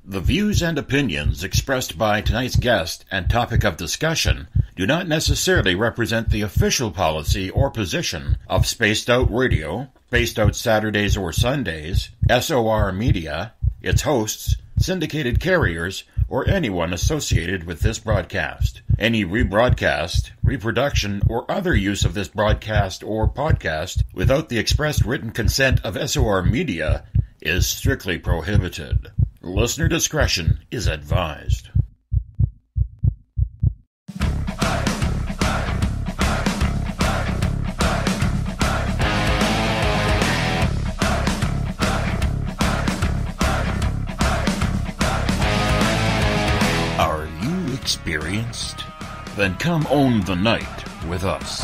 The views and opinions expressed by tonight's guest and topic of discussion do not necessarily represent the official policy or position of Spaced Out Radio, Spaced Out Saturdays or Sundays, SOR Media, its hosts, syndicated carriers, or anyone associated with this broadcast. Any rebroadcast, reproduction, or other use of this broadcast or podcast without the express written consent of SOR Media is strictly prohibited. Listener discretion is advised. Are you experienced? Then come own the night with us.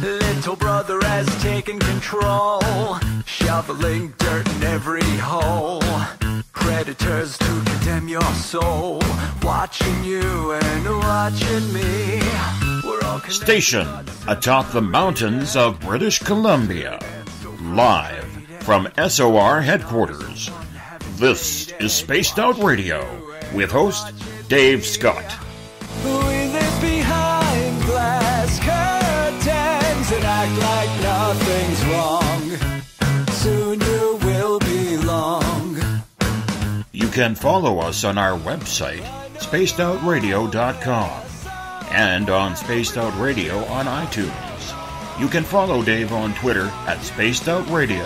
Little brother has taken control, shoveling dirt in every hole. Predators to condemn your soul, watching you and watching me. We're all stationed atop the mountains of British Columbia, live from SOR headquarters. This is Spaced Out Radio with host Dave Scott. We live behind glass curtains and act like nothing's wrong. Soon you will belong. You can follow us on our website, spacedoutradio.com, and on Spaced Out Radio on iTunes. You can follow Dave on Twitter at Spaced Out Radio,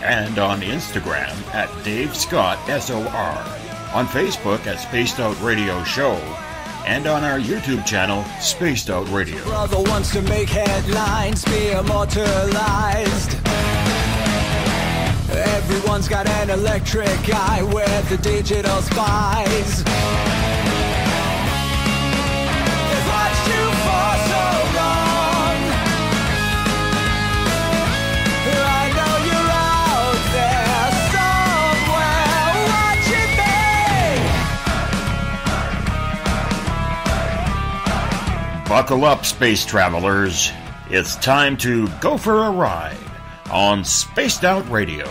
and on Instagram at Dave Scott SOR, on Facebook at Spaced Out Radio Show, and on our YouTube channel, Spaced Out Radio. Brother wants to make headlines, be immortalized. Everyone's got an electric eye with the digital spies. They've watched you for so long. I know you're out there somewhere watching me. Buckle up, space travelers. It's time to go for a ride on Spaced Out Radio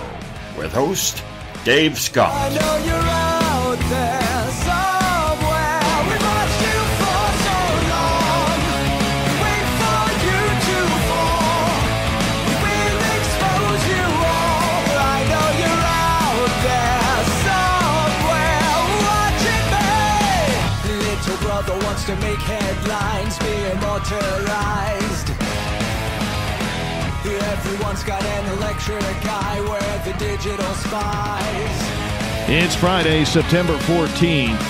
with host Dave Scott. I know you're out there somewhere. We've watched you for so long. Wait for you to fall. We'll expose you all. I know you're out there somewhere watching me. Little brother wants to make headlines, be immortalized. Everyone's got an electric eye where the digital spies. It's Friday, September 14th.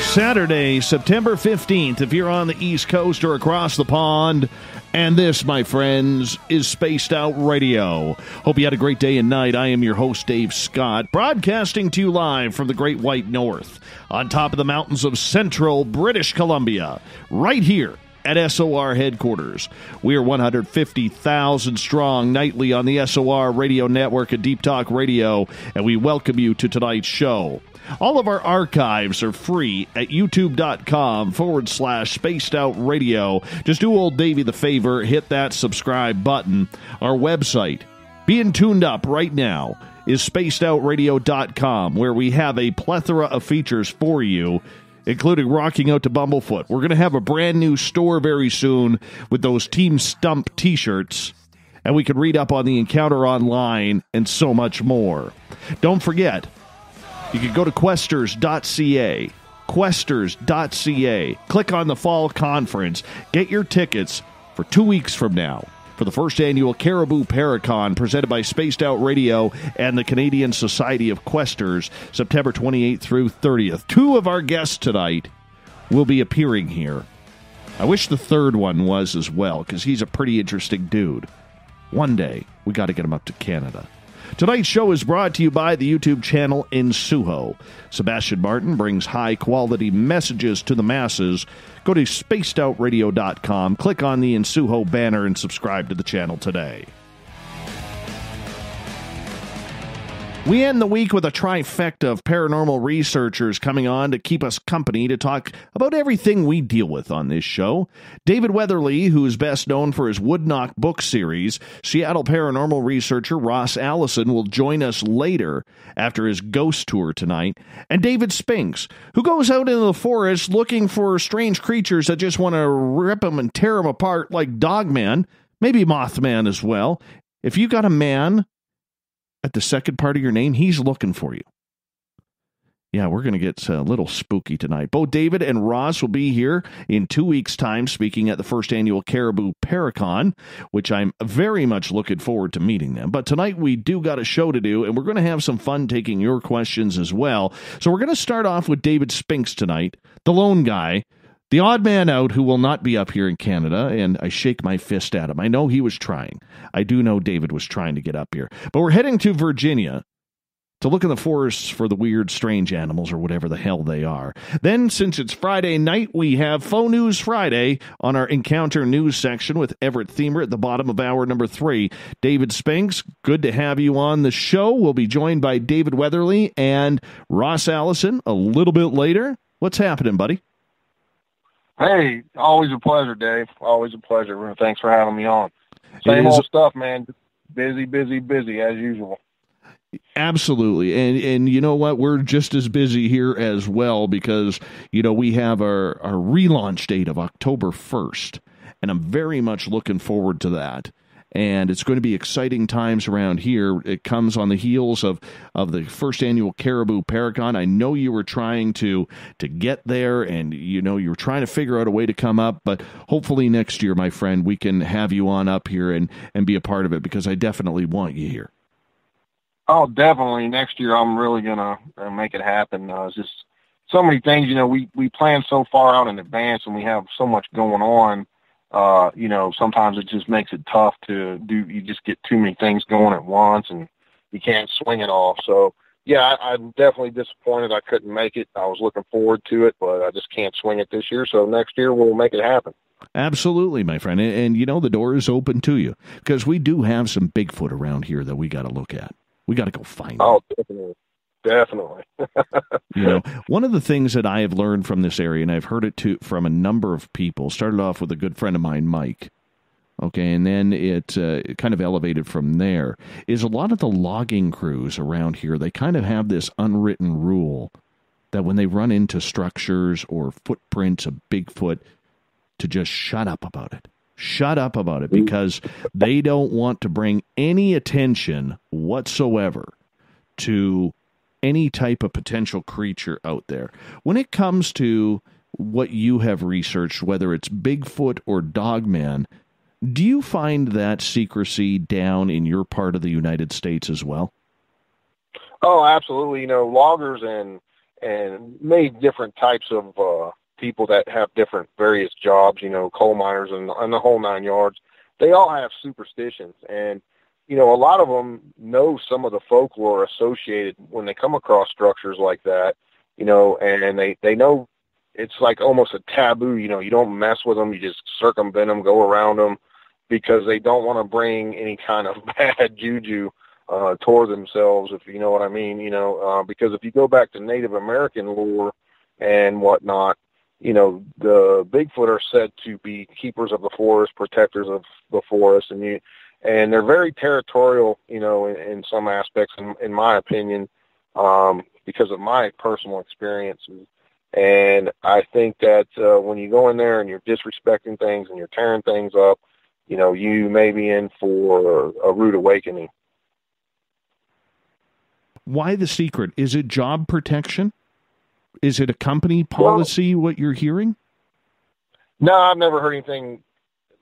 Saturday, September 15th, if you're on the East Coast or across the pond. And this, my friends, is Spaced Out Radio. Hope you had a great day and night. I am your host, Dave Scott, broadcasting to you live from the Great White North, on top of the mountains of central British Columbia, right here at SOR headquarters. We are 150,000 strong nightly on the SOR radio network at Deep Talk Radio, and we welcome you to tonight's show. All of our archives are free at youtube.com/Spaced Out Radio. Just do old Davey the favor, hit that subscribe button. Our website, being tuned up right now, is spacedoutradio.com, where we have a plethora of features for you, including rocking out to Bumblefoot. We're going to have a brand new store very soon with those Team Stump t-shirts, and we can read up on the encounter online and so much more. Don't forget, you can go to questers.ca, questers.ca, click on the fall conference, get your tickets for 2 weeks from now for the first annual Caribou Paracon presented by Spaced Out Radio and the Canadian Society of Questers, September 28th through 30th. Two of our guests tonight will be appearing here. I wish the third one was as well, because he's a pretty interesting dude. One day, we got to get him up to Canada. Tonight's show is brought to you by the YouTube channel Insuho. Sebastian Martin brings high-quality messages to the masses. Go to spacedoutradio.com, click on the Insuho banner, and subscribe to the channel today. We end the week with a trifecta of paranormal researchers coming on to keep us company to talk about everything we deal with on this show. David Weatherly, who's best known for his Woodknock book series, Seattle paranormal researcher Ross Allison will join us later after his ghost tour tonight, and David Spinks, who goes out into the forest looking for strange creatures that just want to rip them and tear them apart like Dogman, maybe Mothman as well. If you got a man at the second part of your name, he's looking for you. Yeah, we're going to get a little spooky tonight. Both David and Ross will be here in 2 weeks' time speaking at the first annual Caribou Paracon, which I'm very much looking forward to meeting them. But tonight we do got a show to do, and we're going to have some fun taking your questions as well. So we're going to start off with David Spinks tonight, the lone guy, the odd man out who will not be up here in Canada, and I shake my fist at him. I know he was trying. I do know David was trying to get up here. But we're heading to Virginia to look in the forests for the weird, strange animals or whatever the hell they are. Then, since it's Friday night, we have Faux News Friday on our Encounter News section with Everett Themer at the bottom of hour number 3. David Spinks, good to have you on the show. We'll be joined by David Weatherly and Ross Allison a little bit later. What's happening, buddy? Hey, always a pleasure, Dave. Always a pleasure. Thanks for having me on. Same old stuff, man. Busy, busy, busy as usual. Absolutely. And you know what? We're just as busy here as well because, you know, we have our relaunch date of October 1st, and I'm very much looking forward to that. And it's going to be exciting times around here. It comes on the heels of the first annual Caribou Paracon. I know you were trying to get there, and you know you were trying to figure out a way to come up. But hopefully next year, my friend, we can have you on up here and be a part of it because I definitely want you here. Oh, definitely. Next year, I'm really gonna make it happen. It's just so many things. You know, we plan so far out in advance, and we have so much going on. You know, sometimes it just makes it tough to do. You just get too many things going at once and you can't swing it all. So yeah, I'm definitely disappointed I couldn't make it. I was looking forward to it, but I just can't swing it this year. So next year we'll make it happen. Absolutely, my friend. And you know, the door is open to you because we do have some Bigfoot around here that we got to look at. We got to go find them. Oh, definitely. Definitely. You know, one of the things that I have learned from this area, and I've heard it from a number of people, started off with a good friend of mine, Mike, okay, and then it kind of elevated from there, is a lot of the logging crews around here, they kind of have this unwritten rule that when they run into structures or footprints of Bigfoot, to just shut up about it. Shut up about it because they don't want to bring any attention whatsoever to any type of potential creature out there. When it comes to what you have researched, whether it's Bigfoot or Dogman, do you find that secrecy down in your part of the United States as well? Oh, absolutely. You know, loggers and many different types of people that have different various jobs, you know, coal miners and the whole 9 yards, they all have superstitions. And you know, a lot of them know some of the folklore associated when they come across structures like that, you know, and they know it's like almost a taboo. You know, you don't mess with them. You just circumvent them, go around them because they don't want to bring any kind of bad juju toward themselves, if you know what I mean, you know, because if you go back to Native American lore and whatnot, you know, the Bigfoot are said to be keepers of the forest, protectors of the forest, and they're very territorial, you know, in some aspects, in my opinion, because of my personal experiences. And I think that when you go in there and you're disrespecting things and you're tearing things up, you know, you may be in for a rude awakening. Why the secret? Is it job protection? Is it a company policy, what you're hearing? No, I've never heard anything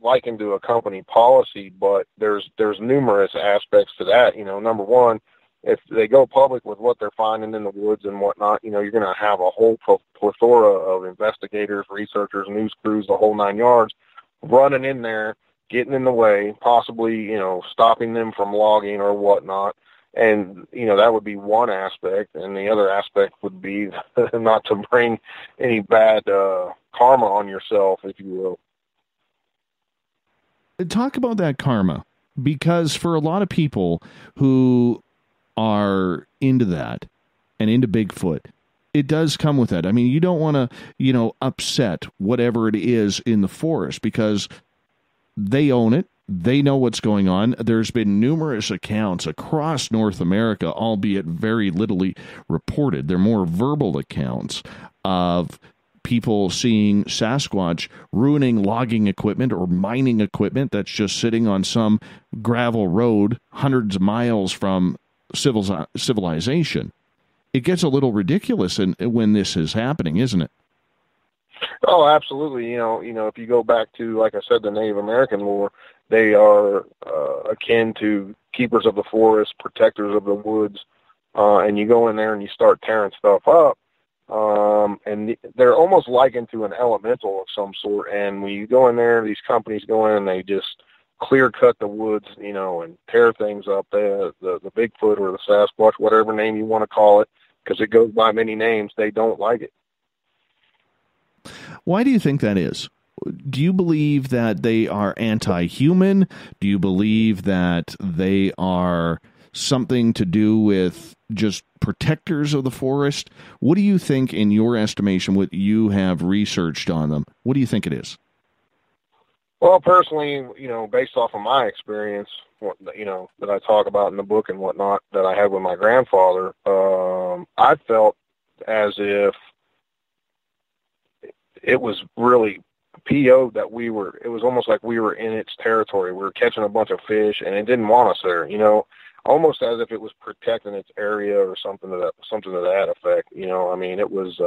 likened to a company policy, but there's numerous aspects to that. You know, number one, if they go public with what they're finding in the woods and whatnot, you know, you're going to have a whole plethora of investigators, researchers, news crews, the whole 9 yards, running in there, getting in the way, possibly, you know, stopping them from logging or whatnot. And, you know, that would be one aspect. And the other aspect would be not to bring any bad karma on yourself, if you will. Talk about that karma, because for a lot of people who are into that and into Bigfoot, it does come with that. I mean, you don't want to, upset whatever it is in the forest because they own it. They know what's going on. There's been numerous accounts across North America, albeit very littly reported. They're more verbal accounts of people seeing Sasquatch ruining logging equipment or mining equipment that's just sitting on some gravel road hundreds of miles from civilization. It gets a little ridiculous when this is happening, isn't it? Oh, absolutely. If you go back to, like I said, the Native American lore, they are akin to keepers of the forest, protectors of the woods, and you go in there and you start tearing stuff up, and they're almost likened to an elemental of some sort. And when you go in there, these companies go in and they just clear cut the woods, and tear things up. The Bigfoot or the Sasquatch, whatever name you want to call it, because it goes by many names, they don't like it. Why do you think that is? Do you believe that they are anti-human? Do you believe that they are something to do with just protectors of the forest? What do you think, in your estimation, what you have researched on them? What do you think it is? Well, personally, based off of my experience, that I talk about in the book and whatnot that I had with my grandfather, I felt as if it was really PO'd that it was almost like we were in its territory. We were catching a bunch of fish and it didn't want us there, almost as if it was protecting its area or something to that effect. It was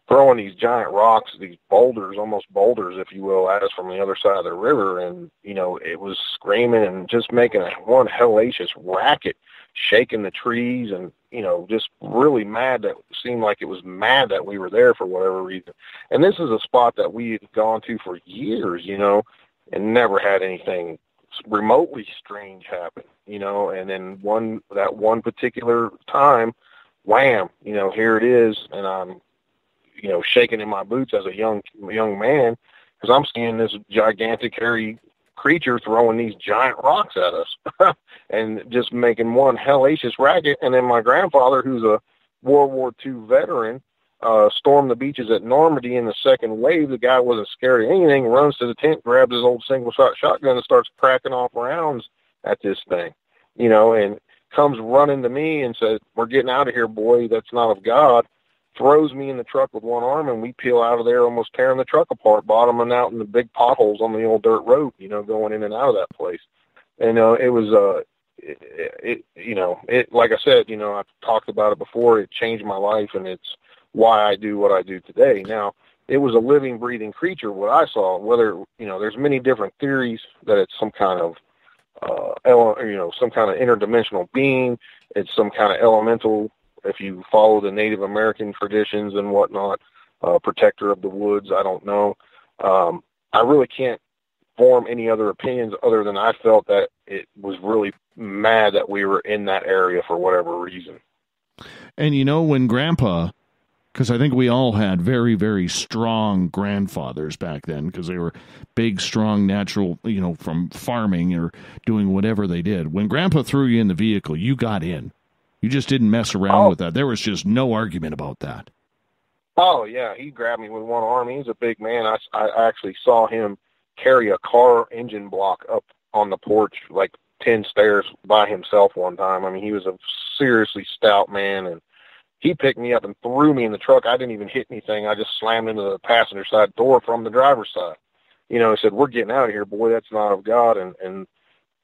throwing these giant rocks, these boulders, almost boulders, if you will, at us from the other side of the river. And, it was screaming and just making one hellacious racket, shaking the trees and, just really mad that it seemed like it was mad that we were there for whatever reason. And this is a spot that we had gone to for years, and never had anything remotely strange happen, and then that one particular time, wham, here it is. And I'm, shaking in my boots as a young man, because I'm seeing this gigantic, hairy creature throwing these giant rocks at us and just making one hellacious racket. And then my grandfather, who's a World War II veteran, stormed the beaches at Normandy in the second wave. The guy wasn't scared of anything, runs to the tent, grabs his old single-shot shotgun and starts cracking off rounds at this thing, and comes running to me and says, "We're getting out of here, boy. That's not of God." Throws me in the truck with one arm, and we peel out of there, almost tearing the truck apart, bottoming out in the big potholes on the old dirt road, going in and out of that place. And it was, like I said, I've talked about it before. It changed my life, and it's why I do what I do today. Now, it was a living, breathing creature, what I saw. Whether, there's many different theories that it's some kind of, some kind of interdimensional being. It's some kind of elemental, if you follow the Native American traditions and whatnot, protector of the woods. I don't know. I really can't form any other opinions other than I felt that it was really mad that we were in that area for whatever reason. And when Grandpa, because I think we all had very, very strong grandfathers back then, because they were big, strong, natural, from farming or doing whatever they did. When Grandpa threw you in the vehicle, you got in. You just didn't mess around with that. There was just no argument about that. Oh, yeah. He grabbed me with one arm. He's a big man. I actually saw him carry a car engine block up on the porch, like 10 stairs by himself one time. He was a seriously stout man, and he picked me up and threw me in the truck. I didn't even hit anything. I just slammed into the passenger side door from the driver's side. He said, "We're getting out of here, boy. That's not of God." And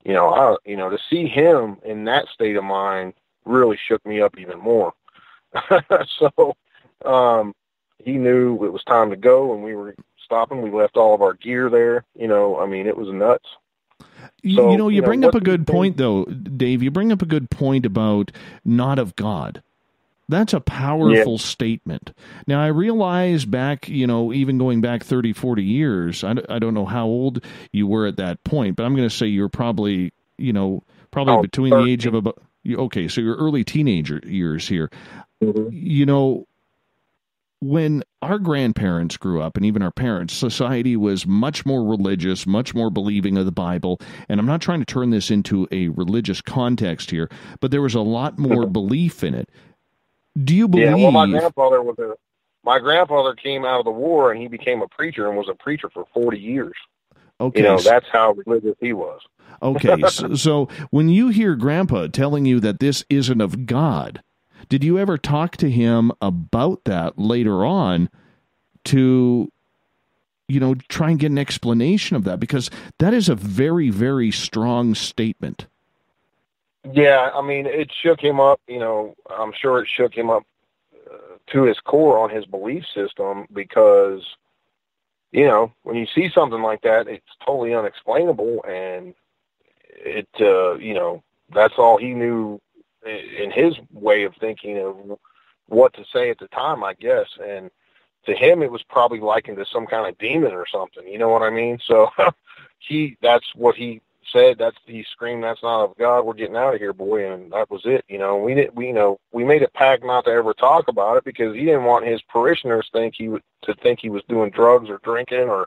to see him in that state of mind really shook me up even more. So he knew it was time to go, and we were stopping. We left all of our gear there. It was nuts. So, you bring up a good point, though, Dave. You bring up a good point about not of God. That's a powerful statement. Now, I realize back, even going back 30, 40 years, I don't know how old you were at that point, but I'm going to say you're probably, between 30. The age of about... Okay, so your early teenager years here. Mm-hmm. when our grandparents grew up, and even our parents, society was much more religious, much more believing of the Bible. And I'm not trying to turn this into a religious context here, but there was a lot more belief in it. Do you believe? Yeah, well, my grandfather came out of the war, and he became a preacher and was a preacher for 40 years. Okay, that's how religious he was. Okay, so when you hear Grandpa telling you that this isn't of God, did you ever talk to him about that later on to, try and get an explanation of that? Because that is a very, very strong statement. Yeah, I mean, it shook him up. I'm sure it shook him up to his core on his belief system because, when you see something like that, it's totally unexplainable, and it, that's all he knew in his way of thinking of what to say at the time, I guess. And to him, it was probably likened to some kind of demon or something. You know what I mean? So that's what he said. He screamed, "That's not of God. We're getting out of here, boy." And that was it. We made a pact not to ever talk about it because he didn't want his parishioners to think he was doing drugs or drinking or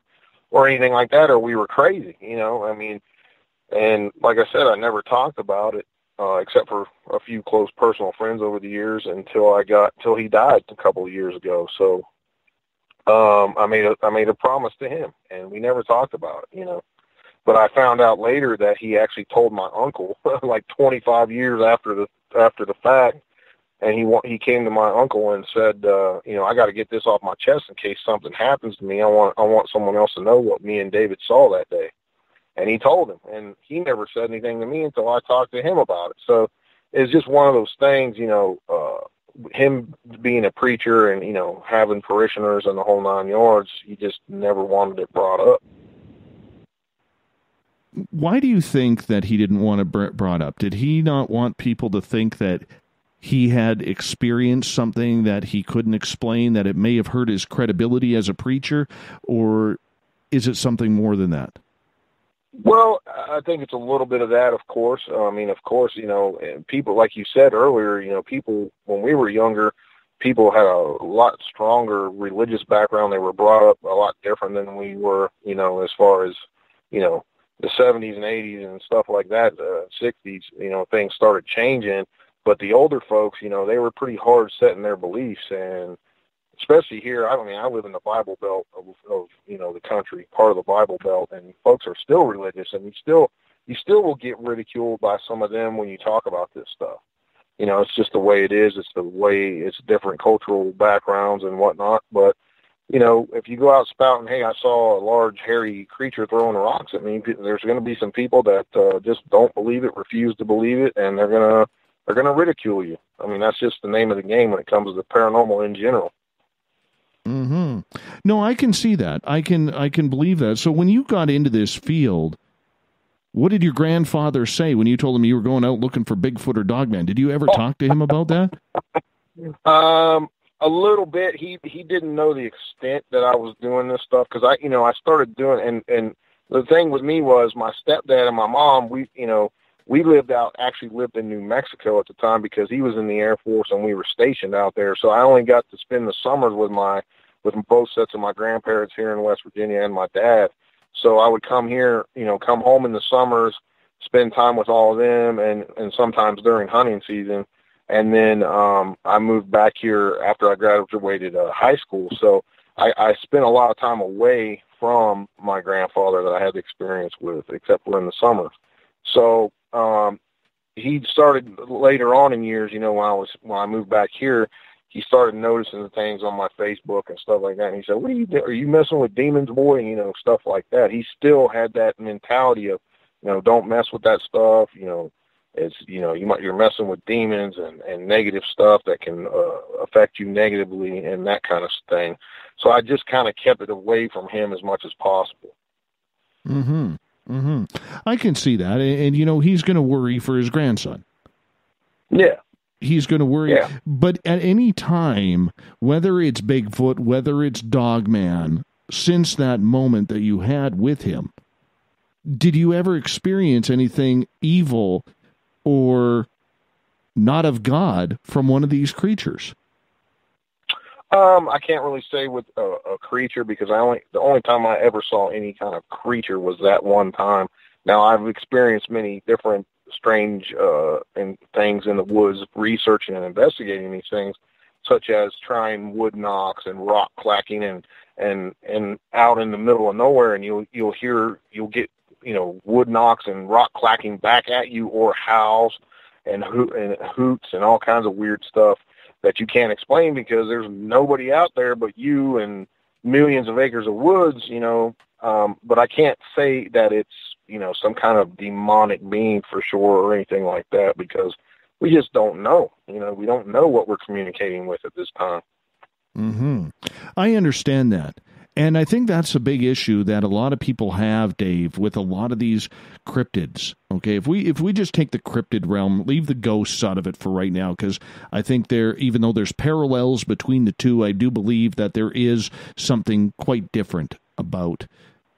anything like that, or we were crazy. And like I said, I never talked about it. Except for a few close personal friends over the years until he died a couple of years ago. So, I made a promise to him, and we never talked about it, but I found out later that he actually told my uncle like 25 years after the fact. And he came to my uncle and said, I got to get this off my chest in case something happens to me. I want someone else to know what me and David saw that day. And he told him, and he never said anything to me until I talked to him about it. So it's just one of those things, him being a preacher and, having parishioners and the whole 9 yards, he just never wanted it brought up. Why do you think that he didn't want it brought up? Did he not want people to think that he had experienced something that he couldn't explain, that it may have hurt his credibility as a preacher, or is it something more than that? Well, I think it's a little bit of that, of course. People, like you said earlier, people, when we were younger, people had a lot stronger religious background. They were brought up a lot different than we were, as far as, the 70s and 80s and stuff like that, 60s, things started changing. But the older folks, they were pretty hard set in their beliefs. And especially here, I live in the Bible Belt of the country, part of the Bible Belt, and folks are still religious, and you still will get ridiculed by some of them when you talk about this stuff. It's just the way it is. It's different cultural backgrounds and whatnot. But, if you go out spouting, "Hey, I saw a large hairy creature throwing rocks at me," there's going to be some people that just don't believe it, refuse to believe it, and they're going to ridicule you. That's just the name of the game when it comes to the paranormal in general. Mm-hmm. No, I can see that. I can believe that. So when you got into this field, what did your grandfather say when you told him you were going out looking for Bigfoot or Dogman? Did you ever talk to him about that? A little bit. He didn't know the extent that I was doing this stuff because I started doing, and the thing with me was my stepdad and my mom, we actually lived in New Mexico at the time because he was in the Air Force and we were stationed out there. So I only got to spend the summers with both sets of my grandparents here in West Virginia and my dad. So I would come here, come home in the summers, spend time with all of them and sometimes during hunting season. And then I moved back here after I graduated high school. So I spent a lot of time away from my grandfather that I had experience with, except for in the summer. So he started later on in years, when I moved back here, he started noticing the things on my Facebook and stuff like that. And he said, "What are you doing? Are you messing with demons, boy?" Stuff like that. He still had that mentality of, don't mess with that stuff. It's, you're messing with demons and negative stuff that can affect you negatively and that kind of thing. So I just kind of kept it away from him as much as possible. Mm-hmm. Mm-hmm. I can see that. And he's going to worry for his grandson. Yeah. He's going to worry. Yeah. But at any time, whether it's Bigfoot, whether it's Dogman, since that moment that you had with him, did you ever experience anything evil or not of God from one of these creatures? I can't really say with a creature because the only time I ever saw any kind of creature was that one time. Now I've experienced many different strange and things in the woods, researching and investigating these things, such as trying wood knocks and rock clacking and out in the middle of nowhere, and you'll get wood knocks and rock clacking back at you, or howls and hoots and all kinds of weird stuff that you can't explain because there's nobody out there but you and millions of acres of woods, but I can't say that it's, some kind of demonic being for sure or anything like that because we just don't know. We don't know what we're communicating with at this time. Mm-hmm. I understand that. And I think that's a big issue that a lot of people have, Dave, with a lot of these cryptids. Okay, if we just take the cryptid realm, leave the ghosts out of it for right now, because I think even though there's parallels between the two, I do believe that there is something quite different about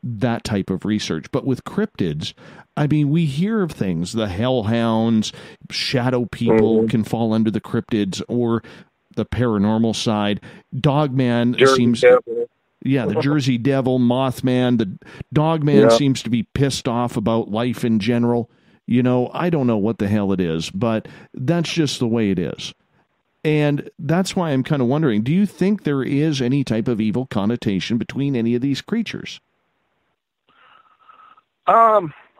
that type of research. But with cryptids, I mean, we hear of things, the hellhounds, shadow people can fall under the cryptids, or the paranormal side. Dogman seems... Yeah, the Jersey Devil, Mothman, the Dogman seems to be pissed off about life in general. I don't know what the hell it is, but that's just the way it is. And that's why I'm kind of wondering, do you think there is any type of evil connotation between any of these creatures?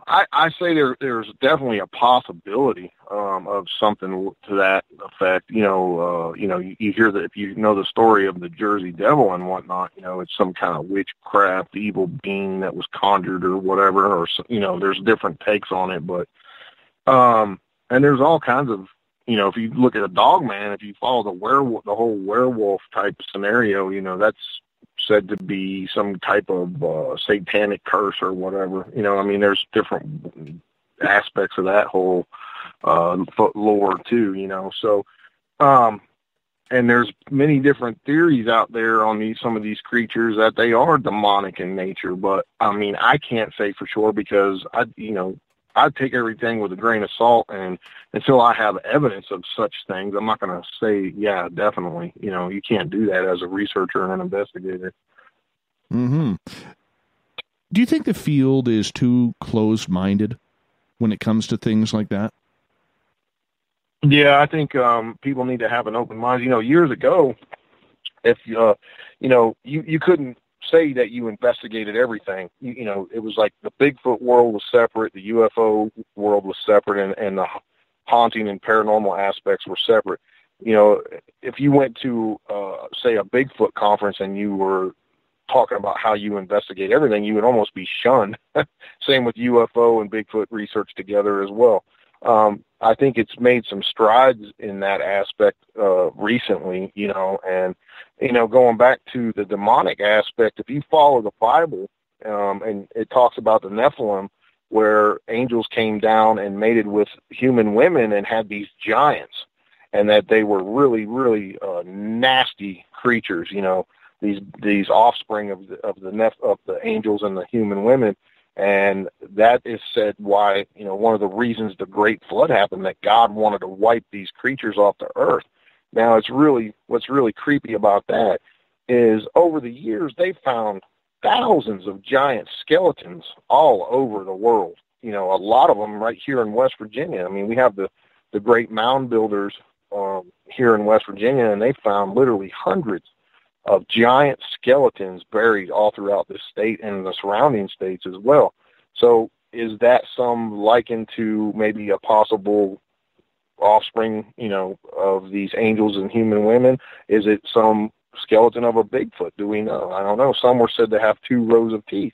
I say there's definitely a possibility of something to that effect. You hear that if you know the story of the Jersey Devil and whatnot, it's some kind of witchcraft, evil being that was conjured or whatever, or there's different takes on it. But and there's all kinds of, if you look at a Dogman, if you follow the whole werewolf type scenario, that's said to be some type of satanic curse or whatever. There's different aspects of that whole lore too, So, and there's many different theories out there on some of these creatures that they are demonic in nature. But I can't say for sure because I take everything with a grain of salt, and until I have evidence of such things, I'm not going to say, yeah, definitely. You can't do that as a researcher and an investigator. Mm-hmm. Do you think the field is too closed-minded when it comes to things like that? Yeah, I think people need to have an open mind. Years ago, if you couldn't say that you investigated everything. It was like the Bigfoot world was separate, the UFO world was separate, and the haunting and paranormal aspects were separate. If you went to, say, a Bigfoot conference and you were talking about how you investigate everything, you would almost be shunned. Same with UFO and Bigfoot research together as well. I think it's made some strides in that aspect recently, and going back to the demonic aspect, if you follow the Bible, and it talks about the Nephilim, where angels came down and mated with human women and had these giants, and that they were really, really nasty creatures, these offspring of the angels and the human women. And that is said why, one of the reasons the Great Flood happened, that God wanted to wipe these creatures off the earth. Now, what's really creepy about that is over the years, they found thousands of giant skeletons all over the world. A lot of them right here in West Virginia. We have the great mound builders here in West Virginia, and they found literally hundreds of giant skeletons buried all throughout the state and the surrounding states as well. So is that some liken to maybe a possible offspring, of these angels and human women? Is it some skeleton of a Bigfoot? Do we know? I don't know. Some were said to have 2 rows of teeth.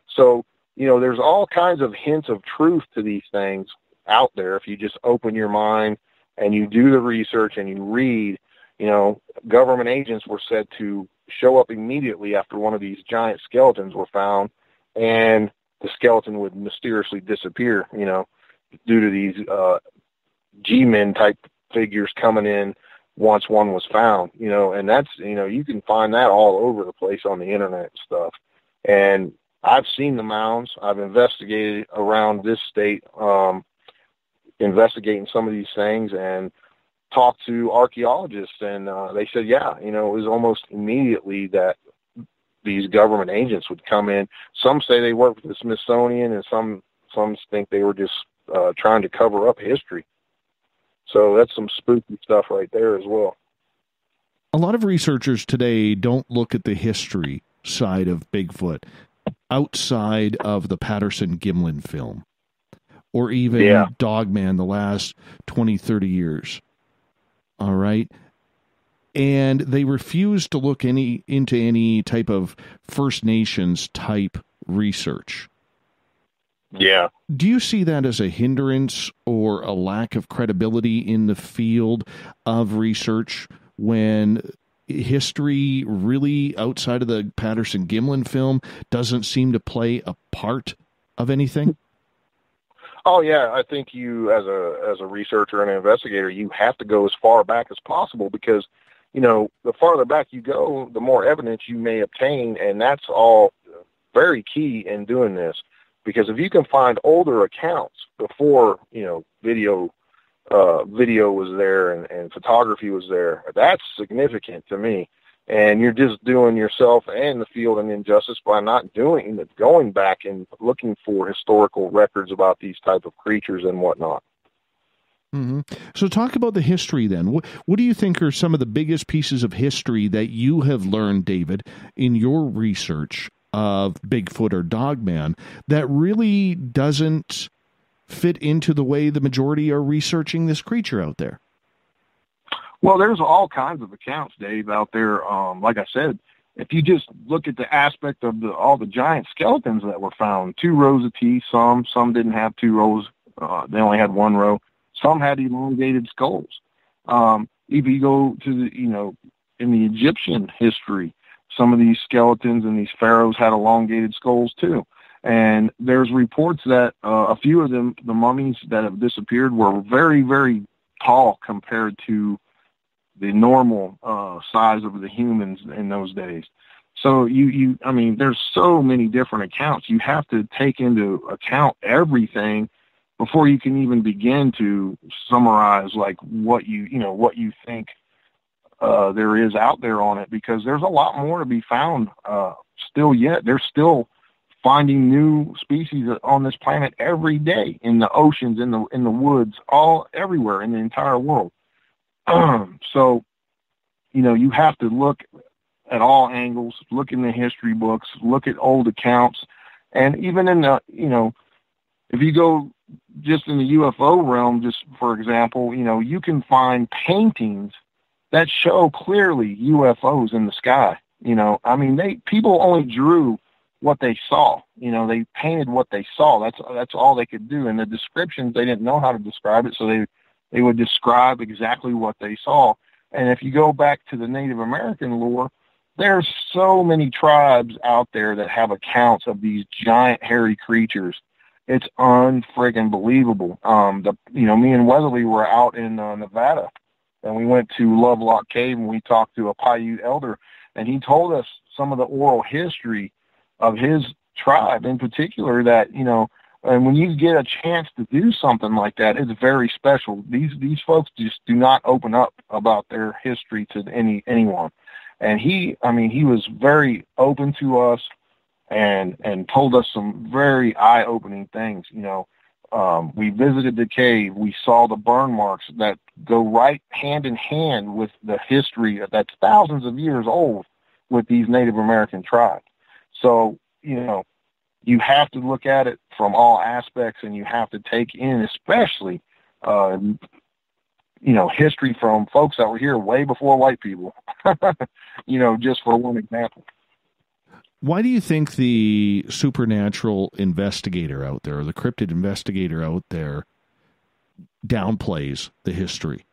So, there's all kinds of hints of truth to these things out there if you just open your mind and you do the research and you read. Government agents were said to show up immediately after one of these giant skeletons were found, and the skeleton would mysteriously disappear, due to these G-men type figures coming in once one was found, and that's, you can find that all over the place on the internet and stuff. And I've seen the mounds. I've investigated around this state, investigating some of these things, and talked to archaeologists, and they said, yeah, it was almost immediately that these government agents would come in. Some say they work with the Smithsonian, and some think they were just trying to cover up history. So that's some spooky stuff right there as well. A lot of researchers today don't look at the history side of Bigfoot outside of the Patterson-Gimlin film, or even Dogman the last 20, 30 years. All right? And they refuse to look into any type of First Nations type research. Yeah. Do you see that as a hindrance or a lack of credibility in the field of research when history really outside of the Patterson-Gimlin film doesn't seem to play a part of anything? Oh yeah, I think you as a researcher and an investigator, you have to go as far back as possible because, the farther back you go, the more evidence you may obtain, and that's all very key in doing this. Because if you can find older accounts before, video was there and photography was there, that's significant to me. And you're just doing yourself and the field an injustice by not going back and looking for historical records about these type of creatures and whatnot. Mm-hmm. So talk about the history then. What do you think are some of the biggest pieces of history that you have learned, David, in your research of Bigfoot or Dogman that really doesn't fit into the way the majority are researching this creature out there? Well, there's all kinds of accounts, Dave, out there. Like I said, if you just look at the aspect of all the giant skeletons that were found, 2 rows of teeth, some didn't have 2 rows. They only had 1 row. Some had elongated skulls. If you go to in the Egyptian history, some of these skeletons and these pharaohs had elongated skulls too. And there's reports that a few of them, the mummies that have disappeared, were very, very tall compared to the normal size of the humans in those days. So there's so many different accounts. You have to take into account everything before you can even begin to summarize like what you think there is out there on it, because there's a lot more to be found still yet. They're still finding new species on this planet every day, in the oceans, in the woods, all everywhere in the entire world. So, you have to look at all angles, look in the history books, look at old accounts, and even in the, if you go just in the UFO realm, just for example, you can find paintings that show clearly UFOs in the sky. People only drew what they saw. They painted what they saw. That's all they could do. And the descriptions, they didn't know how to describe it, so they would describe exactly what they saw. And if you go back to the Native American lore, there's so many tribes out there that have accounts of these giant hairy creatures. It's unfriggin' believable. Me and Weatherly were out in Nevada, and we went to Lovelock Cave, and we talked to a Paiute elder, and he told us some of the oral history of his tribe in particular that, and when you get a chance to do something like that, it's very special. These folks just do not open up about their history to anyone. And he was very open to us and told us some very eye-opening things. We visited the cave. We saw the burn marks that go right hand in hand with the history that's thousands of years old with these Native American tribes. So, you have to look at it from all aspects, and you have to take in, especially, history from folks that were here way before white people, just for one example. Why do you think the supernatural investigator out there, or the cryptid investigator out there, downplays the history?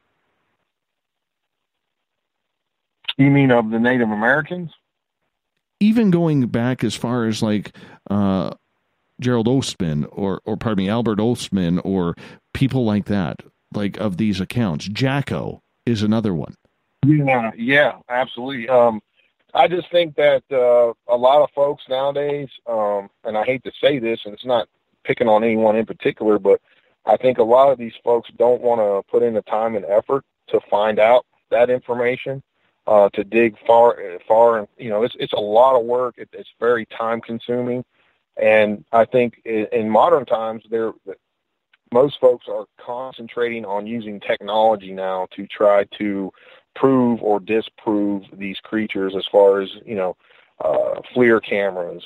You mean of the Native Americans? Even going back as far as like Gerald Ostman or Albert Ostman or people like that, like of these accounts. Jacko is another one. Yeah, absolutely. I just think that a lot of folks nowadays, and I hate to say this, and it's not picking on anyone in particular, but I think a lot of these folks don't want to put in the time and effort to find out that information, to dig far, and, you know, it's a lot of work. It's very time consuming. And I think in modern times, most folks are concentrating on using technology now to try to prove or disprove these creatures, as far as, you know, FLIR cameras,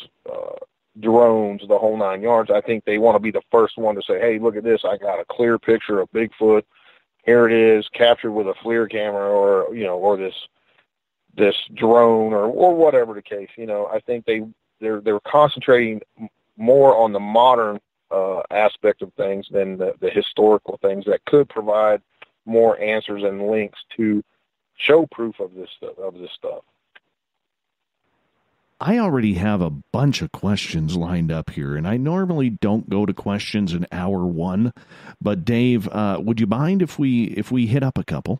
drones, the whole 9 yards. I think they want to be the first one to say, hey, look at this. I got a clear picture of Bigfoot. Here it is, captured with a FLIR camera, or, you know, or this drone, or whatever the case. You know, I think they're concentrating more on the modern aspect of things than the historical things that could provide more answers and links to show proof of this stuff. I already have a bunch of questions lined up here, and I normally don't go to questions in hour one, but Dave, would you mind if we hit up a couple?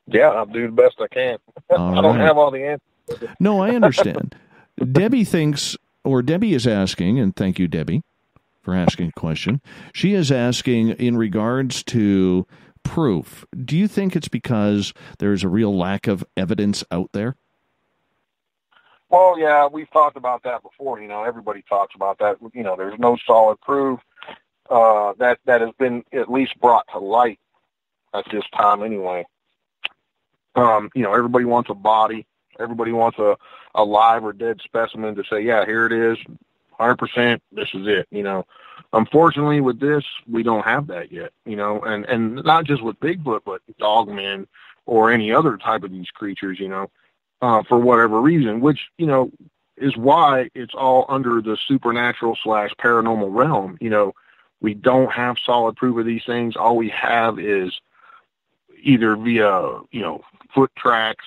Yeah, I'll do the best I can. I don't have all the answers. No, I understand. Debbie is asking, and thank you, Debbie, for asking a question. She is asking in regards to proof. Do you think it's because there's a real lack of evidence out there? Well, yeah, we've talked about that before. You know, everybody talks about that. You know, there's no solid proof that has been at least brought to light at this time anyway. You know, everybody wants a body. Everybody wants a live or dead specimen to say, yeah, here it is, 100%, this is it. You know, unfortunately with this, we don't have that yet, you know, and not just with Bigfoot, but dogmen or any other type of these creatures, you know, for whatever reason, which, you know, is why it's all under the supernatural / paranormal realm. You know, we don't have solid proof of these things. All we have is either via, you know, foot tracks,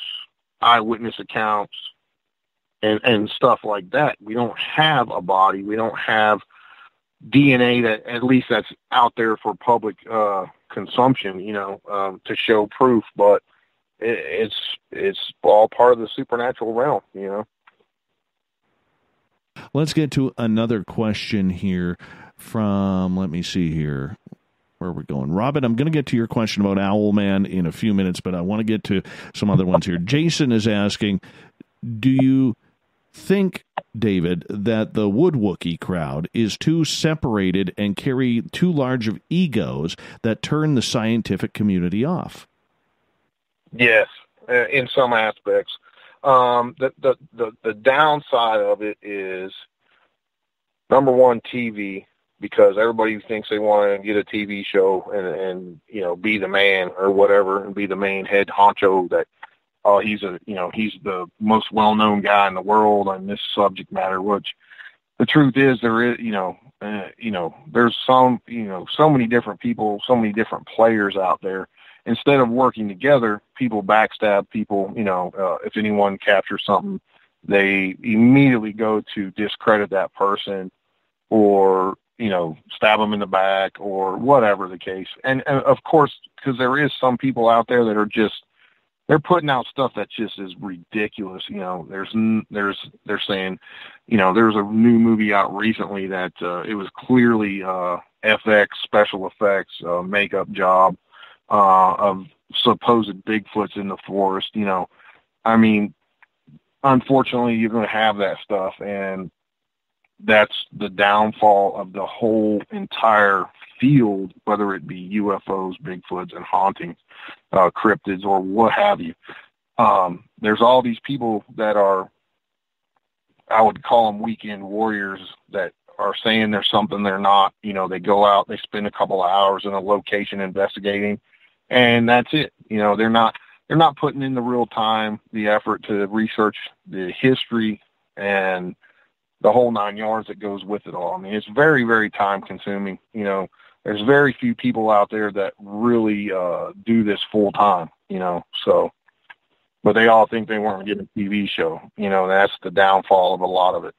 eyewitness accounts, and stuff like that. We don't have a body. We don't have DNA that, at least that's out there for public consumption, you know, to show proof. But it's all part of the supernatural realm, you know. Let's get to another question here from, let me see here. Where are we going? Robin, I'm going to get to your question about Owlman in a few minutes, but I want to get to some other ones here. Jason is asking, do you think, David, that the Woodwookie crowd is too separated and carry too large of egos that turn the scientific community off? Yes, in some aspects. The downside of it is, number one, TV. Because everybody thinks they want to get a TV show and you know, be the man or whatever, and be the main head honcho that, he's the most well-known guy in the world on this subject matter, which the truth is there is, there's so many different people, so many different players out there. Instead of working together, people backstab people. You know, if anyone captures something, they immediately go to discredit that person, or, you know, stab them in the back, or whatever the case. And of course, because there is some people out there that are just, they're putting out stuff that just is ridiculous. You know, they're saying, you know, there's a new movie out recently that it was clearly FX, special effects, makeup job of supposed Bigfoots in the forest. You know, I mean, unfortunately, you're going to have that stuff, and that's the downfall of the whole entire field, whether it be UFOs, Bigfoots, and hauntings, cryptids, or what have you. There's all these people that are, I would call them weekend warriors, that are saying there's something they're not. You know, they go out, they spend a couple of hours in a location investigating, and that's it. You know, they're not putting in the real time, the effort to research the history and the whole 9 yards that goes with it all. I mean, it's very, very time consuming. You know, there's very few people out there that really do this full time, you know, so, but they all think they weren't getting a TV show. You know, that's the downfall of a lot of it.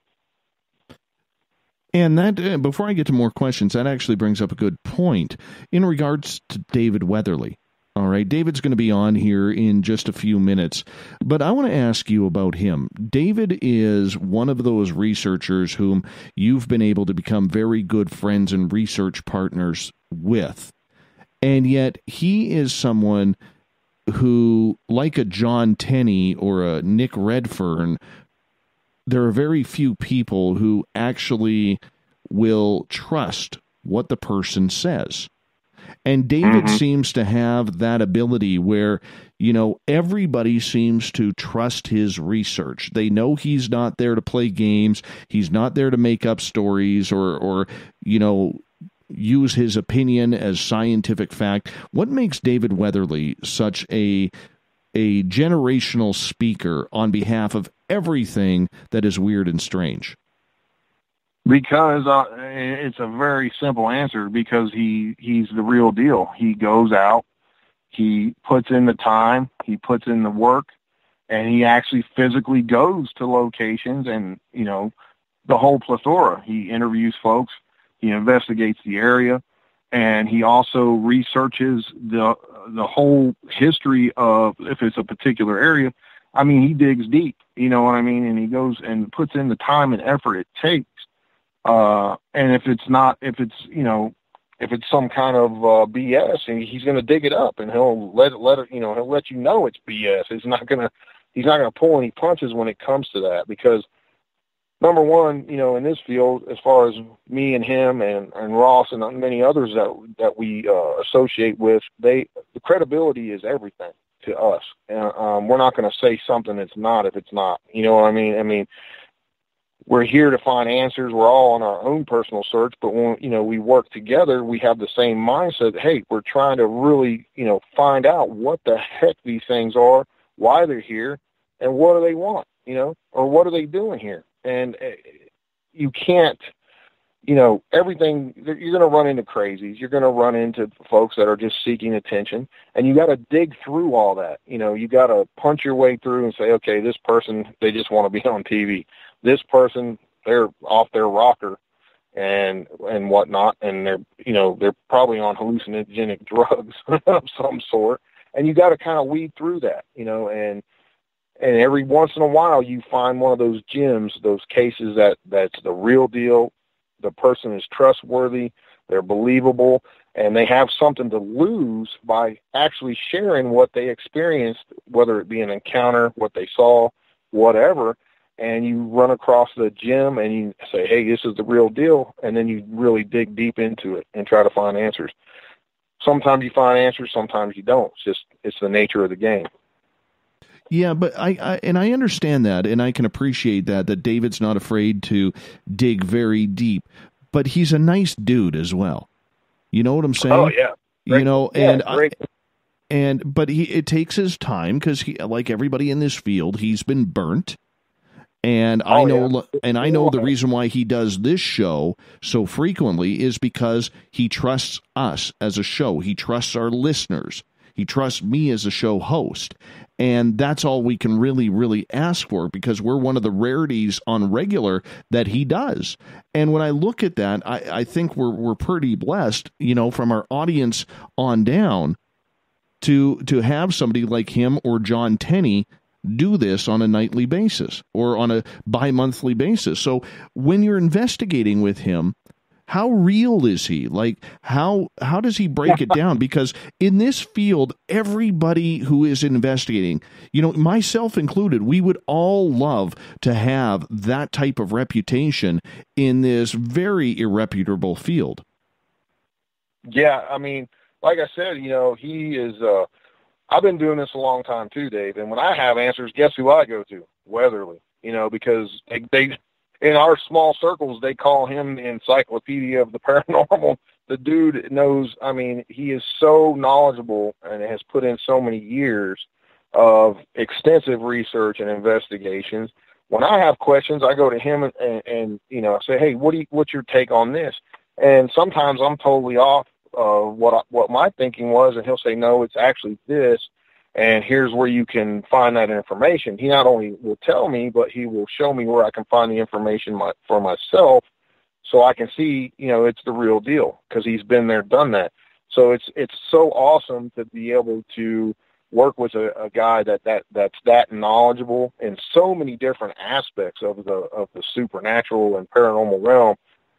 And that, before I get to more questions, that actually brings up a good point in regards to David Weatherly. All right, David's going to be on here in just a few minutes, but I want to ask you about him. David is one of those researchers whom you've been able to become very good friends and research partners with. And yet he is someone who, like a John Tenney or a Nick Redfern, there are very few people who actually will trust what the person says. And David seems to have that ability where, you know, everybody seems to trust his research. They know he's not there to play games. He's not there to make up stories or you know, use his opinion as scientific fact. What makes David Weatherly such a generational speaker on behalf of everything that is weird and strange? Because it's a very simple answer, because he's the real deal. He goes out, he puts in the time, he puts in the work, and he actually physically goes to locations and, you know, the whole plethora. He interviews folks, he investigates the area, and he also researches the whole history of, if it's a particular area. I mean, he digs deep, you know what I mean? And he goes and puts in the time and effort it takes. And if it's some kind of BS, he's going to dig it up, and he'll let it, you know, he'll let you know it's BS. He's not going to pull any punches when it comes to that, because number one, you know, in this field, as far as me and him and Ross and many others that we associate with, the credibility is everything to us. And we're not going to say something that's not if it's not. You know what I mean? I mean, we're here to find answers. We're all on our own personal search, but when, you know, we work together, we have the same mindset. Hey, we're trying to really, you know, find out what the heck these things are, why they're here, and what do they want, you know, or what are they doing here? And you can't, you know, everything, you're going to run into crazies. You're going to run into folks that are just seeking attention, and you got to dig through all that. You know, you got to punch your way through and say, okay, this person, they just want to be on TV. This person, they're off their rocker and whatnot, and they're probably on hallucinogenic drugs of some sort. And you got to kind of weed through that, you know, and every once in a while you find one of those gems, those cases that's the real deal. The person is trustworthy, they're believable, and they have something to lose by actually sharing what they experienced, whether it be an encounter, what they saw, whatever. And you run across the gem and you say, hey, this is the real deal. And then you really dig deep into it and try to find answers. Sometimes you find answers, sometimes you don't. It's the nature of the game. Yeah, but I understand that, and I can appreciate that David's not afraid to dig very deep, but he's a nice dude as well. You know what I'm saying? Oh yeah. Great. You know, yeah, but it takes his time, because he, like everybody in this field, he's been burnt. And I know the reason why he does this show so frequently is because he trusts us as a show. He trusts our listeners. He trusts me as a show host. And that's all we can really, really ask for, because we're one of the rarities on regular that he does. And when I look at that, I think we're pretty blessed, you know, from our audience on down to have somebody like him or John Tenney do this on a nightly basis or on a bi-monthly basis. So when you're investigating with him, how real is he? Like, how does he break it down? Because in this field, everybody who is investigating, you know, myself included, we would all love to have that type of reputation in this very irreputable field. Yeah, I mean, like I said, you know, he is I've been doing this a long time too, Dave, and when I have answers, guess who I go to? Weatherly, you know, because they in our small circles, they call him the encyclopedia of the paranormal. The dude knows, I mean, he is so knowledgeable and has put in so many years of extensive research and investigations. When I have questions, I go to him and you know, say, hey, what's your take on this? And sometimes I'm totally off what my thinking was, and he'll say, no, it's actually this, and here's where you can find that information. He not only will tell me, but he will show me where I can find the information for myself, so I can see, you know, it's the real deal, because he's been there, done that. So it's so awesome to be able to work with a guy that's that knowledgeable in so many different aspects of the supernatural and paranormal realm.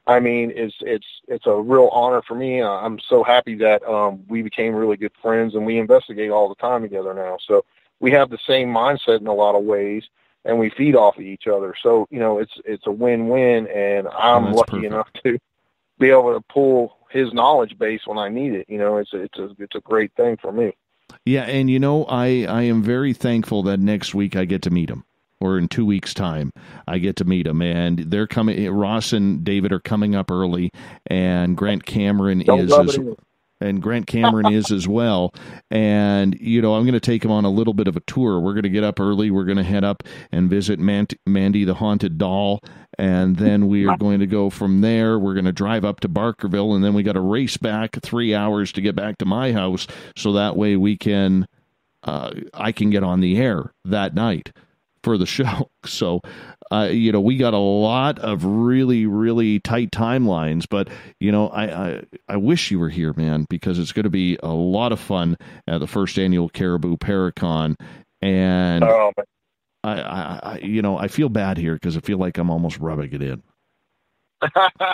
I mean, it's a real honor for me. I'm so happy that we became really good friends, and we investigate all the time together now. So we have the same mindset in a lot of ways, and we feed off of each other. So, you know, it's a win-win, and I'm lucky enough to be able to pull his knowledge base when I need it. You know, it's a great thing for me. Yeah, and you know, I am very thankful that next week I get to meet him. Or in 2 weeks' time, I get to meet them, and they're coming. Ross and David are coming up early, and Grant Cameron is as well. And you know, I'm going to take him on a little bit of a tour. We're going to get up early. We're going to head up and visit Mandy the Haunted Doll, and then we are going to go from there. We're going to drive up to Barkerville, and then we got to race back 3 hours to get back to my house, so that way we can, I can get on the air that night for the show. So, you know, we got a lot of really, really tight timelines, but, you know, I wish you were here, man, because it's going to be a lot of fun at the first annual Caribou Paracon. And I you know, I feel bad here because I feel like I'm almost rubbing it in.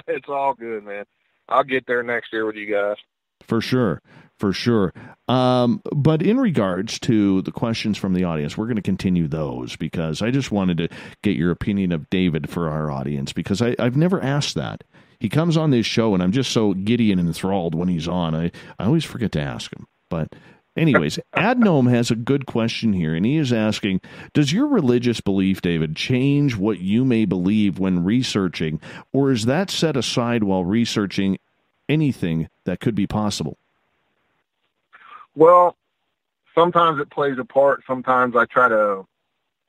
It's all good, man. I'll get there next year with you guys. For sure. For sure. But in regards to the questions from the audience, we're going to continue those because I just wanted to get your opinion of David for our audience because I've never asked that. He comes on this show and I'm just so giddy and enthralled when he's on. I always forget to ask him. But anyways, Adnome has a good question here, and he is asking, does your religious belief, David, change what you may believe when researching, or is that set aside while researching anything that could be possible? Well, sometimes it plays a part. Sometimes I try to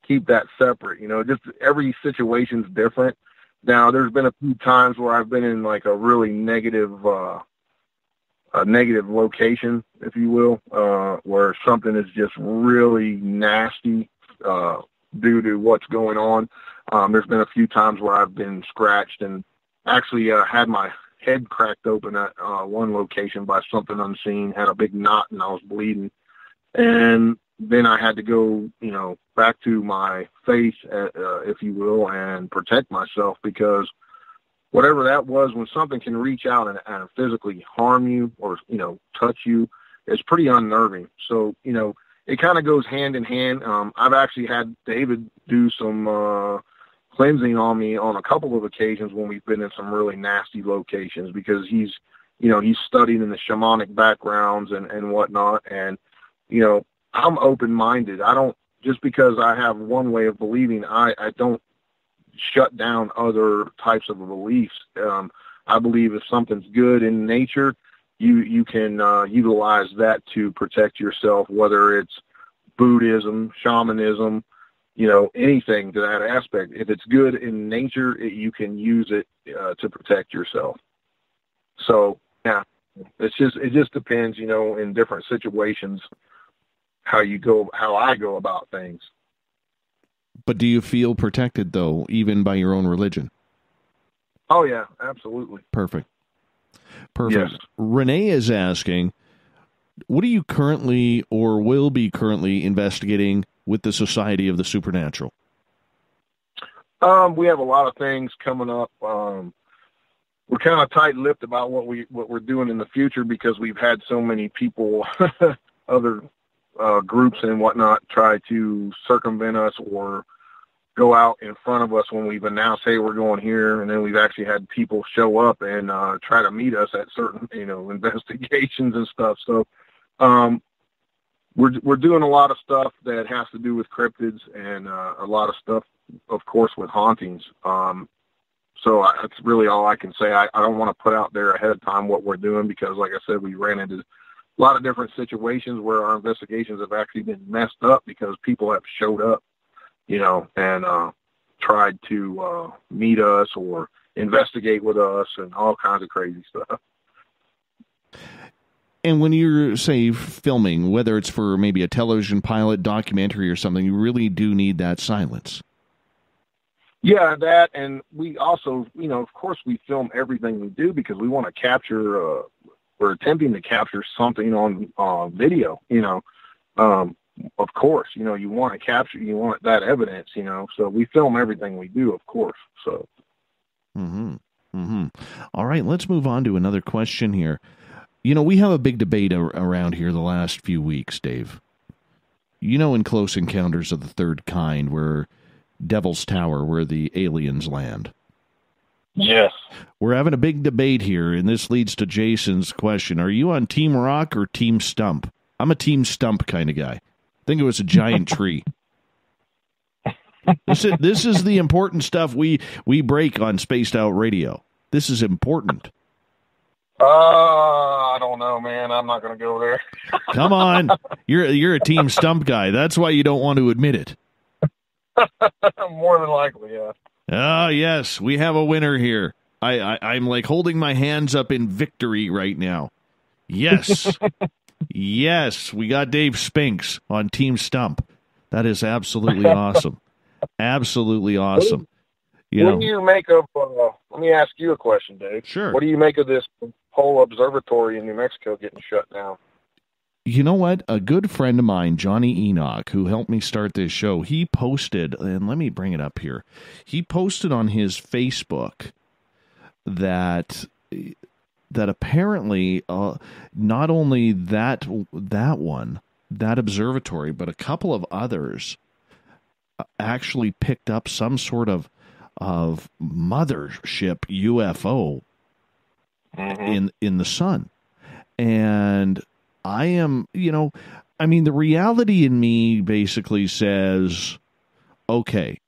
keep that separate. You know, just every situation's different. Now, there's been a few times where I've been in like a really negative location, if you will, where something is just really nasty due to what's going on. There's been a few times where I've been scratched and actually had my head cracked open at one location by something unseen, had a big knot, and I was bleeding. And then I had to go, you know, back to my faith, if you will, and protect myself, because whatever that was, when something can reach out and physically harm you or, you know, touch you, it's pretty unnerving. So, you know, it kind of goes hand in hand. I've actually had David do some cleansing on me on a couple of occasions when we've been in some really nasty locations, because he's studied in the shamanic backgrounds and whatnot. And, you know, I'm open-minded. I don't, just because I have one way of believing, I don't shut down other types of beliefs. I believe if something's good in nature, you can utilize that to protect yourself, whether it's Buddhism, shamanism, you know, anything to that aspect. If it's good in nature, you can use it to protect yourself. So, yeah, it just depends, you know, in different situations, how I go about things. But do you feel protected, though, even by your own religion? Oh, yeah, absolutely. Perfect. Yes. Renee is asking, what are you currently or will be currently investigating with the Society of the Supernatural? We have a lot of things coming up. We're kind of tight-lipped about what we're doing in the future, because we've had so many people, other groups and whatnot, try to circumvent us or go out in front of us when we've announced, hey, we're going here, and then we've actually had people show up and try to meet us at certain, you know, investigations and stuff. So we're doing a lot of stuff that has to do with cryptids, and a lot of stuff, of course, with hauntings. So that's really all I can say. I don't want to put out there ahead of time what we're doing, because, like I said, we ran into a lot of different situations where our investigations have actually been messed up because people have showed up, you know, and tried to meet us or investigate with us and all kinds of crazy stuff. And when you're, say, filming, whether it's for maybe a television pilot, documentary, or something, you really do need that silence. Yeah, that, and we also, you know, of course, we film everything we do because we want to capture, we're attempting to capture something on video, you know. Of course, you know, you want that evidence, you know, so we film everything we do, of course, so. Mm-hmm. Mm-hmm. All right, let's move on to another question here. You know, we have a big debate around here the last few weeks, Dave. You know, in Close Encounters of the Third Kind, where Devil's Tower, where the aliens land. Yes. We're having a big debate here, and this leads to Jason's question. Are you on Team Rock or Team Stump? I'm a Team Stump kind of guy. I think it was a giant tree. This is the important stuff we break on Spaced Out Radio. This is important. I don't know, man. I'm not going to go there. Come on. You're a Team Stump guy. That's why you don't want to admit it. More than likely, yeah. Ah, yes, we have a winner here. I'm like holding my hands up in victory right now. Yes. Yes, we got Dave Spinks on Team Stump. That is absolutely awesome. Absolutely awesome. What do you make of, let me ask you a question, Dave. Sure. What do you make of this whole observatory in New Mexico getting shut down? You know what? A good friend of mine, Johnny Enoch, who helped me start this show, he posted, and let me bring it up here. He posted on his Facebook that apparently not only that observatory, but a couple of others actually picked up some sort of mothership UFO in the sun. And I am, the reality in me basically says, okay,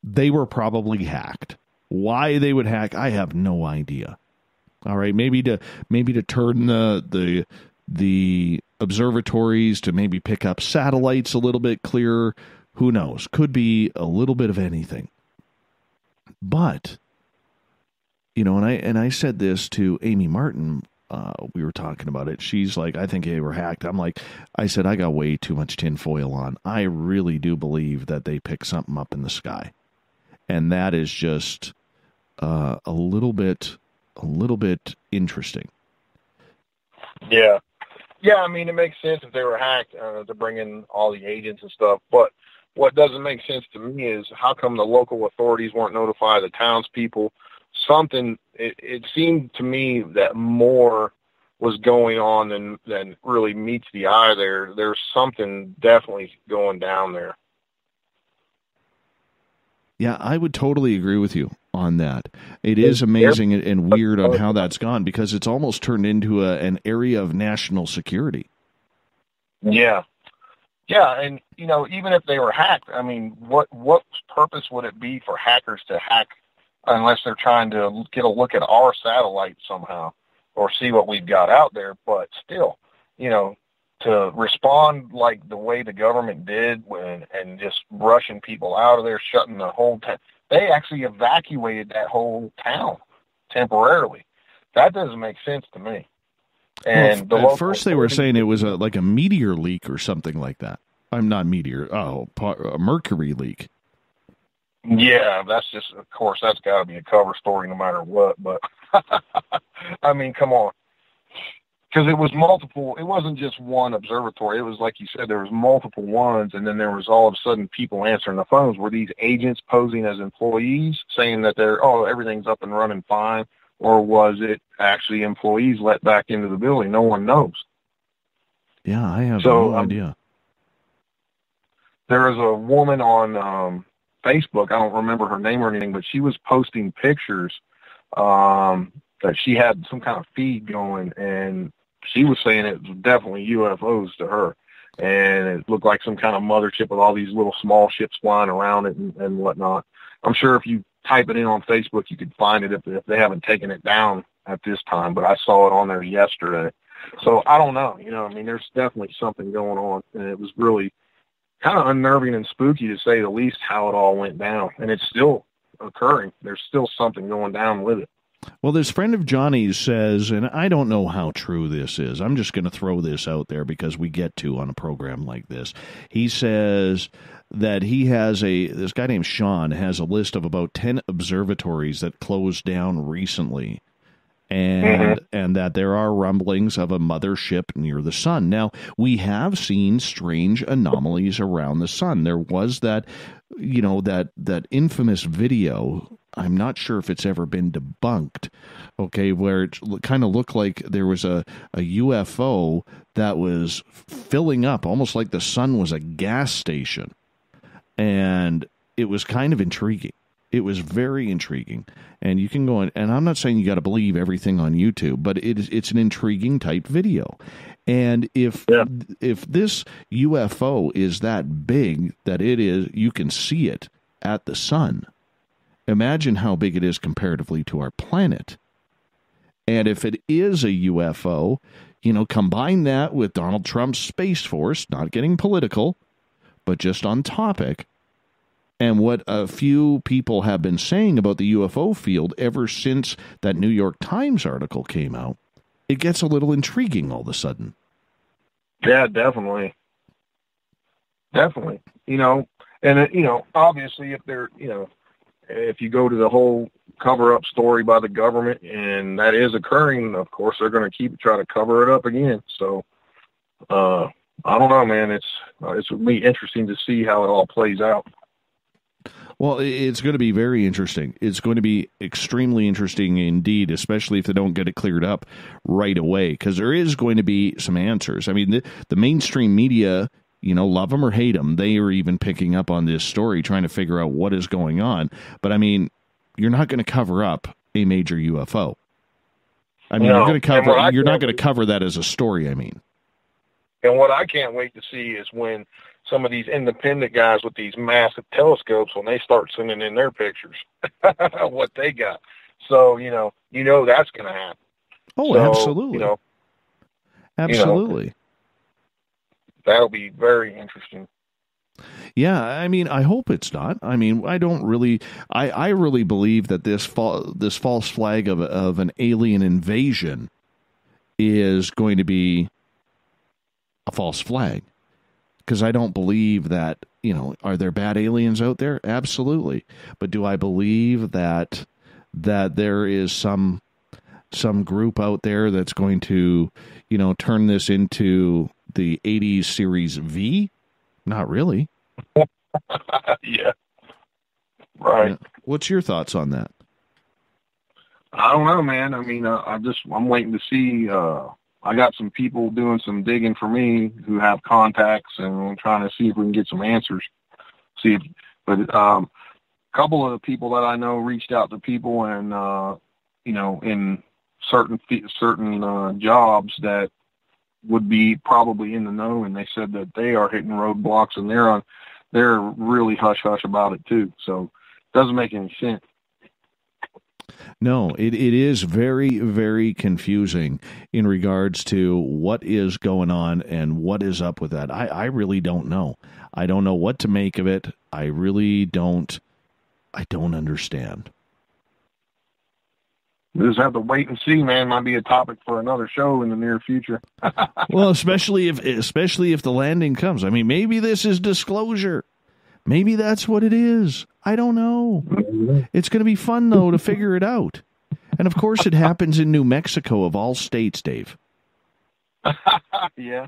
they were probably hacked. Why they would hack, I have no idea. All right, maybe to turn the observatories to maybe pick up satellites a little bit clearer. Who knows? Could be a little bit of anything. But and I said this to Amy Martin. We were talking about it. She's like, I think they were hacked. I said, I got way too much tinfoil on. I really do believe that they picked something up in the sky. And that is just a little bit interesting. Yeah. Yeah, I mean, it makes sense if they were hacked to bring in all the agents and stuff. But what doesn't make sense to me is how come the local authorities weren't notified, the townspeople? Something, it seemed to me that more was going on than really meets the eye there. There's something definitely going down there. Yeah, I would totally agree with you on that. It is amazing and weird on how that's gone, because it's almost turned into an area of national security. Yeah. Yeah, and, even if they were hacked, I mean, what purpose would it be for hackers to hack unless they're trying to get a look at our satellite somehow or see what we've got out there? But still, to respond like the way the government did and just rushing people out of there, shutting the whole town. They actually evacuated that whole town temporarily. That doesn't make sense to me. And at first they were saying it was like a meteor leak or something like that. I'm not meteor. A mercury leak. Yeah, that's just, of course, that's got to be a cover story no matter what. But, I mean, come on. Because it was multiple. It wasn't just one observatory. It was, like you said, there was multiple ones, and then there was all of a sudden people answering the phones. Were these agents posing as employees saying that everything's up and running fine? Or was it actually employees let back into the building? No one knows. Yeah, I have no idea. There was a woman on Facebook, I don't remember her name or anything, but she was posting pictures that she had some kind of feed going, and she was saying it was definitely UFOs to her. And it looked like some kind of mothership with all these little small ships flying around it and whatnot. I'm sure if you type it in on Facebook, you could find it if they haven't taken it down at this time, but I saw it on there yesterday. So I don't know, there's definitely something going on, and it was really kind of unnerving and spooky to say the least how it all went down, and it's still occurring. There's still something going down with it. Well, this friend of Johnny's says, and I don't know how true this is, I'm just going to throw this out there because we get to on a program like this. He says that he has this guy named Sean has a list of about 10 observatories that closed down recently. and that there are rumblings of a mothership near the sun. Now, we have seen strange anomalies around the sun. There was that, that infamous video. I'm not sure if it's ever been debunked, okay, where it kind of looked like there was a UFO that was filling up, almost like the sun was a gas station. And it was kind of intriguing. It was very intriguing. And you can go in, and I'm not saying you got to believe everything on YouTube, but it's an intriguing type video. And if this UFO is that big that it is, you can see it at the sun, imagine how big it is comparatively to our planet. And if it is a UFO, combine that with Donald Trump's Space Force, not getting political, but just on topic, and what a few people have been saying about the UFO field ever since that New York Times article came out, it gets a little intriguing all of a sudden. Yeah, definitely. Definitely. Obviously if they're, if you go to the whole cover-up story by the government and that is occurring, of course they're going to try to cover it up again. So, I don't know, man. It's going to be interesting to see how it all plays out. Well, it's going to be very interesting. It's going to be extremely interesting indeed, especially if they don't get it cleared up right away, because there is going to be some answers. I mean, the mainstream media, love them or hate them, they are even picking up on this story, trying to figure out what is going on. But, I mean, you're not going to cover up a major UFO. I mean, No. you're not going to cover that as a story, I mean. And what I can't wait to see is when some of these independent guys with these massive telescopes, when they start sending in their pictures, what they got. So, that's going to happen. Oh, so, absolutely. Absolutely. That'll be very interesting. Yeah, I mean, I hope it's not. I mean, I really believe that this false flag of an alien invasion is going to be a false flag. Because I don't believe that, are there bad aliens out there? Absolutely. But do I believe that there is some group out there that's going to, turn this into the 80s series V? Not really. Yeah. Right. Yeah. What's your thoughts on that? I don't know, man. I mean, I'm waiting to see, I got some people doing some digging for me who have contacts, and I'm trying to see if we can get some answers. A couple of the people that I know reached out to people, and in certain jobs that would be probably in the know, and they said that they are hitting roadblocks, and they're really hush hush about it too. So it doesn't make any sense. No, it is very, very confusing in regards to what is going on and what is up with that. I really don't know. I don't know what to make of it. I don't understand. We just have to wait and see, man. Might be a topic for another show in the near future. Well, especially if the landing comes. I mean, maybe this is disclosure. Maybe that's what it is. I don't know. It's going to be fun, though, to figure it out. And, of course, it happens in New Mexico, of all states, Dave. Yeah.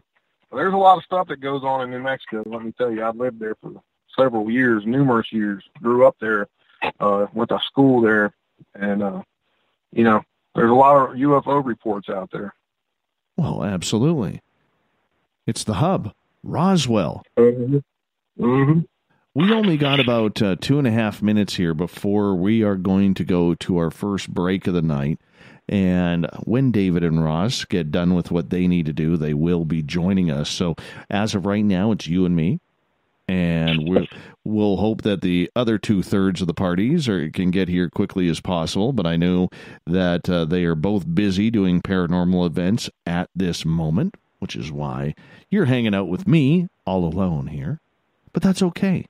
Well, there's a lot of stuff that goes on in New Mexico. Let me tell you, I've lived there for several years, numerous years. Grew up there, went to school there. And, there's a lot of UFO reports out there. Well, absolutely. It's the hub, Roswell. Mm-hmm. Mm-hmm. We only got about 2.5 minutes here before we are going to go to our first break of the night. And when David and Ross get done with what they need to do, they will be joining us. So as of right now, it's you and me. And we'll hope that the other 2/3 of the parties can get here quickly as possible. But I know that they are both busy doing paranormal events at this moment, which is why you're hanging out with me all alone here. But that's okay.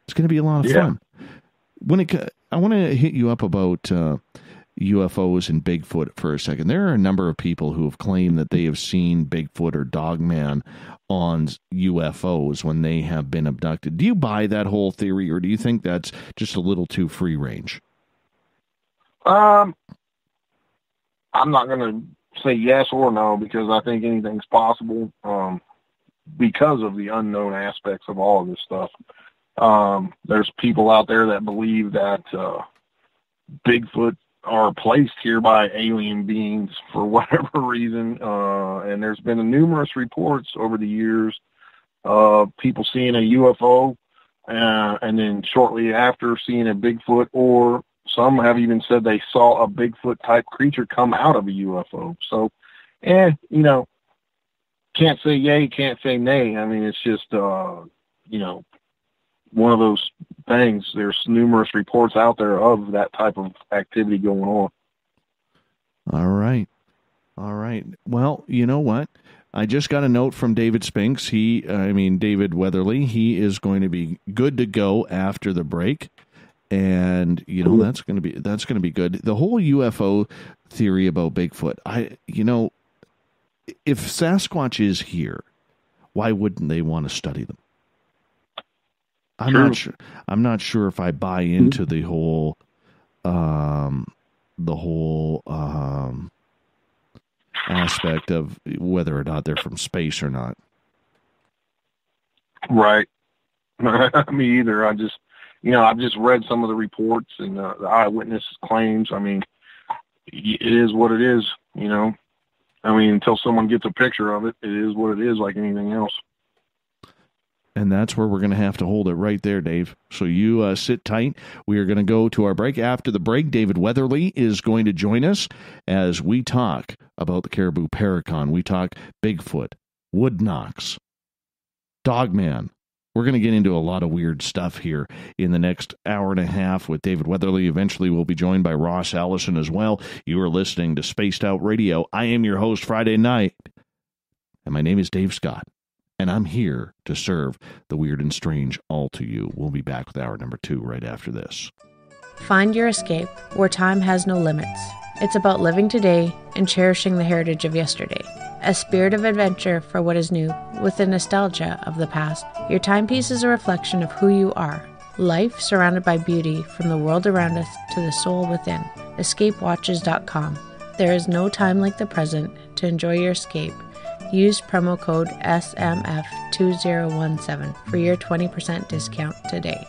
It's going to be a lot of fun. I want to hit you up about UFOs and Bigfoot for a second. There are a number of people who have claimed that they have seen Bigfoot or Dogman on UFOs when they have been abducted. Do you buy that whole theory, or do you think that's just a little too free range? I I'm not going to say yes or no, because I think anything's possible because of the unknown aspects of all of this stuff. There's people out there that believe that Bigfoot are placed here by alien beings for whatever reason, and there's been numerous reports over the years of people seeing a UFO and then shortly after seeing a Bigfoot, or some have even said they saw a Bigfoot type creature come out of a UFO. So, you know, can't say yay, can't say nay. I mean, it's just, you know, one of those things. There's numerous reports out there of that type of activity going on. All right. Well, you know what? I just got a note from David Spinks. David Weatherly. He is going to be good to go after the break. And, you know, that's going to be good. The whole UFO theory about Bigfoot, if Sasquatch is here, why wouldn't they want to study them? I'm not sure if I buy into the whole aspect of whether or not they're from space or not. Right. Me either. I've just read some of the reports and the eyewitness claims. I mean, it is what it is, you know. I mean, until someone gets a picture of it, it is what it is, like anything else. And that's where we're going to have to hold it right there, Dave. So you sit tight. We are going to go to our break. After the break, David Weatherly is going to join us as we talk about the Caribou Paracon. We talk Bigfoot, Wood Knocks, Dogman. We're going to get into a lot of weird stuff here in the next hour and a half with David Weatherly. Eventually, we'll be joined by Ross Allison as well. You are listening to Spaced Out Radio. I am your host Friday night, and my name is Dave Scott. And I'm here to serve the weird and strange all to you. We'll be back with hour number 2 right after this. Find your escape where time has no limits. It's about living today and cherishing the heritage of yesterday. A spirit of adventure for what is new, with the nostalgia of the past. Your timepiece is a reflection of who you are. Life surrounded by beauty from the world around us to the soul within. EscapeWatches.com. There is no time like the present to enjoy your escape. Use promo code SMF2017 for your 20% discount today.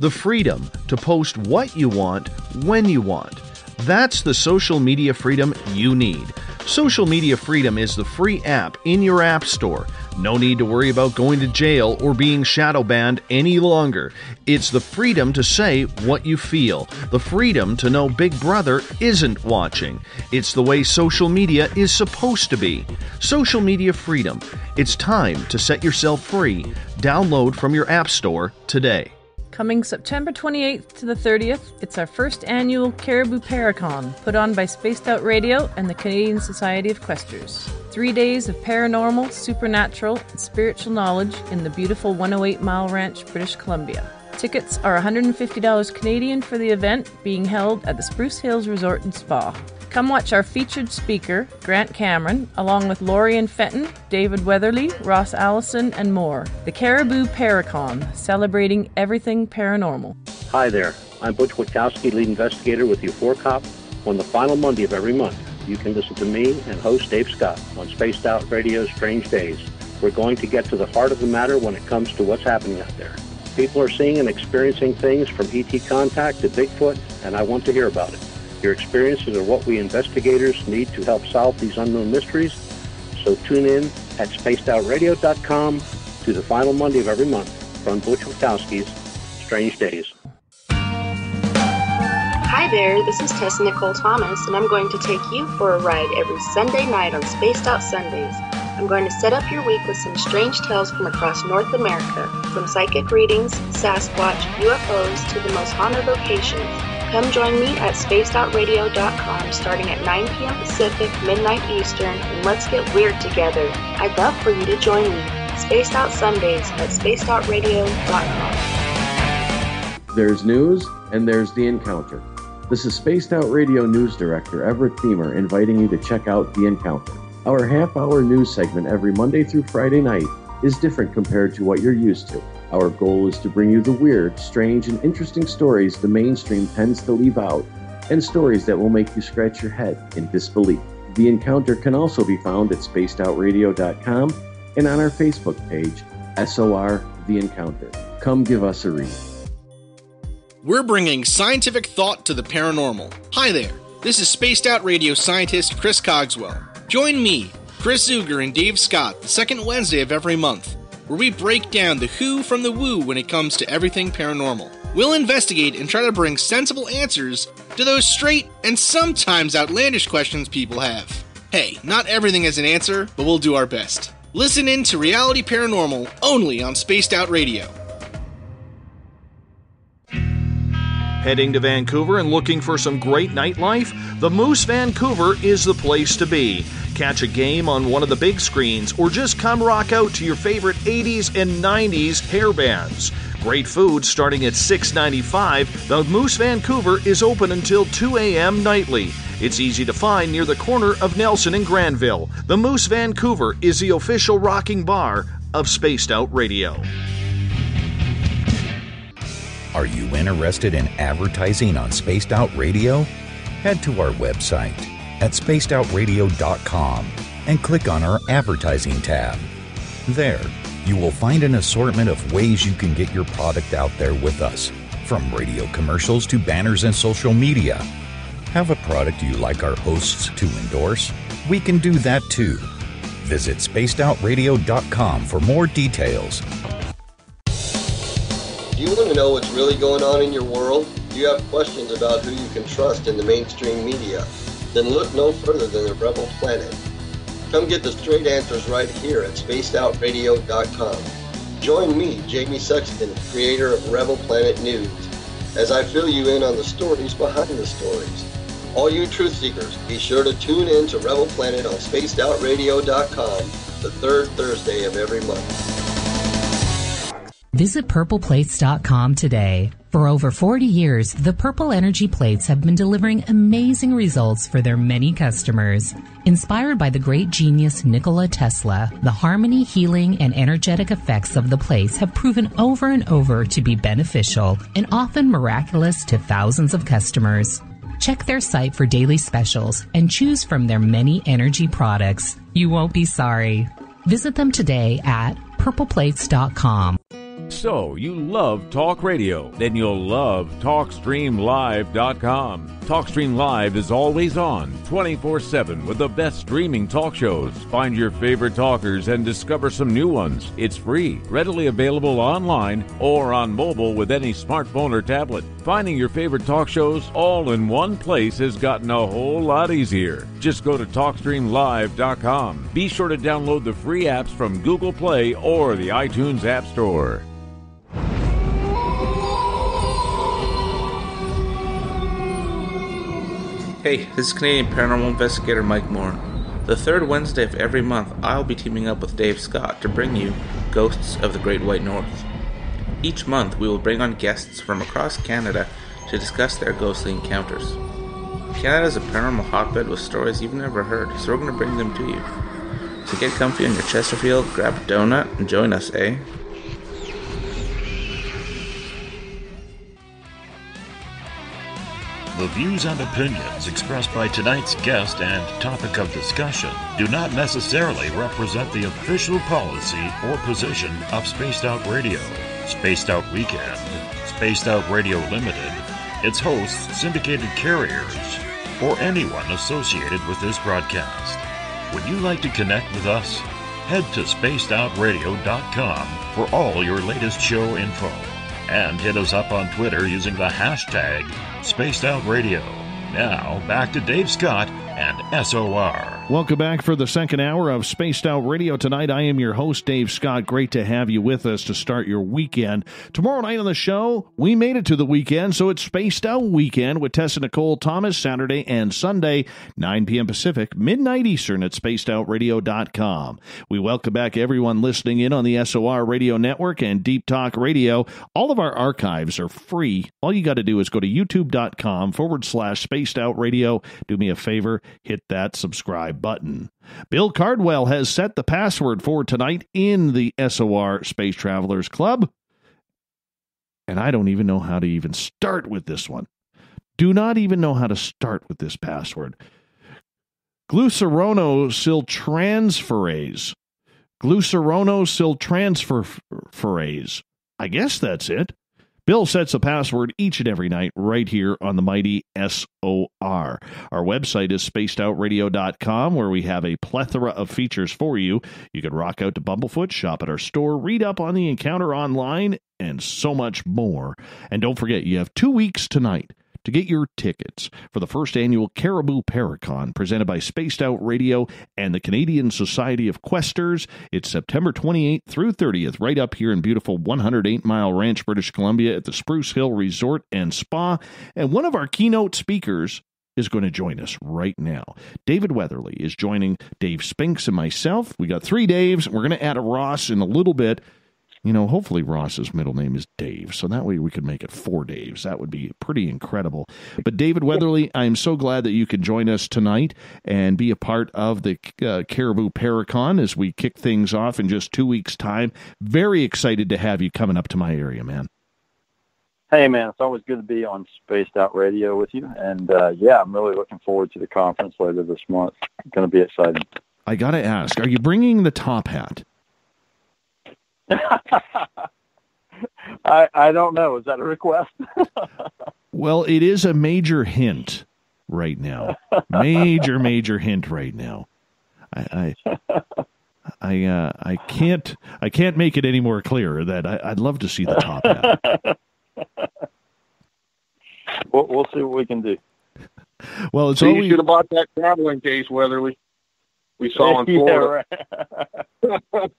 The freedom to post what you want, when you want. That's the social media freedom you need. Social Media Freedom is the free app in your app store. No need to worry about going to jail or being shadow banned any longer. It's the freedom to say what you feel. The freedom to know Big Brother isn't watching. It's the way social media is supposed to be. Social Media Freedom. It's time to set yourself free. Download from your app store today. Coming September 28th to the 30th, it's our first annual Caribou Paracon, put on by Spaced Out Radio and the Canadian Society of Questers. 3 days of paranormal, supernatural, and spiritual knowledge in the beautiful 108 Mile Ranch, British Columbia. Tickets are $150 Canadian for the event, being held at the Spruce Hills Resort and Spa. Come watch our featured speaker, Grant Cameron, along with Lorian Fenton, David Weatherly, Ross Allison, and more. The Caribou Paracon, celebrating everything paranormal. Hi there, I'm Butch Witkowski, lead investigator with UFO Cop. On the final Monday of every month, you can listen to me and host Dave Scott on Spaced Out Radio's Strange Days. We're going to get to the heart of the matter when it comes to what's happening out there. People are seeing and experiencing things from ET contact to Bigfoot, and I want to hear about it. Your experiences are what we investigators need to help solve these unknown mysteries. So tune in at spacedoutradio.com to the final Monday of every month from Butch Witkowski's Strange Days. Hi there, this is Tessa Nicole Thomas, and I'm going to take you for a ride every Sunday night on Spaced Out Sundays. I'm going to set up your week with some strange tales from across North America, from psychic readings, Sasquatch, UFOs, to the most haunted locations. Come join me at spacedoutradio.com starting at 9 p.m. Pacific, midnight Eastern, and let's get weird together. I'd love for you to join me. Spaced Out Sundays at spacedoutradio.com. There's news, and there's the encounter. This is Spaced Out Radio News Director Everett Thiemer inviting you to check out The Encounter. Our half-hour news segment every Monday through Friday night is different compared to what you're used to. Our goal is to bring you the weird, strange, and interesting stories the mainstream tends to leave out. and stories that will make you scratch your head in disbelief. The Encounter can also be found at spacedoutradio.com and on our Facebook page, SOR The Encounter. Come give us a read. We're bringing scientific thought to the paranormal. Hi there, this is Spaced Out Radio scientist Chris Cogswell. Join me, Chris Zuger, and Dave Scott the second Wednesday of every month, where we break down the who from the woo when it comes to everything paranormal. We'll investigate and try to bring sensible answers to those straight and sometimes outlandish questions people have. Hey, not everything has an answer, but we'll do our best. Listen in to Reality Paranormal only on Spaced Out Radio. Heading to Vancouver and looking for some great nightlife? The Moose Vancouver is the place to be. Catch a game on one of the big screens or just come rock out to your favorite 80s and 90s hair bands. Great food starting at $6.95. The Moose Vancouver is open until 2 a.m. nightly. It's easy to find near the corner of Nelson and Granville. The Moose Vancouver is the official rocking bar of Spaced Out Radio. Are you interested in advertising on Spaced Out Radio? Head to our website at spacedoutradio.com and click on our advertising tab. There, you will find an assortment of ways you can get your product out there with us, from radio commercials to banners and social media. Have a product you like our hosts to endorse? We can do that too. Visit spacedoutradio.com for more details. Do you want to know what's really going on in your world? Do you have questions about who you can trust in the mainstream media? Then look no further than the Rebel Planet. Come get the straight answers right here at spacedoutradio.com. Join me, Jamie Sexton, creator of Rebel Planet News, as I fill you in on the stories behind the stories. All you truth seekers, be sure to tune in to Rebel Planet on spacedoutradio.com the third Thursday of every month. Visit purpleplates.com today. For over 40 years, the Purple Energy Plates have been delivering amazing results for their many customers. Inspired by the great genius Nikola Tesla, the harmony, healing, and energetic effects of the plates have proven over and over to be beneficial and often miraculous to thousands of customers. Check their site for daily specials and choose from their many energy products. You won't be sorry. Visit them today at purpleplates.com. So, you love talk radio? Then you'll love TalkStreamLive.com. TalkStream Live is always on, 24/7, with the best streaming talk shows. Find your favorite talkers and discover some new ones. It's free, readily available online or on mobile with any smartphone or tablet. Finding your favorite talk shows all in one place has gotten a whole lot easier. Just go to TalkStreamLive.com. Be sure to download the free apps from Google Play or the iTunes App Store. Hey, this is Canadian Paranormal Investigator Mike Moore. The third Wednesday of every month, I'll be teaming up with Dave Scott to bring you Ghosts of the Great White North. Each month, we will bring on guests from across Canada to discuss their ghostly encounters. Canada is a paranormal hotbed with stories you've never heard, so we're going to bring them to you. So get comfy on your Chesterfield, grab a donut, and join us, eh? The views and opinions expressed by tonight's guest and topic of discussion do not necessarily represent the official policy or position of Spaced Out Radio, Spaced Out Weekend, Spaced Out Radio Limited, its hosts, syndicated carriers, or anyone associated with this broadcast. Would you like to connect with us? Head to spacedoutradio.com for all your latest show info. And hit us up on Twitter using the hashtag SpacedOutRadio. Now, back to Dave Scott and SOR. Welcome back for the second hour of Spaced Out Radio. Tonight, I am your host, Dave Scott. Great to have you with us to start your weekend. Tomorrow night on the show, we made it to the weekend, so it's Spaced Out Weekend with Tessa Nicole Thomas, Saturday and Sunday, 9 p.m. Pacific, midnight Eastern at spacedoutradio.com. We welcome back everyone listening in on the SOR Radio Network and Deep Talk Radio. All of our archives are free. All you got to do is go to youtube.com/Spaced Out Radio. Do me a favor, hit that subscribe button. Bill Cardwell has set the password for tonight in the SOR Space Travelers Club. And I don't even know how to even start with this one. do not even know how to start with this password. Glucuronosiltransferase. Glucuronosiltransferase. I guess that's it. Bill sets a password each and every night right here on the mighty SOR. Our website is spacedoutradio.com, where we have a plethora of features for you. You can rock out to Bumblefoot, shop at our store, read up on the encounter online, and so much more. And don't forget, you have 2 weeks tonight to get your tickets for the first annual Caribou Paracon, presented by Spaced Out Radio and the Canadian Society of Questers. It's September 28th through 30th, right up here in beautiful 108-Mile Ranch, British Columbia, at the Spruce Hill Resort and Spa. And one of our keynote speakers is going to join us right now. David Weatherly is joining Dave Spinks and myself. We got 3 Daves. We're going to add a Ross in a little bit. You know, hopefully Ross's middle name is Dave, so that way we could make it 4 Daves. That would be pretty incredible. But David Weatherly, I'm so glad that you could join us tonight and be a part of the Caribou Paracon as we kick things off in just 2 weeks' time. Very excited to have you coming up to my area, man. Hey, man, it's always good to be on Spaced Out Radio with you. And, yeah, I'm really looking forward to the conference later this month. It's going to be exciting. I got to ask, are you bringing the top hat? I don't know. Is that a request? Well, it is a major hint right now. Major hint right now. I can't make it any more clear that I'd love to see the top hat. We'll see what we can do. Well, it's so always... you should have bought that traveling case, Weatherly. We saw in Florida. Yeah, right.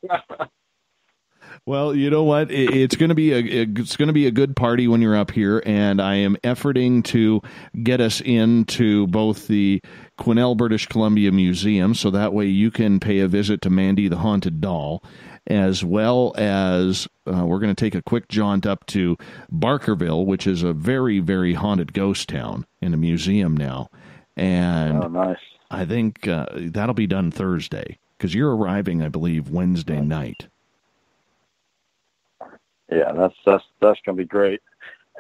Well, you know what? It's going to be a good party when you're up here, and I am efforting to get us into both the Quesnel, British Columbia Museum, so that way you can pay a visit to Mandy the Haunted Doll, as well as we're going to take a quick jaunt up to Barkerville, which is a very, very haunted ghost town in a museum now. And oh, nice. I think that'll be done Thursday, because you're arriving, I believe, Wednesday night. Yeah, that's going to be great.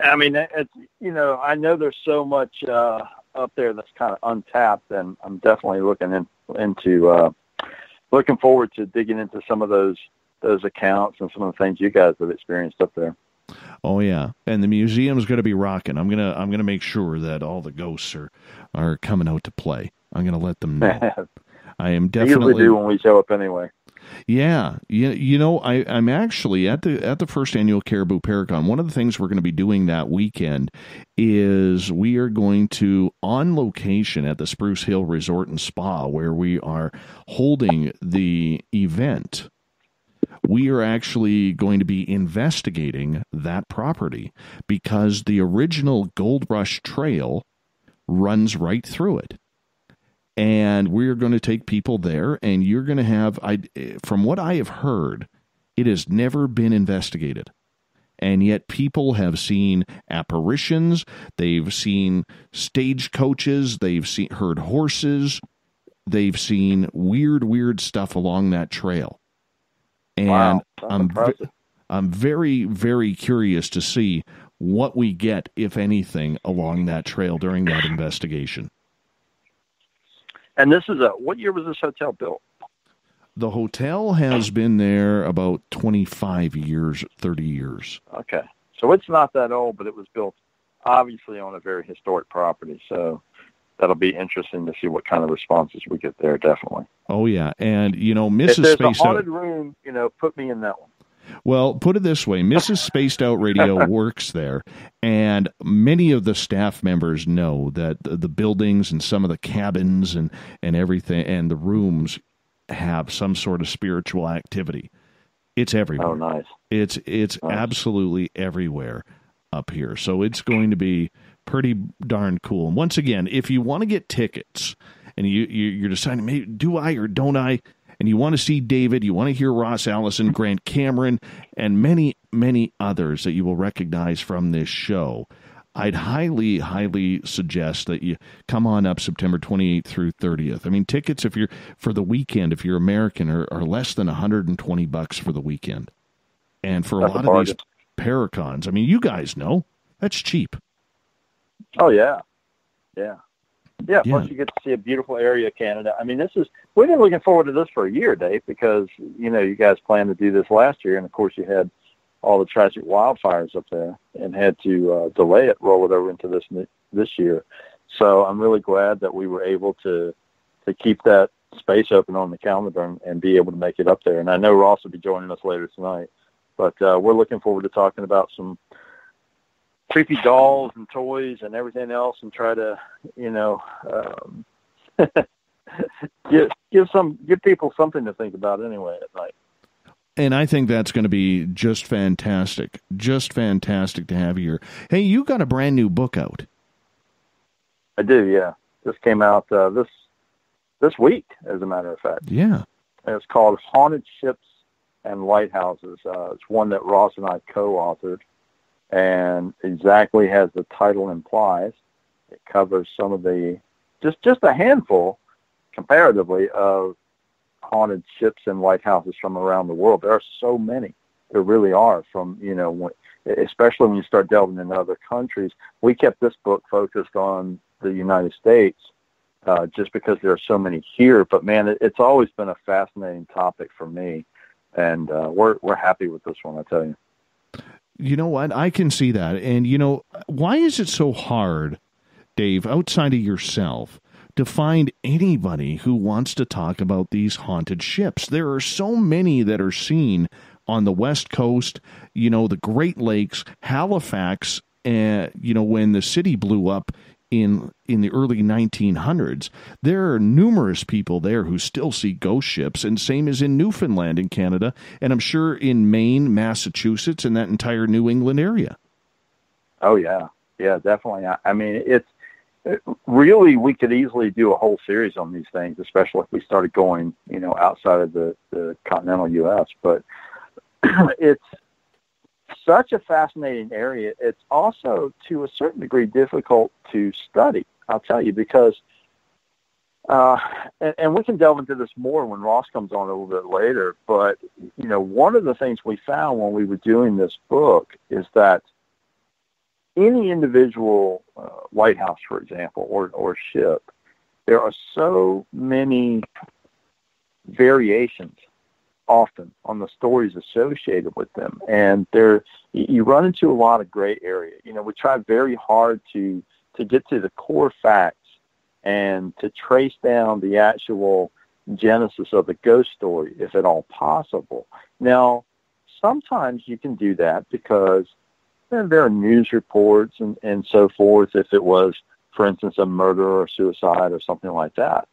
I mean, it's, you know, I know there's so much up there that's kind of untapped, and I'm definitely looking forward to digging into some of those accounts and some of the things you guys have experienced up there. Oh yeah, and the museum's going to be rocking. I'm gonna make sure that all the ghosts are coming out to play. I'm going to let them know. I am definitely. We usually do when we show up anyway. Yeah, you know, I'm actually at the first annual Caribou Paracon. One of the things we're going to be doing that weekend is we are going to, on location at the Spruce Hill Resort and Spa, where we are holding the event, we are actually going to be investigating that property, because the original Gold Rush Trail runs right through it. And we're going to take people there, and you're going to have, from what I have heard, it has never been investigated. And yet people have seen apparitions, they've seen stagecoaches, they've heard horses, they've seen weird stuff along that trail. And wow, I'm very, very curious to see what we get, if anything, along that trail during that investigation. And this is what year was this hotel built? The hotel has been there about 25 years, 30 years. Okay. So it's not that old, but it was built obviously on a very historic property. So that'll be interesting to see what kind of responses we get there, definitely. Oh, yeah. And, you know, Mrs. If there's Spaced a haunted Out... room, you know, put me in that one. Well, put it this way, Mrs. Spaced Out Radio works there, and many of the staff members know that the buildings and some of the cabins and everything and the rooms have some sort of spiritual activity. It's everywhere. Oh, nice. It's nice. Absolutely everywhere up here. So it's going to be pretty darn cool. And once again, if you want to get tickets and you're deciding, maybe do I or don't I, and you want to see David, you want to hear Ross, Allison, Grant Cameron, and many, many others that you will recognize from this show, I'd highly, highly suggest that you come on up September 28th through 30th. I mean, tickets, if you're for the weekend, if you're American, are less than $120 for the weekend. And for a lot of these Paracons, I mean, you guys know, that's cheap. Oh, yeah. Yeah. Yeah, plus you get to see a beautiful area of Canada. I mean, we've been looking forward to this for a year, Dave, because, you guys planned to do this last year, and of course you had all the tragic wildfires up there and had to delay it, roll it over into this year. So I'm really glad that we were able to keep that space open on the calendar and be able to make it up there. And I know Ross will be joining us later tonight, but we're looking forward to talking about some creepy dolls and toys and everything else, and try to, give people something to think about anyway at night. And I think that's going to be just fantastic to have you here. Hey, you got a brand new book out. I do, yeah. This came out this week, as a matter of fact. Yeah. And it's called Haunted Ships and Lighthouses. It's one that Ross and I co-authored, and exactly as the title implies, it covers some of the just a handful, comparatively, of haunted ships and lighthouses from around the world. There are so many. There really are. From especially when you start delving into other countries. We kept this book focused on the United States, just because there are so many here. But man, it's always been a fascinating topic for me, and we're happy with this one, I tell you. You know what? I can see that. And, why is it so hard, Dave, outside of yourself, to find anybody who wants to talk about these haunted ships? There are so many that are seen on the West Coast, the Great Lakes, Halifax, when the city blew up in the early 1900s. There are numerous people there who still see ghost ships, and same as in Newfoundland in Canada, and I'm sure in Maine, Massachusetts, and that entire New England area. Oh, yeah. Yeah, definitely. I mean, really, we could easily do a whole series on these things, especially if we started going, outside of the continental U.S., but it's such a fascinating area. It's also, to a certain degree, difficult to study, I'll tell you, because, and we can delve into this more when Ross comes on a little bit later, but, one of the things we found when we were doing this book is that any individual lighthouse, for example, or ship, there are so many variations often on the stories associated with them, and you run into a lot of gray area. We try very hard to get to the core facts and to trace down the actual genesis of the ghost story, if at all possible. Now, sometimes you can do that because there are news reports and so forth, if it was, for instance, a murder or suicide or something like that.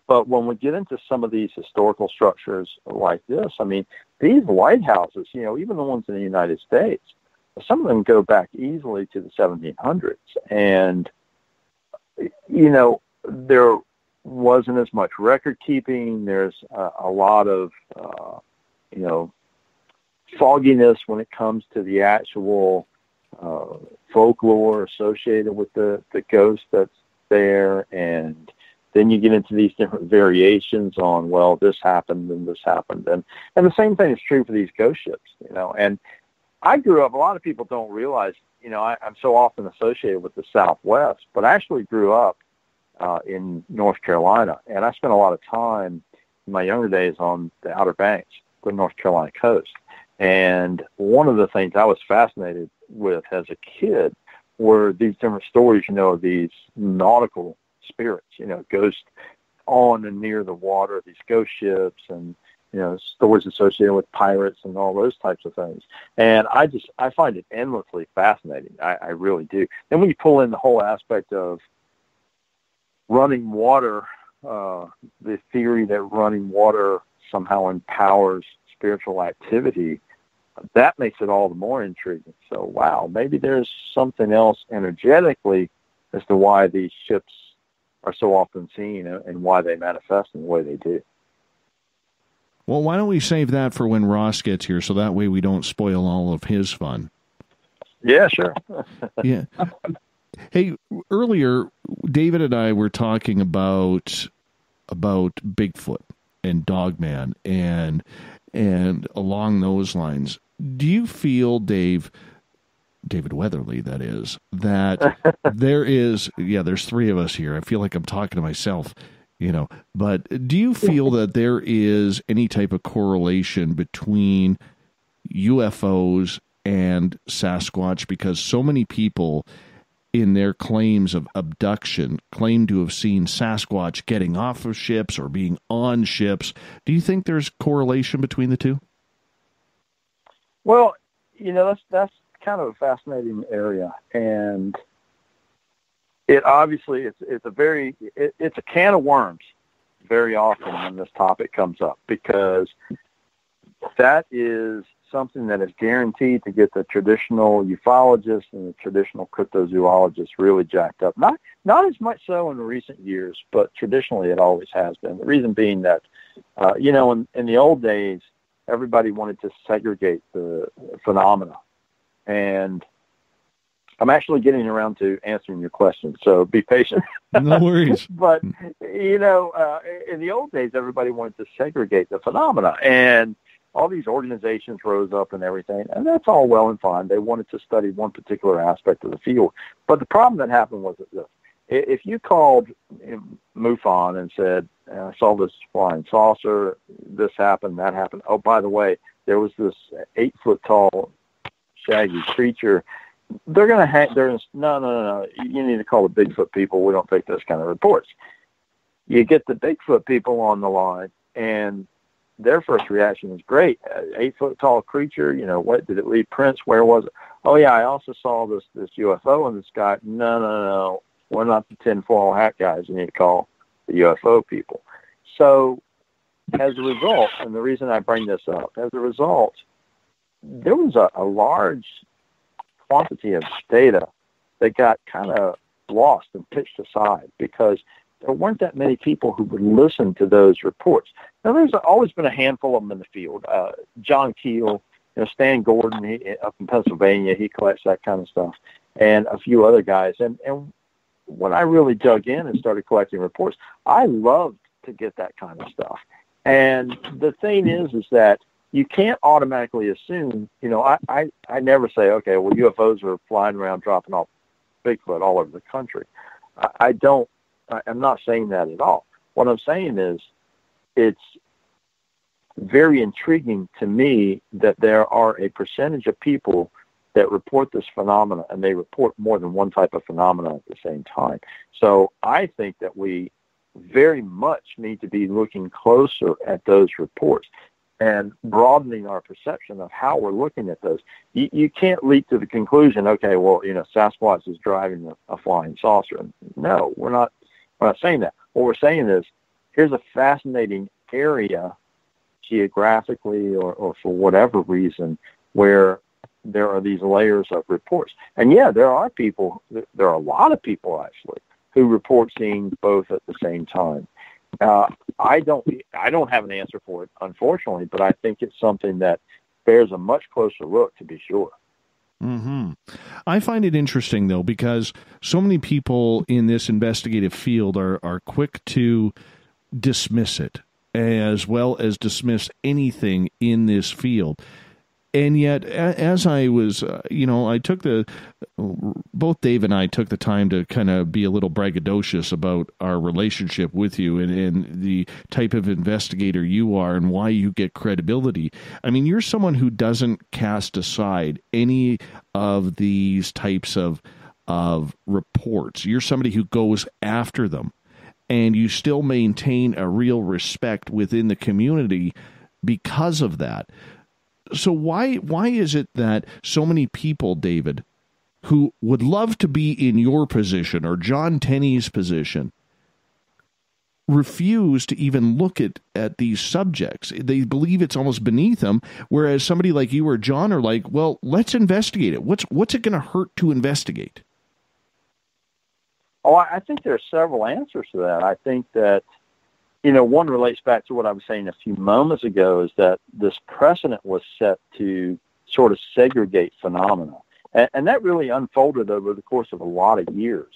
But when we get into some of these historical structures like this, I mean, these lighthouses, even the ones in the United States, some of them go back easily to the 1700s. And, there wasn't as much record keeping. There's a lot of, fogginess when it comes to the actual folklore associated with the ghost that's there. And then you get into these different variations on, well, this happened and this happened. And the same thing is true for these ghost ships, And I grew up, a lot of people don't realize, I'm so often associated with the Southwest, but I actually grew up in North Carolina. And I spent a lot of time in my younger days on the Outer Banks, the North Carolina coast. And one of the things I was fascinated with as a kid were these different stories, of these nautical spirits, ghosts on and near the water, these ghost ships, and stories associated with pirates and all those types of things. And I find it endlessly fascinating. I really do. Then when you pull in the whole aspect of running water, the theory that running water somehow empowers spiritual activity, that makes it all the more intriguing. So, wow, maybe there's something else energetically as to why these ships are so often seen and why they manifest in the way they do. Well, why don't we save that for when Ross gets here, so that way we don't spoil all of his fun. Yeah, sure. Yeah. Hey, earlier, David and I were talking about Bigfoot and Dogman and along those lines. Do you feel, Dave, David Weatherly, that is, that there's three of us here. I feel like I'm talking to myself, but do you feel that there is any type of correlation between UFOs and Sasquatch? Because so many people in their claims of abduction claim to have seen Sasquatch getting off of ships or being on ships. Do you think there's correlation between the two? Well, that's kind of a fascinating area, and it obviously it's a can of worms very often when this topic comes up, because that is something that is guaranteed to get the traditional ufologists and the traditional cryptozoologists really jacked up. Not as much so in recent years, but traditionally it always has been. The reason being that, in the old days, everybody wanted to segregate the phenomena. And I'm actually getting around to answering your question, so be patient. No worries. But, in the old days, everybody wanted to segregate the phenomena, and all these organizations rose up and everything, and that's all well and fine. They wanted to study one particular aspect of the field. But the problem that happened was this. If you called MUFON and said, I saw this flying saucer, this happened, that happened. Oh, by the way, there was this 8-foot-tall shaggy creature, they're going to no, you need to call the Bigfoot people. We don't take those kind of reports. You get the Bigfoot people on the line, and their first reaction is great. 8-foot-tall creature, what, did it leave prints? Where was it? Oh, yeah, I also saw this UFO in the sky. No, we're not the tinfoil hat guys. You need to call the UFO people. So as a result, and the reason I bring this up, as a result, there was a large quantity of data that got kind of lost and pitched aside because there weren't that many people who would listen to those reports. Now, there's always been a handful of them in the field. John Keel, Stan Gordon, up in Pennsylvania, he collects that kind of stuff, and a few other guys. And when I really dug in and started collecting reports, I loved to get that kind of stuff. And the thing is that you can't automatically assume, I never say, okay, well, UFOs are flying around dropping off Bigfoot all over the country. I'm not saying that at all. What I'm saying is it's very intriguing to me that there are a percentage of people that report this phenomena, and they report more than one type of phenomena at the same time. So I think that we very much need to be looking closer at those reports and broadening our perception of how we're looking at those. You can't leap to the conclusion, okay, well, Sasquatch is driving a flying saucer. No, we're not saying that. What we're saying is, here's a fascinating area geographically or for whatever reason where there are these layers of reports. And yeah, there are a lot of people actually who report seeing both at the same time. I don't have an answer for it, unfortunately, but I think it's something that bears a much closer look, to be sure. Mm-hmm. I find it interesting, though, because so many people in this investigative field are quick to dismiss it, as well as dismiss anything in this field. And yet, as I was, both Dave and I took the time to kind of be a little braggadocious about our relationship with you and the type of investigator you are and why you get credibility. I mean, you're someone who doesn't cast aside any of these types of reports. You're somebody who goes after them, and you still maintain a real respect within the community because of that. So why is it that so many people, David, who would love to be in your position or John Tenney's position, refuse to even look at these subjects? They believe it's almost beneath them, whereas somebody like you or John are like, well, let's investigate it. What's it going to hurt to investigate? Oh, I think there are several answers to that. I think that, one relates back to what I was saying a few moments ago, is that this precedent was set to sort of segregate phenomena. And that really unfolded over the course of a lot of years.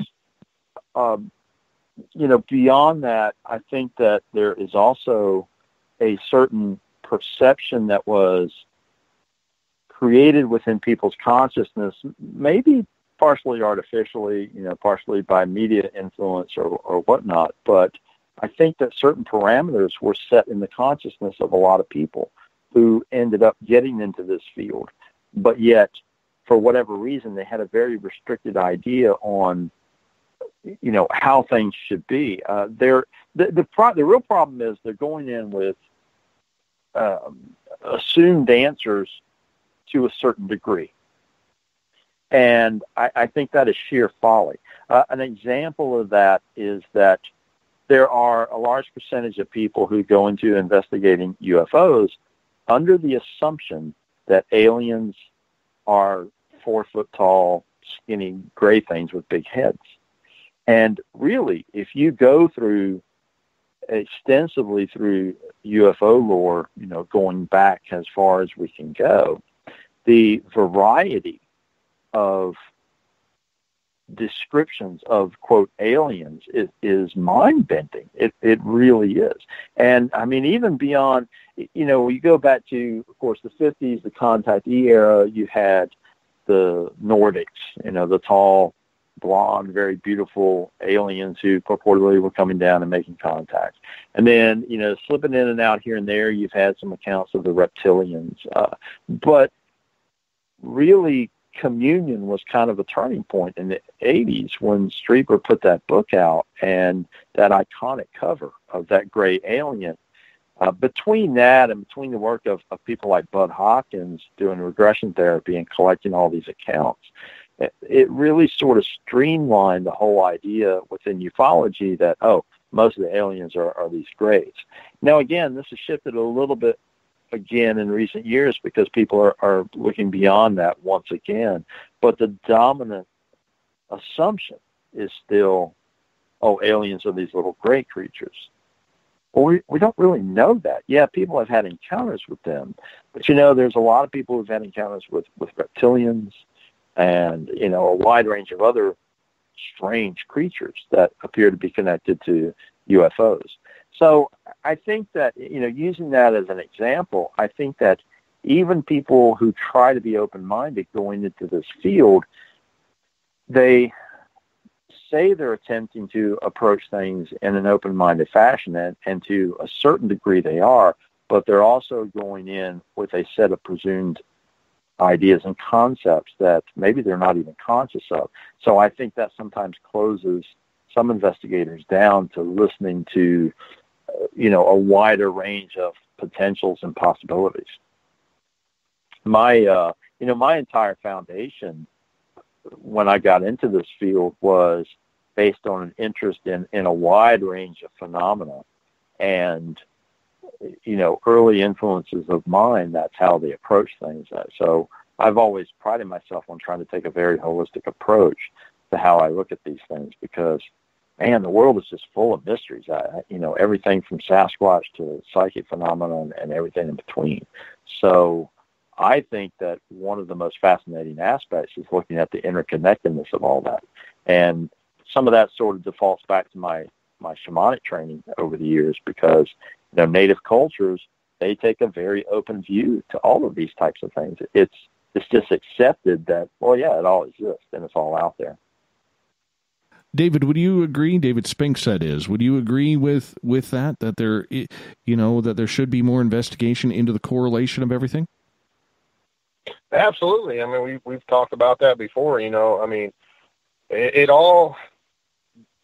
Beyond that, I think that there is also a certain perception that was created within people's consciousness, maybe partially artificially, partially by media influence or whatnot. But I think that certain parameters were set in the consciousness of a lot of people who ended up getting into this field. But yet, for whatever reason, they had a very restricted idea on, how things should be. The real problem is they're going in with assumed answers to a certain degree. And I think that is sheer folly. An example of that is that there are a large percentage of people who go into investigating UFOs under the assumption that aliens are 4 foot tall, skinny, gray things with big heads. And really, if you go through extensively through UFO lore, going back as far as we can go, the variety of descriptions of, quote, aliens is mind-bending. It really is. And, I mean, even beyond, you go back to, of course, the 50s, the contactee era, you had the Nordics, the tall, blonde, very beautiful aliens who purportedly were coming down and making contact. And then, slipping in and out here and there, you've had some accounts of the reptilians. But really, Communion was kind of a turning point in the 80s when Streeper put that book out and that iconic cover of that gray alien. Between that and between the work of people like Bud Hopkins doing regression therapy and collecting all these accounts, it really sort of streamlined the whole idea within ufology that, most of the aliens are these grays. Now, again, this has shifted a little bit again in recent years because people are looking beyond that once again. But the dominant assumption is still, aliens are these little gray creatures. Well, we don't really know that. Yeah, people have had encounters with them. But, there's a lot of people who've had encounters with reptilians and, a wide range of other strange creatures that appear to be connected to UFOs. So I think that, using that as an example, I think that even people who try to be open-minded going into this field, they say they're attempting to approach things in an open-minded fashion, and to a certain degree they are, but they're also going in with a set of presumed ideas and concepts that maybe they're not even conscious of. So I think that sometimes closes some investigators down to listening to, a wider range of potentials and possibilities. My entire foundation when I got into this field was based on an interest in a wide range of phenomena, and early influences of mine, that's how they approach things. So I've always prided myself on trying to take a very holistic approach to how I look at these things, because, man, the world is just full of mysteries. Everything from Sasquatch to psychic phenomena and everything in between. So I think that one of the most fascinating aspects is looking at the interconnectedness of all that. And some of that sort of defaults back to my shamanic training over the years, because native cultures, they take a very open view to all of these types of things. It's just accepted that, it all exists and it's all out there. David, would you agree? David Spinks, that is. Would you agree with that there, that there should be more investigation into the correlation of everything? Absolutely. I mean, we've talked about that before. It all,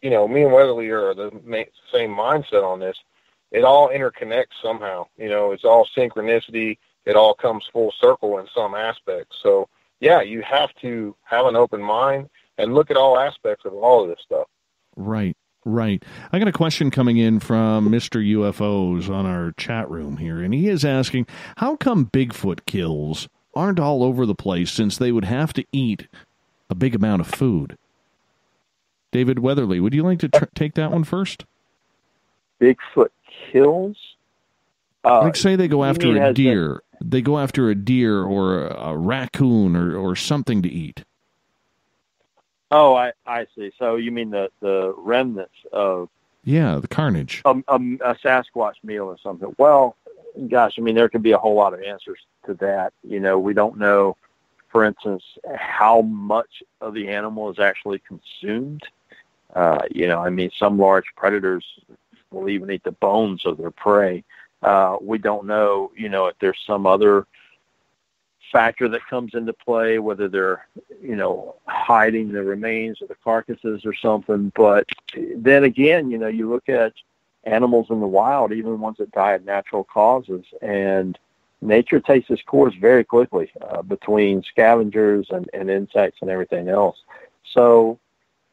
me and Weatherly are the same mindset on this. It all interconnects somehow. It's all synchronicity. It all comes full circle in some aspects. So, yeah, you have to have an open mind and look at all aspects of all of this stuff. Right. I got a question coming in from Mr. UFOs on our chat room here, and he is asking, how come Bigfoot kills aren't all over the place, since they would have to eat a big amount of food? David Weatherly, would you like to take that one first? Bigfoot kills? Like, say they go after a deer. They go after a deer or a raccoon or something to eat. Oh, I see. So you mean the remnants of... Yeah, the carnage. A Sasquatch meal or something. Well, gosh, I mean, there could be a whole lot of answers to that. You know, we don't know, for instance, how much of the animal is actually consumed. You know, I mean, some large predators will even eat the bones of their prey. We don't know, you know, if there's some other factor that comes into play, whether they're, you know, hiding the remains of the carcasses or something. But then again, you know, you look at animals in the wild, even ones that die of natural causes, and nature takes its course very quickly between scavengers and insects and everything else. So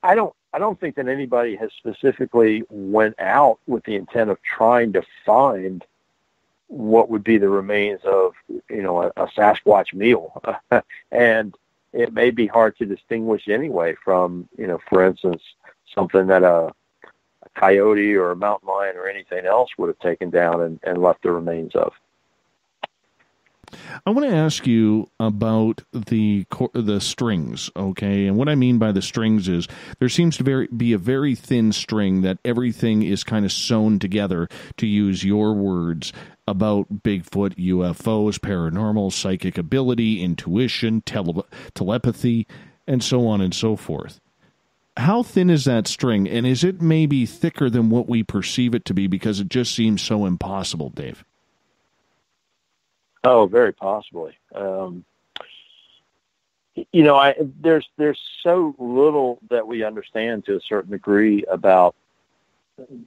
I don't think that anybody has specifically went out with the intent of trying to find what would be the remains of, you know, a Sasquatch meal. And it may be hard to distinguish anyway from, you know, for instance, something that a coyote or a mountain lion or anything else would have taken down and left the remains of. I want to ask you about the strings, okay? And what I mean by the strings is there seems to be a very thin string that everything is kind of sewn together, to use your words, about Bigfoot, UFOs, paranormal, psychic ability, intuition, telepathy, and so on and so forth. How thin is that string, and is it maybe thicker than what we perceive it to be because it just seems so impossible, Dave? Oh, very possibly. You know, there's so little that we understand to a certain degree about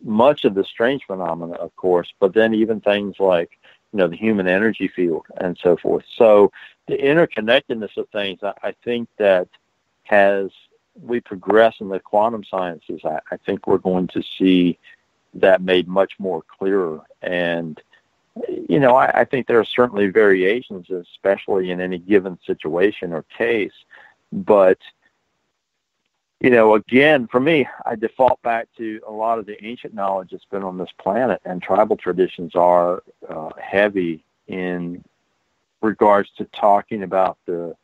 much of the strange phenomena, of course, but then even things like, you know, the human energy field and so forth. So the interconnectedness of things, I think that as we progress in the quantum sciences, I think we're going to see that made much more clearer. And you know, I think there are certainly variations, especially in any given situation or case. But, you know, again, for me, I default back to a lot of the ancient knowledge that's been on this planet, and tribal traditions are heavy in regards to talking about the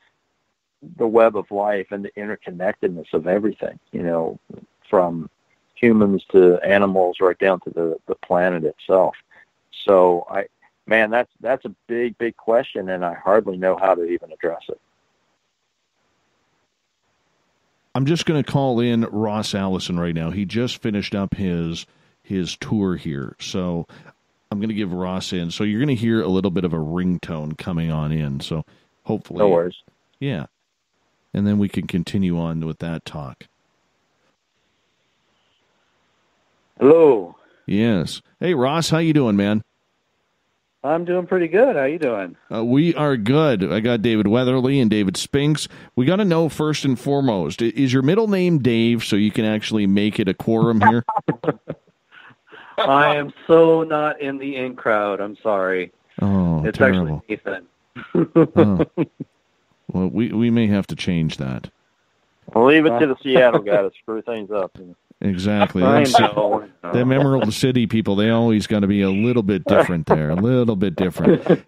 web of life and the interconnectedness of everything, you know, from humans to animals right down to the planet itself. So, that's a big, big question, and I hardly know how to even address it. I'm just going to call in Ross Allison right now. He just finished up his tour here, so I'm going to give Ross in. So you're going to hear a little bit of a ringtone coming on in, so hopefully... No worries. Yeah. And then we can continue on with that talk. Hello. Yes. Hey, Ross, how you doing, man? I'm doing pretty good. How you doing? We are good. I got David Weatherly and David Spinks. We got to know first and foremost, is your middle name Dave so you can actually make it a quorum here? I am so not in the in crowd. I'm sorry. Oh, it's terrible. Actually Nathan. Oh. Well, we may have to change that. I'll leave it to the Seattle guy to screw things up. Exactly. I know. Them Emerald City people, they always got to be a little bit different there, a little bit different.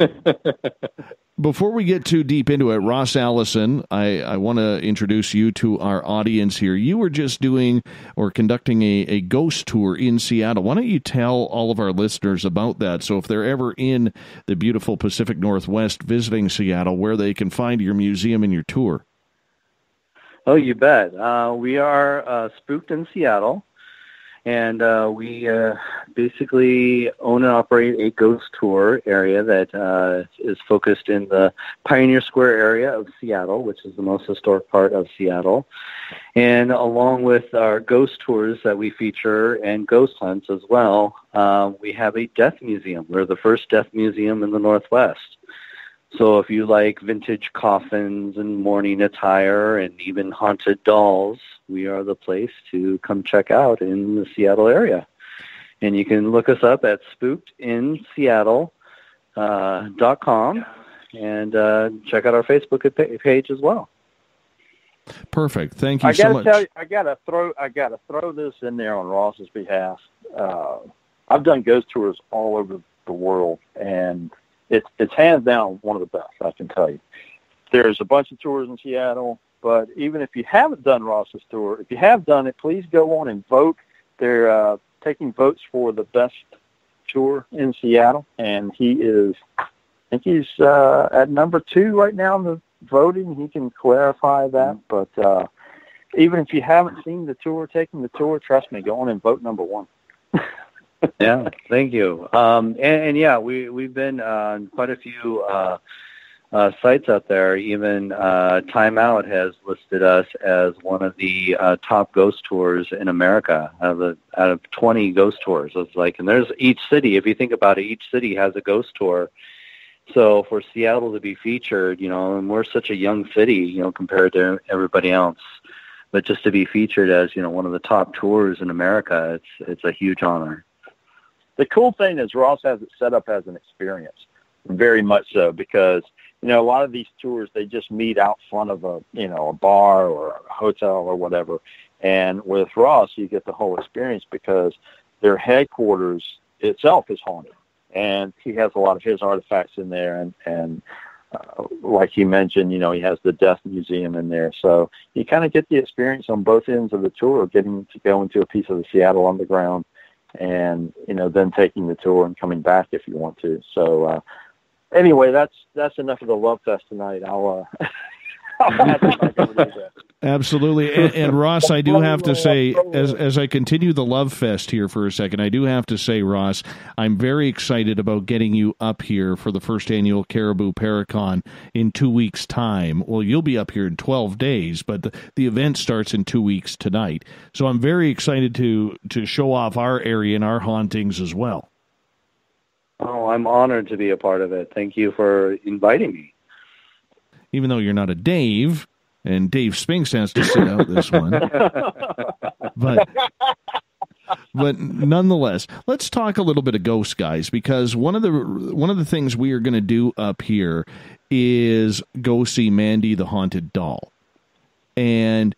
Before we get too deep into it, Ross Allison, I want to introduce you to our audience here. You were just doing or conducting a ghost tour in Seattle. Why don't you tell all of our listeners about that, so if they're ever in the beautiful Pacific Northwest visiting Seattle, where they can find your museum and your tour? Oh, you bet. We are Spooked in Seattle, and we basically own and operate a ghost tour area that is focused in the Pioneer Square area of Seattle, which is the most historic part of Seattle. And along with our ghost tours that we feature and ghost hunts as well, we have a death museum. We're the first death museum in the Northwest. So if you like vintage coffins and mourning attire and even haunted dolls, we are the place to come check out in the Seattle area. And you can look us up at spookedinseattle.com and check out our Facebook page as well. Perfect. Thank you so much. I gotta throw this in there on Ross's behalf. I've done ghost tours all over the world, and it's hands down one of the best, I can tell you. There's a bunch of tours in Seattle, but even if you haven't done Ross's tour, if you have done it, please go on and vote. They're taking votes for the best tour in Seattle, and I think he's at number 2 right now in the voting. He can clarify that, but even if you haven't seen the tour, taking the tour, trust me, go on and vote number 1. Yeah, thank you. And yeah, we've been on quite a few sites out there. Even Time Out has listed us as one of the top ghost tours in America out of 20 ghost tours. It's like, and there's each city. If you think about it, each city has a ghost tour. So for Seattle to be featured, and we're such a young city, compared to everybody else, but just to be featured as one of the top tours in America, it's a huge honor. The cool thing is Ross has it set up as an experience, very much so, because a lot of these tours, they just meet out front of a bar or a hotel or whatever. And with Ross, you get the whole experience because their headquarters itself is haunted. And he has a lot of his artifacts in there. And like he mentioned, he has the Death Museum in there. So you kind of get the experience on both ends of the tour, getting to go into a piece of the Seattle Underground and, then taking the tour and coming back if you want to. So, anyway, that's enough of the Love Fest tonight. I'll pass it back over to you guys. Absolutely. And Ross, I do have to say, as I continue the Love Fest here for a second, I do have to say, Ross, I'm very excited about getting you up here for the first annual Caribou Paracon in 2 weeks' time. Well, you'll be up here in 12 days, but the event starts in 2 weeks tonight. So I'm very excited to show off our area and our hauntings as well. Oh, I'm honored to be a part of it. Thank you for inviting me. Even though you're not a Dave, and Dave Spinks has to sit out this one. But nonetheless, let's talk a little bit of ghosts, guys, because one of the things we are going to do up here is go see Mandy the Haunted Doll. And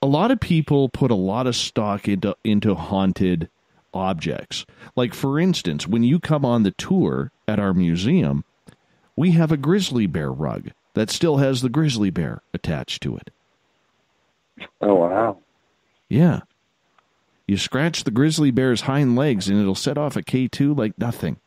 a lot of people put a lot of stock into haunted objects. Like, for instance, when you come on the tour at our museum, we have a grizzly bear rug that still has the grizzly bear attached to it. Oh, wow. Yeah. You scratch the grizzly bear's hind legs and it'll set off a K2 like nothing.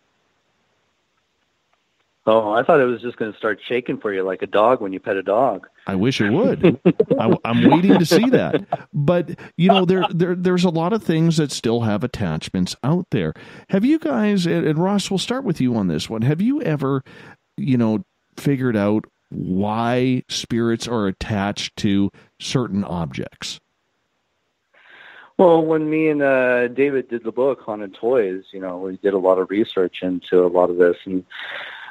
Oh, I thought it was just going to start shaking for you like a dog when you pet a dog. I wish it would. I'm waiting to see that. But, there's a lot of things that still have attachments out there. Have you guys, and Ross, we'll start with you on this one. Have you ever, figured out why spirits are attached to certain objects? Well, when me and David did the book, Haunted Toys, we did a lot of research into a lot of this, and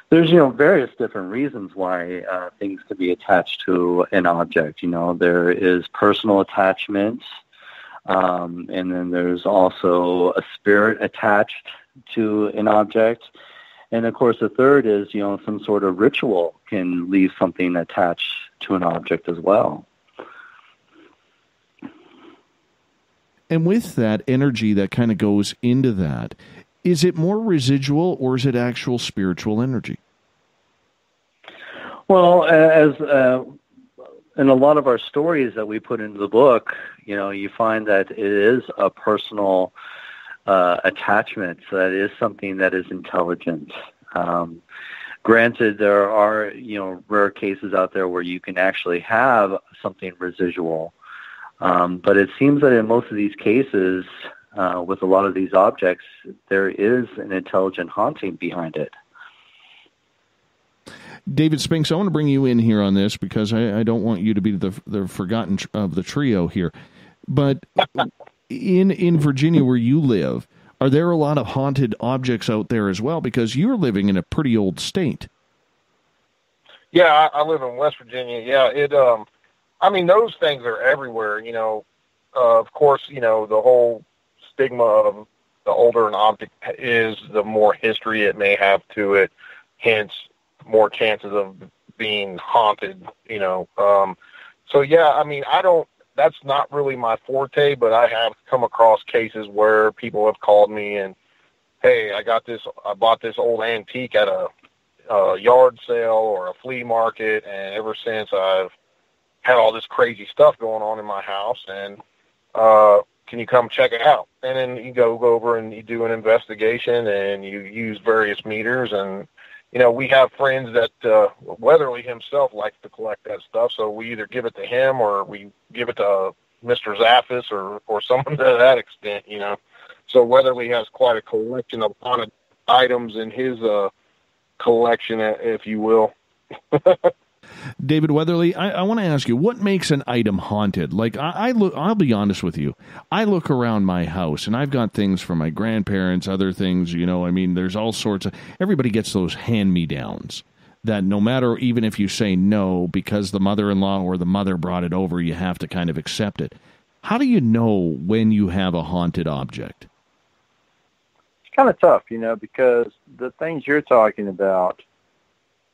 there's, various different reasons why things could be attached to an object. There is personal attachment, and then there's also a spirit attached to an object. And, of course, the third is, some sort of ritual can leave something attached to an object as well. And with that energy that kind of goes into that, is it more residual or is it actual spiritual energy? Well, as in a lot of our stories that we put into the book, you find that it is a personal attachment. So that is something that is intelligent. Granted, there are, rare cases out there where you can actually have something residual. But it seems that in most of these cases, with a lot of these objects, there is an intelligent haunting behind it. David Spinks, I want to bring you in here on this because I don't want you to be the forgotten of the trio here. But in Virginia where you live, are there a lot of haunted objects out there as well? Because you're living in a pretty old state. Yeah, I live in West Virginia. Yeah, those things are everywhere. Of course, the whole stigma of the older an object is, the more history it may have to it, hence more chances of being haunted, So, yeah, that's not really my forte, but I have come across cases where people have called me and, hey, I bought this old antique at a yard sale or a flea market, and ever since I've had all this crazy stuff going on in my house, and can you come check it out? And then you go over and you do an investigation, and you use various meters. And, you know, we have friends that Weatherly himself likes to collect that stuff, so we either give it to him or we give it to Mr. Zaffis or someone to that extent, you know. So Weatherly has quite a collection of haunted items in his collection, if you will. David Weatherly, I want to ask you, what makes an item haunted? Like, I'll be honest with you. I look around my house, and I've got things from my grandparents, other things, you know, I mean, there's all sorts of, everybody gets those hand-me-downs that no matter, even if you say no, because the mother-in-law or the mother brought it over, you have to kind of accept it. How do you know when you have a haunted object? It's kind of tough, you know, because the things you're talking about,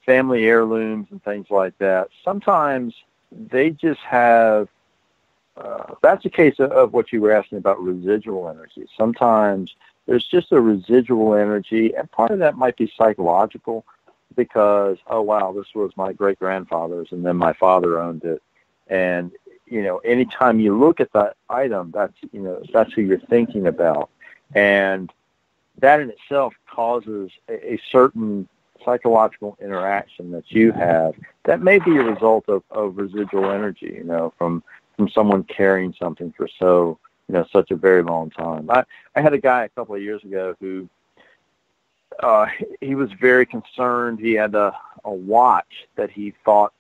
family heirlooms and things like that, sometimes they just have, that's the case of what you were asking about residual energy. Sometimes there's just a residual energy, and part of that might be psychological because, oh, wow, this was my great-grandfather's, and then my father owned it. And, you know, anytime you look at that item, that's, you know, that's who you're thinking about. And that in itself causes a certain psychological interaction that you have that may be a result of residual energy, you know, from someone carrying something for such a very long time. I had a guy a couple of years ago who he was very concerned. He had a watch that he thought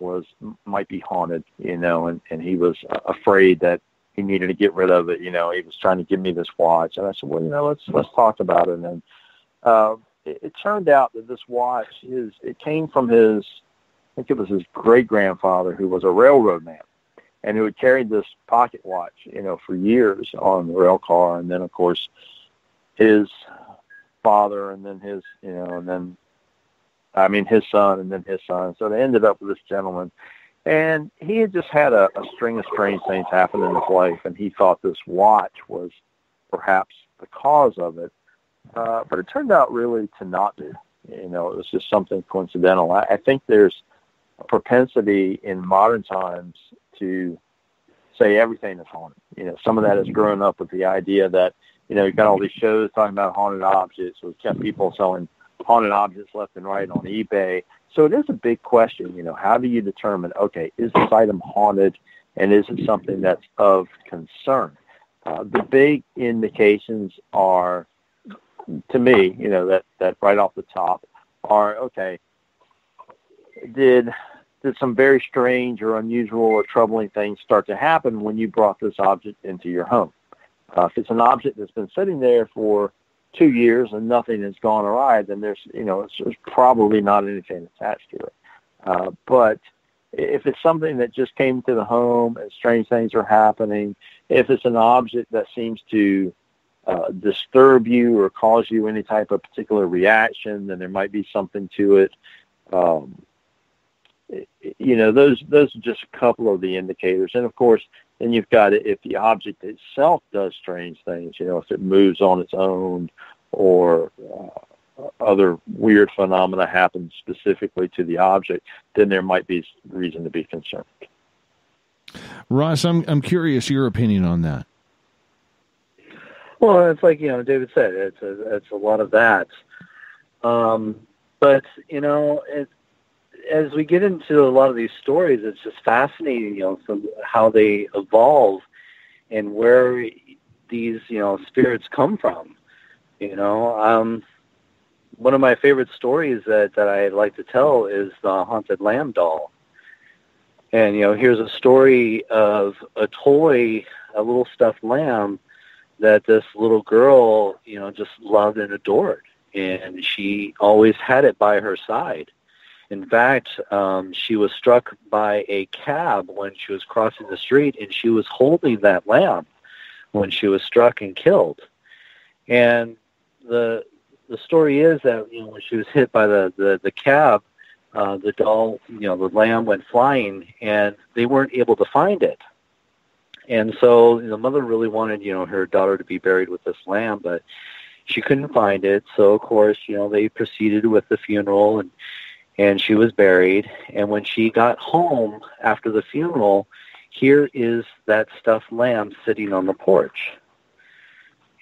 might be haunted, you know, and he was afraid that he needed to get rid of it. You know, he was trying to give me this watch, and I said, well, you know, let's talk about it. And it turned out that this watch, it came from I think it was his great-grandfather, who was a railroad man and who had carried this pocket watch, you know, for years on the rail car. And then, of course, his father and then his son and then his son. So they ended up with this gentleman. And he had just had a string of strange things happen in his life, and he thought this watch was perhaps the cause of it. But it turned out really to not be. You know, it was just something coincidental. I think there's a propensity in modern times to say everything is haunted. You know, some of that is growing up with the idea that, you know, you've got all these shows talking about haunted objects. We've got people selling haunted objects left and right on eBay. So it is a big question, you know, how do you determine, okay, is this item haunted and is it something that's of concern? The big indications are, to me, you know, that right off the top are, okay, did some very strange or unusual or troubling things start to happen when you brought this object into your home? If it's an object that's been sitting there for 2 years and nothing has gone awry, then there's probably not anything attached to it. But if it's something that just came to the home and strange things are happening, if it's an object that seems to disturb you or cause you any type of particular reaction, then there might be something to it. You know, those are just a couple of the indicators. And of course, then you've got it if the object itself does strange things, you know, if it moves on its own or other weird phenomena happen specifically to the object, then there might be reason to be concerned. Ross, I'm curious your opinion on that. Well, it's like, you know, David said, it's a lot of that. But, you know, as we get into a lot of these stories, it's just fascinating, you know, from how they evolve and where these, you know, spirits come from. You know, one of my favorite stories that I like to tell is the haunted lamb doll. And, you know, here's a story of a little stuffed lamb that this little girl, you know, just loved and adored. And she always had it by her side. In fact, she was struck by a cab when she was crossing the street, and she was holding that lamb when she was struck and killed. And the story is that, you know, when she was hit by the cab, the doll, you know, the lamb went flying, and they weren't able to find it. And so the mother really wanted, you know, her daughter to be buried with this lamb, but she couldn't find it. So, of course, you know, they proceeded with the funeral, and she was buried. And when she got home after the funeral, here is that stuffed lamb sitting on the porch.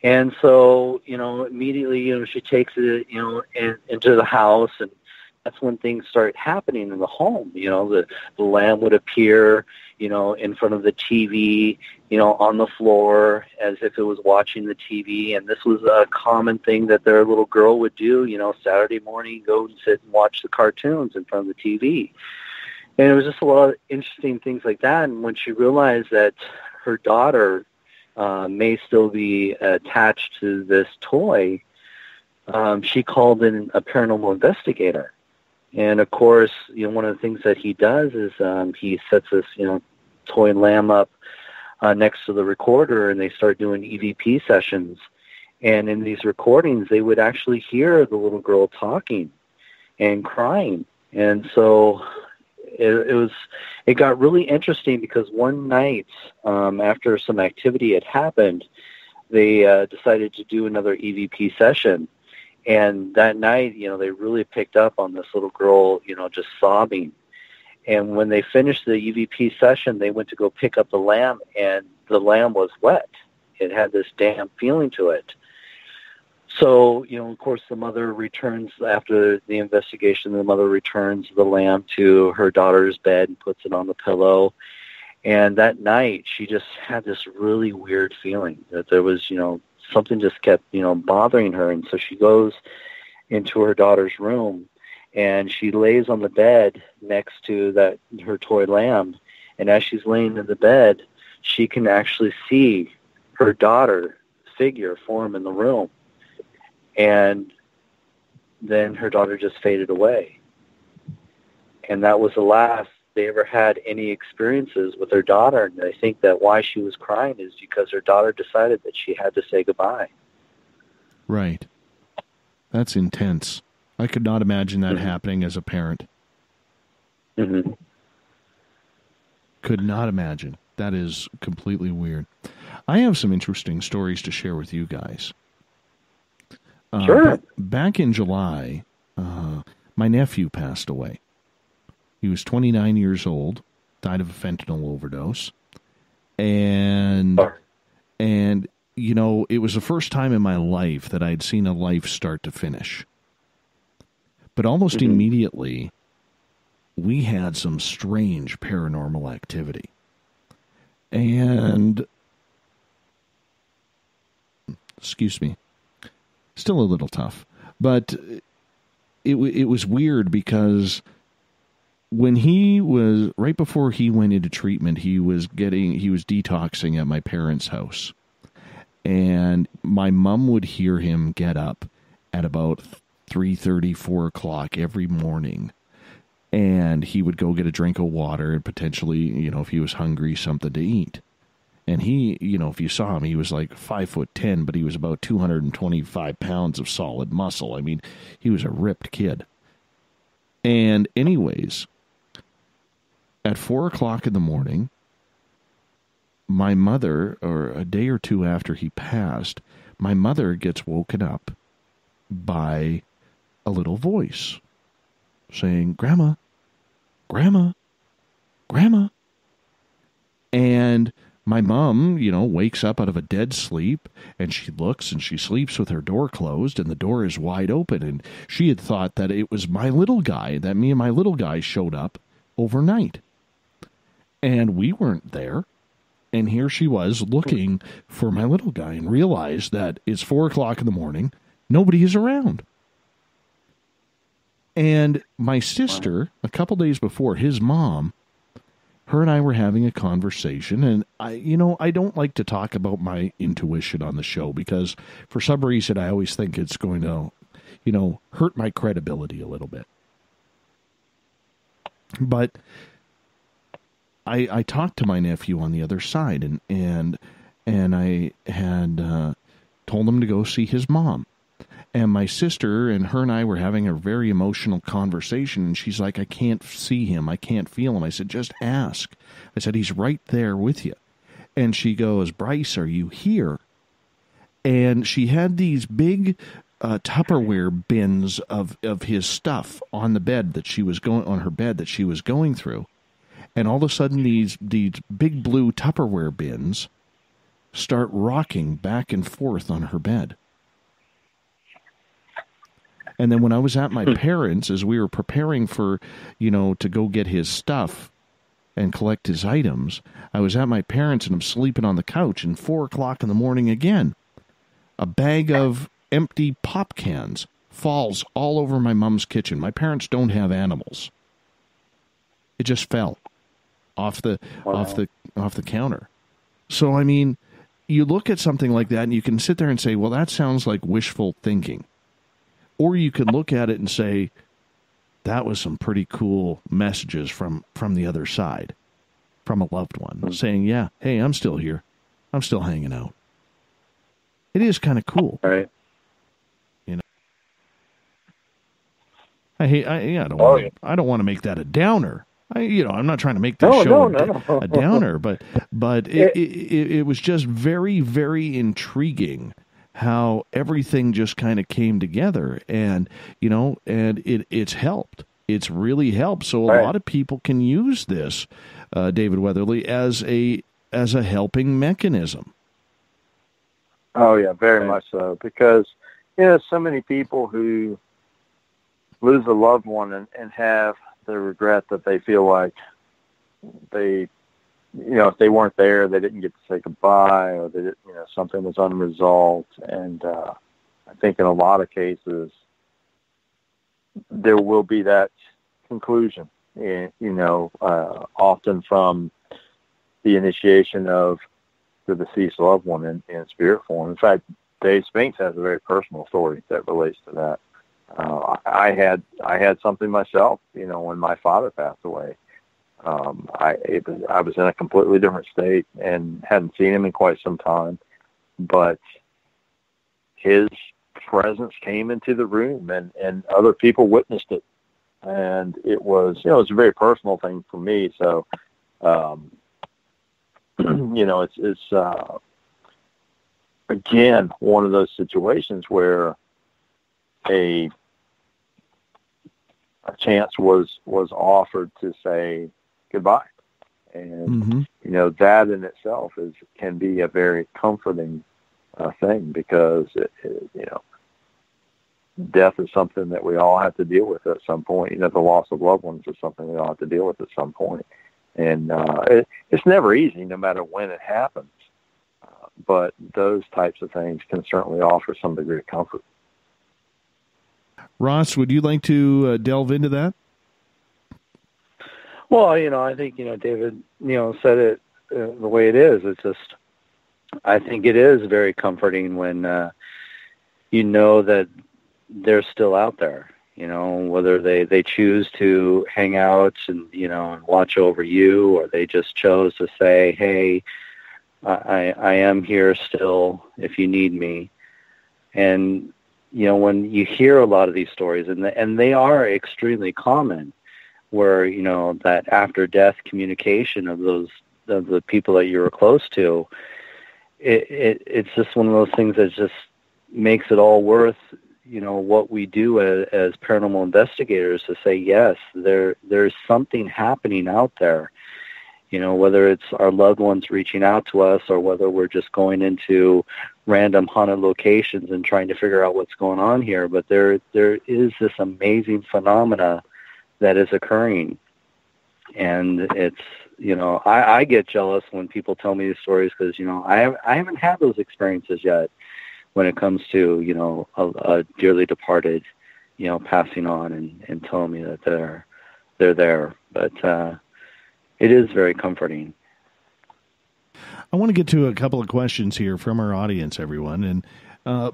And so, immediately, she takes it, into the house, and that's when things start happening in the home. The lamb would appear, in front of the TV, on the floor as if it was watching the TV. And this was a common thing that their little girl would do, Saturday morning, go and sit and watch the cartoons in front of the TV. And it was just a lot of interesting things like that. And when she realized that her daughter may still be attached to this toy, she called in a paranormal investigator. And of course, one of the things that he does is he sets this, toy lamb up next to the recorder, and they start doing EVP sessions. And in these recordings, they would actually hear the little girl talking and crying. And so it got really interesting, because one night after some activity had happened, they decided to do another EVP session. And that night, they really picked up on this little girl, just sobbing. And when they finished the EVP session, they went to go pick up the lamb, and the lamb was wet. It had this damp feeling to it. So, of course, the mother returns after the investigation. The mother returns the lamb to her daughter's bed and puts it on the pillow. And that night, she just had this really weird feeling that there was, something just kept, bothering her. And so she goes into her daughter's room, and she lays on the bed next to her toy lamb. And as she's laying in the bed, she can actually see her daughter figure form in the room. And then her daughter just faded away. And that was the last they ever had any experiences with her daughter. And I think that why she was crying is because her daughter decided that she had to say goodbye. Right. That's intense. I could not imagine that happening as a parent. Mm-hmm. Could not imagine. That is completely weird. I have some interesting stories to share with you guys. Sure. Back in July, my nephew passed away. He was 29 years old, died of a fentanyl overdose. And it was the first time in my life that I'd seen a life start to finish. But almost immediately, we had some strange paranormal activity. And, excuse me, still a little tough. But it was weird because when he was, right before he went into treatment, he was detoxing at my parents' house. And my mom would hear him get up at about 3:30, 4 o'clock every morning. And he would go get a drink of water and potentially, if he was hungry, something to eat. And he, if you saw him, he was like 5'10", but he was about 225 pounds of solid muscle. I mean, he was a ripped kid. And anyways, at 4 o'clock in the morning, my mother, or a day or two after he passed, my mother gets woken up by a little voice saying, "Grandma, Grandma, Grandma." And my mom, wakes up out of a dead sleep, and she looks, and she sleeps with her door closed, and the door is wide open. And she had thought that it was my little guy, that me and my little guy showed up overnight. And we weren't there. And here she was looking for my little guy and realized that it's 4 o'clock in the morning. Nobody is around. And my sister, a couple days before, his mom, her and I were having a conversation, and I don't like to talk about my intuition on the show because for some reason I always think it's going to, hurt my credibility a little bit. But I talked to my nephew on the other side, and I had told him to go see his mom. And my sister and her and I were having a very emotional conversation, and she's like, "I can't see him. I can't feel him." I said, "Just ask." I said, "He's right there with you." And she goes, "Bryce, are you here?" And she had these big Tupperware bins of his stuff on the bed that she was on her bed that she was going through. And all of a sudden, these big blue Tupperware bins start rocking back and forth on her bed. And then when I was at my parents', as we were preparing for, to go get his stuff and collect his items, I was at my parents' and I'm sleeping on the couch, and 4 o'clock in the morning again, a bag of empty pop cans falls all over my mom's kitchen. My parents don't have animals. It just fell off the counter. So, I mean, you look at something like that and you can sit there and say, well, that sounds like wishful thinking. Or you can look at it and say, that was some pretty cool messages from the other side, from a loved one, saying, yeah, hey, I'm still here. I'm still hanging out. It is kind of cool. All right. I don't want to make that a downer. I'm not trying to make this show a downer, but it was just very, very intriguing how everything just kind of came together, and it's helped. It's really helped. So a lot of people can use this, David Weatherly, as a helping mechanism. Oh yeah, very much so. Because so many people who lose a loved one and have the regret that they feel like they, if they weren't there, they didn't get to say goodbye, or they didn't, something was unresolved. And I think in a lot of cases, there will be that conclusion, often from the initiation of the deceased loved one in spirit form. In fact, Dave Spinks has a very personal story that relates to that. I had something myself, when my father passed away. I was in a completely different state and hadn't seen him in quite some time, but his presence came into the room and other people witnessed it. And it was, it's a very personal thing for me. So, it's again, one of those situations where a chance was offered to say goodbye. And, that in itself can be a very comforting thing, because, death is something that we all have to deal with at some point. The loss of loved ones is something we all have to deal with at some point. And it's never easy, no matter when it happens. But those types of things can certainly offer some degree of comfort. Ross, would you like to delve into that? Well, I think, David, said it the way it is. It's just, I think it is very comforting when that they're still out there, whether they choose to hang out and, and watch over you, or they just chose to say, hey, I am here still if you need me. And, when you hear a lot of these stories, and they are extremely common, where, that after death communication of the people that you were close to, it's just one of those things that just makes it all worth, what we do as paranormal investigators, to say, yes, there's something happening out there, whether it's our loved ones reaching out to us, or whether we're just going into random haunted locations and trying to figure out what's going on here. But there is this amazing phenomena that is occurring. And it's, I get jealous when people tell me these stories, because, I haven't had those experiences yet when it comes to, a dearly departed, passing on and telling me that they're there. But it is very comforting. I want to get to a couple of questions here from our audience, everyone. And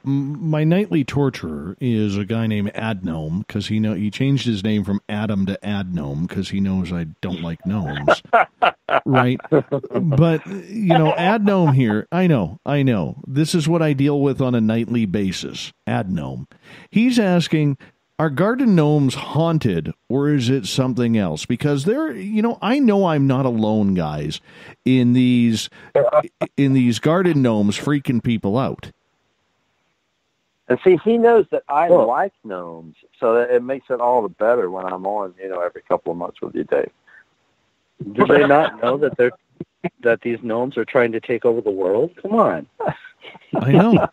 my nightly torturer is a guy named Adnome, because he changed his name from Adam to Adnome because he knows I don't like gnomes. Right? But, Adnome here, I know. This is what I deal with on a nightly basis. Adnome. He's asking, are garden gnomes haunted, or is it something else? Because I know I'm not alone, guys, in these garden gnomes freaking people out. And see, he knows that I like gnomes, so that it makes it all the better when I'm on, every couple of months with you, Dave. Do they not know that they're that these gnomes are trying to take over the world? Come on. I know.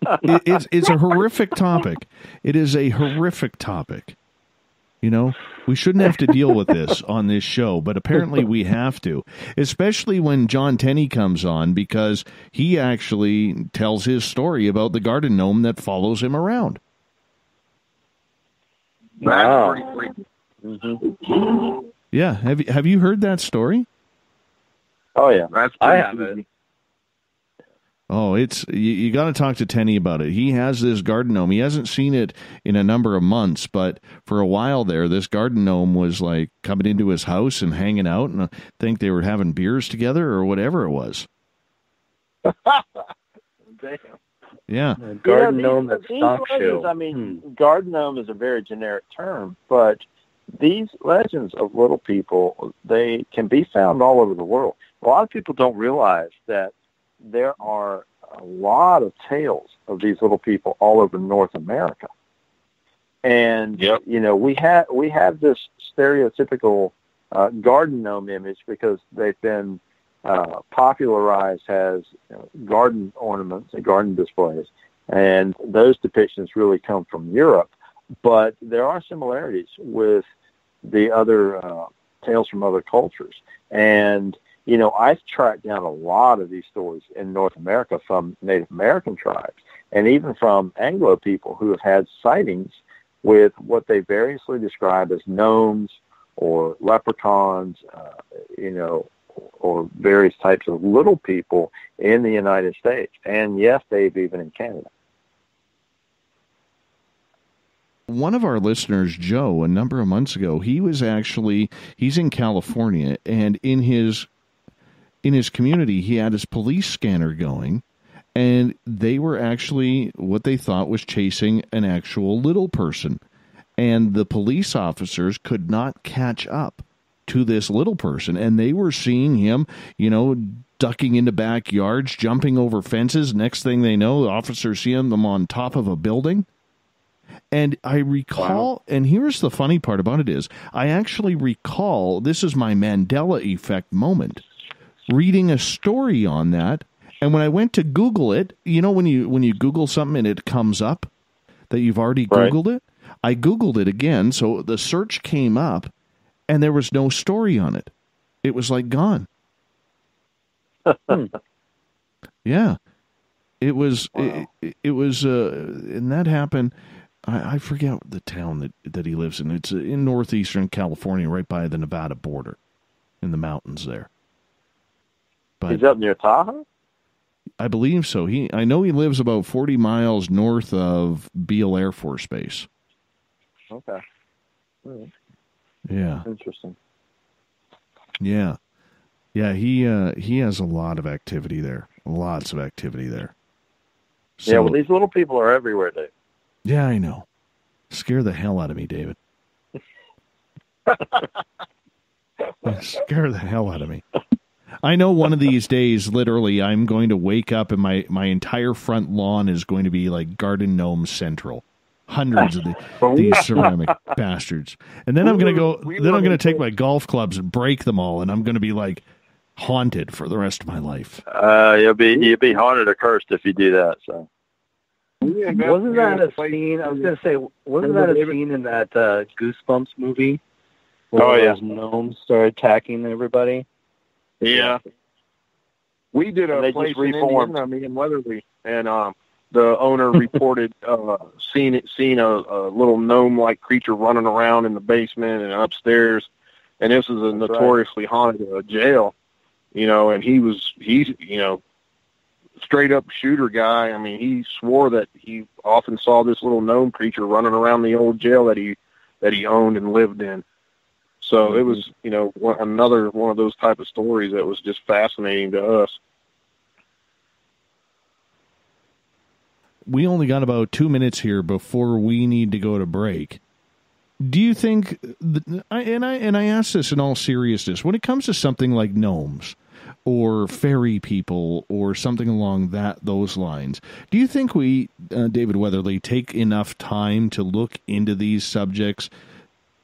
It's a horrific topic. It is a horrific topic. You know, we shouldn't have to deal with this on this show, but apparently we have to, especially when John Tenney comes on, because he actually tells his story about the garden gnome that follows him around. Wow. Mm-hmm. Yeah. Have you heard that story? Oh, yeah. I pretty have it. Oh, it's you got to talk to Tenney about it. He has this garden gnome. He hasn't seen it in a number of months, but for a while there, this garden gnome was like coming into his house and hanging out, and I think they were having beers together or whatever it was. Damn. Yeah. Garden gnome that these stock legends, show. I mean, garden gnome is a very generic term, but these legends of little people, they can be found all over the world. A lot of people don't realize that there are a lot of tales of these little people all over North America. And, you know, we have this stereotypical garden gnome image because they've been popularized as garden ornaments and garden displays. And those depictions really come from Europe. But there are similarities with the other tales from other cultures. And, you know, I've tracked down a lot of these stories in North America from Native American tribes and even from Anglo people who have had sightings with what they variously describe as gnomes or leprechauns, you know, or various types of little people in the United States. And yes, Dave, even in Canada. One of our listeners, Joe, a number of months ago, he's in California, and in his community, he had his police scanner going, and they were actually what they thought was chasing an actual little person. And the police officers could not catch up to this little person, and they were seeing him, you know, ducking into backyards, jumping over fences. Next thing they know, the officers see them on top of a building. And I recall, and here's the funny part about it is, I actually recall, this is my Mandela effect moment, reading a story on that, and when I went to Google it, you know when you Google something and it comes up that you've already Googled it? I Googled it again, so the search came up, and there was no story on it. It was like gone. Yeah. It was, it was, and that happened, I forget the town that he lives in. It's in northeastern California, right by the Nevada border, in the mountains there. But he's up near Tahoe? I believe so. I know he lives about 40 miles north of Beale Air Force Base. Okay. Yeah. Interesting. Yeah. Yeah, he has a lot of activity there. Lots of activity there. So, yeah, well, these little people are everywhere, Dave. Yeah, I know. Scare the hell out of me, David. Scare the hell out of me. I know one of these days, literally, I'm going to wake up and my entire front lawn is going to be like Garden Gnome Central. Hundreds of these ceramic bastards. And then I'm going to go, then I'm going to take my golf clubs and break them all, and I'm going to be like haunted for the rest of my life. You'll be haunted or cursed if you do that, so. Wasn't that a scene? I was going to say, wasn't that a scene in that Goosebumps movie? Where those gnomes started attacking everybody? Yeah. We did a place in Indiana, me and Weatherly, and the owner reported seeing a little gnome-like creature running around in the basement and upstairs, and this is a notoriously haunted jail, you know, and he's you know, straight up shooter guy. I mean, he swore that he often saw this little gnome creature running around the old jail that he owned and lived in. So it was, you know, another one of those type of stories that was just fascinating to us. We only got about 2 minutes here before we need to go to break. Do you think, and I ask this in all seriousness, when it comes to something like gnomes or fairy people or something along those lines, do you think we, David Weatherly, take enough time to look into these subjects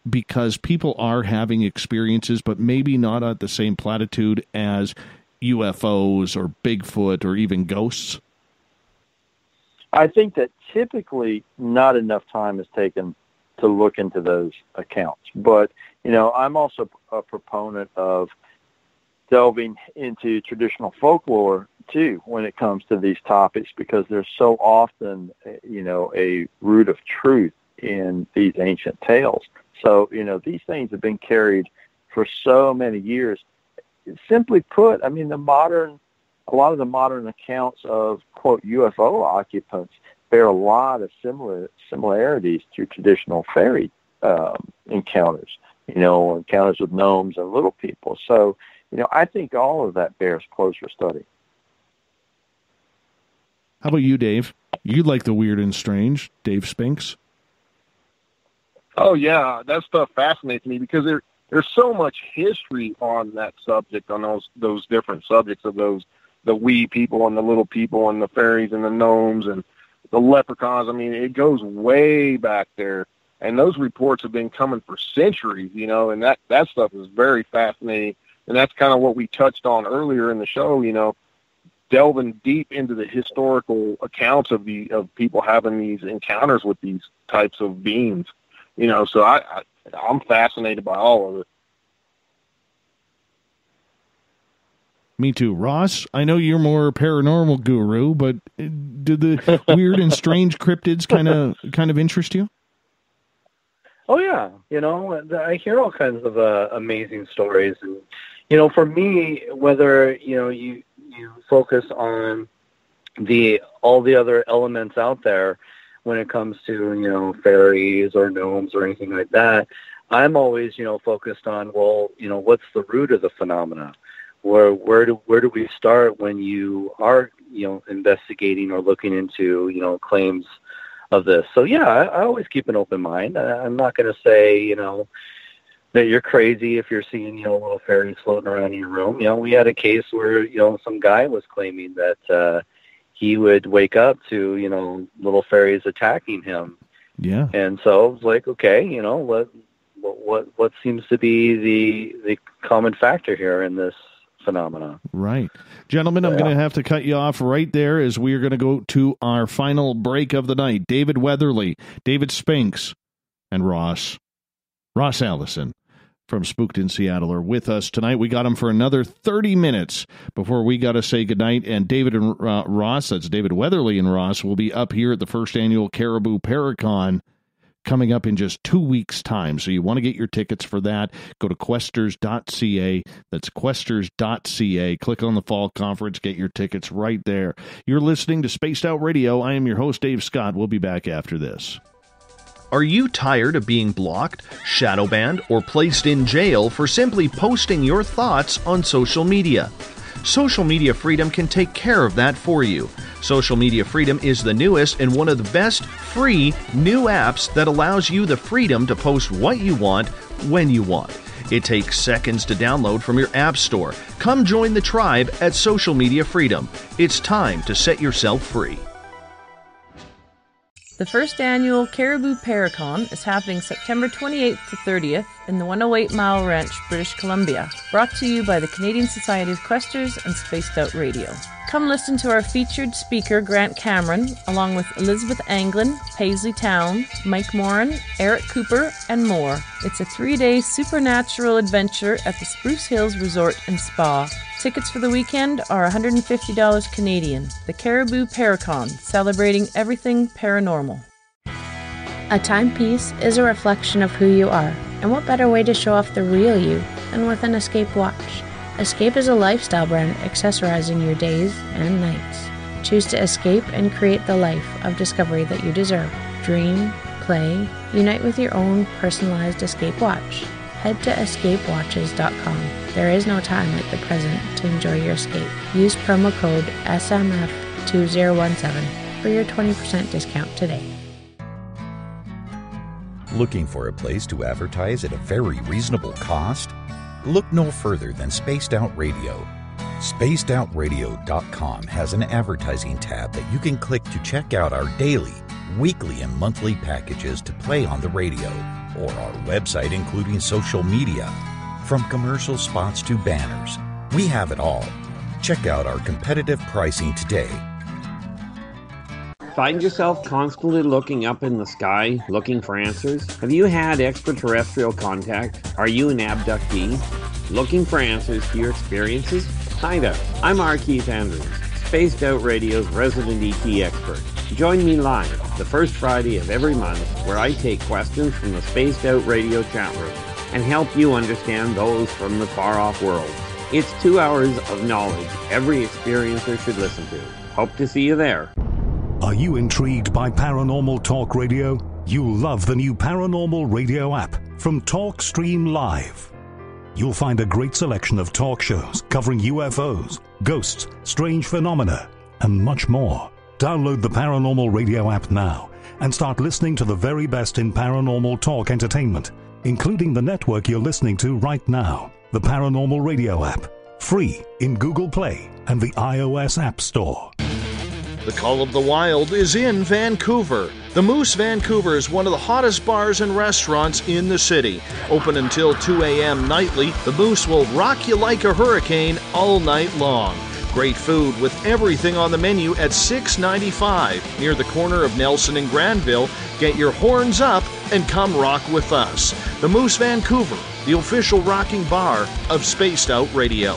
because people are having experiences, but maybe not at the same platitude as UFOs or Bigfoot or even ghosts? I think that typically not enough time is taken to look into those accounts. But, I'm also a proponent of delving into traditional folklore, too, when it comes to these topics, because there's so often, a root of truth in these ancient tales. So, these things have been carried for so many years. Simply put, I mean, a lot of the modern accounts of, quote, UFO occupants bear a lot of similarities to traditional fairy encounters, encounters with gnomes and little people. So, I think all of that bears closer study. How about you, Dave? You like the weird and strange, Dave Spinks? Oh, yeah, that stuff fascinates me because there's so much history on that subject, on those different subjects of the wee people and the little people and the fairies and the gnomes and the leprechauns. I mean, it goes way back there. And those reports have been coming for centuries, and that stuff is very fascinating. And that's kind of what we touched on earlier in the show, delving deep into the historical accounts of people having these encounters with these types of beings. So I'm fascinated by all of it. Me too. Ross, I know you're more paranormal guru, but did the weird and strange cryptids kind of interest you? Oh, yeah. I hear all kinds of amazing stories. And, for me, whether, you focus on all the other elements out there when it comes to, fairies or gnomes or anything like that, I'm always, focused on, what's the root of the phenomena? Where do we start when you are, investigating or looking into, claims of this? So, yeah, I always keep an open mind. I'm not going to say, that you're crazy if you're seeing, little fairies floating around in your room. We had a case where, some guy was claiming that he would wake up to, little fairies attacking him. Yeah. And so I was like, okay, what seems to be the common factor here in this phenomena? Right. Gentlemen, I'm going to have to cut you off right there as we are going to go to our final break of the night. David Weatherly, David Spinks, and Ross Allison from Spooked in Seattle are with us tonight. We got them for another 30 minutes before we got to say goodnight. And David and Ross, that's David Weatherly and Ross, will be up here at the first annual Caribou Paracon coming up in just 2 weeks' time. So you want to get your tickets for that. Go to questers.ca. That's questers.ca. Click on the fall conference. Get your tickets right there. You're listening to Spaced Out Radio. I am your host, Dave Scott. We'll be back after this. Are you tired of being blocked, shadow banned, or placed in jail for simply posting your thoughts on social media? Social Media Freedom can take care of that for you. Social Media Freedom is the newest and one of the best free new apps that allows you the freedom to post what you want, when you want. It takes seconds to download from your app store. Come join the tribe at Social Media Freedom. It's time to set yourself free. The first annual Caribou Paracon is happening September 28th to 30th in the 108 Mile Ranch, British Columbia. Brought to you by the Canadian Society of Questers and Spaced Out Radio. Come listen to our featured speaker, Grant Cameron, along with Elizabeth Anglin, Paisley Town, Mike Moran, Eric Cooper, and more. It's a 3-day supernatural adventure at the Spruce Hills Resort and Spa. Tickets for the weekend are $150 Canadian. The Caribou Paracon, celebrating everything paranormal. A timepiece is a reflection of who you are, and what better way to show off the real you than with an Escape watch? Escape is a lifestyle brand accessorizing your days and nights. Choose to escape and create the life of discovery that you deserve. Dream, play, unite with your own personalized Escape watch. Head to escapewatches.com. There is no time like the present to enjoy your escape. Use promo code SMF2017 for your 20% discount today. Looking for a place to advertise at a very reasonable cost? Look no further than Spaced Out Radio. SpacedOutRadio.com has an advertising tab that you can click to check out our daily, weekly, and monthly packages to play on the radio, or our website including social media. From commercial spots to banners, we have it all. Check out our competitive pricing today. Find yourself constantly looking up in the sky, looking for answers? Have you had extraterrestrial contact? Are you an abductee? Looking for answers to your experiences? Hi there, I'm R. Keith Andrews, Spaced Out Radio's resident ET expert. Join me live the first Friday of every month where I take questions from the Spaced Out Radio chat room and help you understand those from the far-off world. It's 2 hours of knowledge every experiencer should listen to. Hope to see you there. Are you intrigued by Paranormal Talk Radio? You'll love the new Paranormal Radio app from TalkStream Live. You'll find a great selection of talk shows covering UFOs, ghosts, strange phenomena, and much more. Download the Paranormal Radio app now and start listening to the very best in paranormal talk entertainment, including the network you're listening to right now, the Paranormal Radio app, free in Google Play and the iOS App Store. The Call of the Wild is in Vancouver. The Moose Vancouver is one of the hottest bars and restaurants in the city. Open until 2 a.m. nightly, the Moose will rock you like a hurricane all night long. Great food with everything on the menu at $6.95 near the corner of Nelson and Granville. Get your horns up and come rock with us. The Moose Vancouver, the official rocking bar of Spaced Out Radio.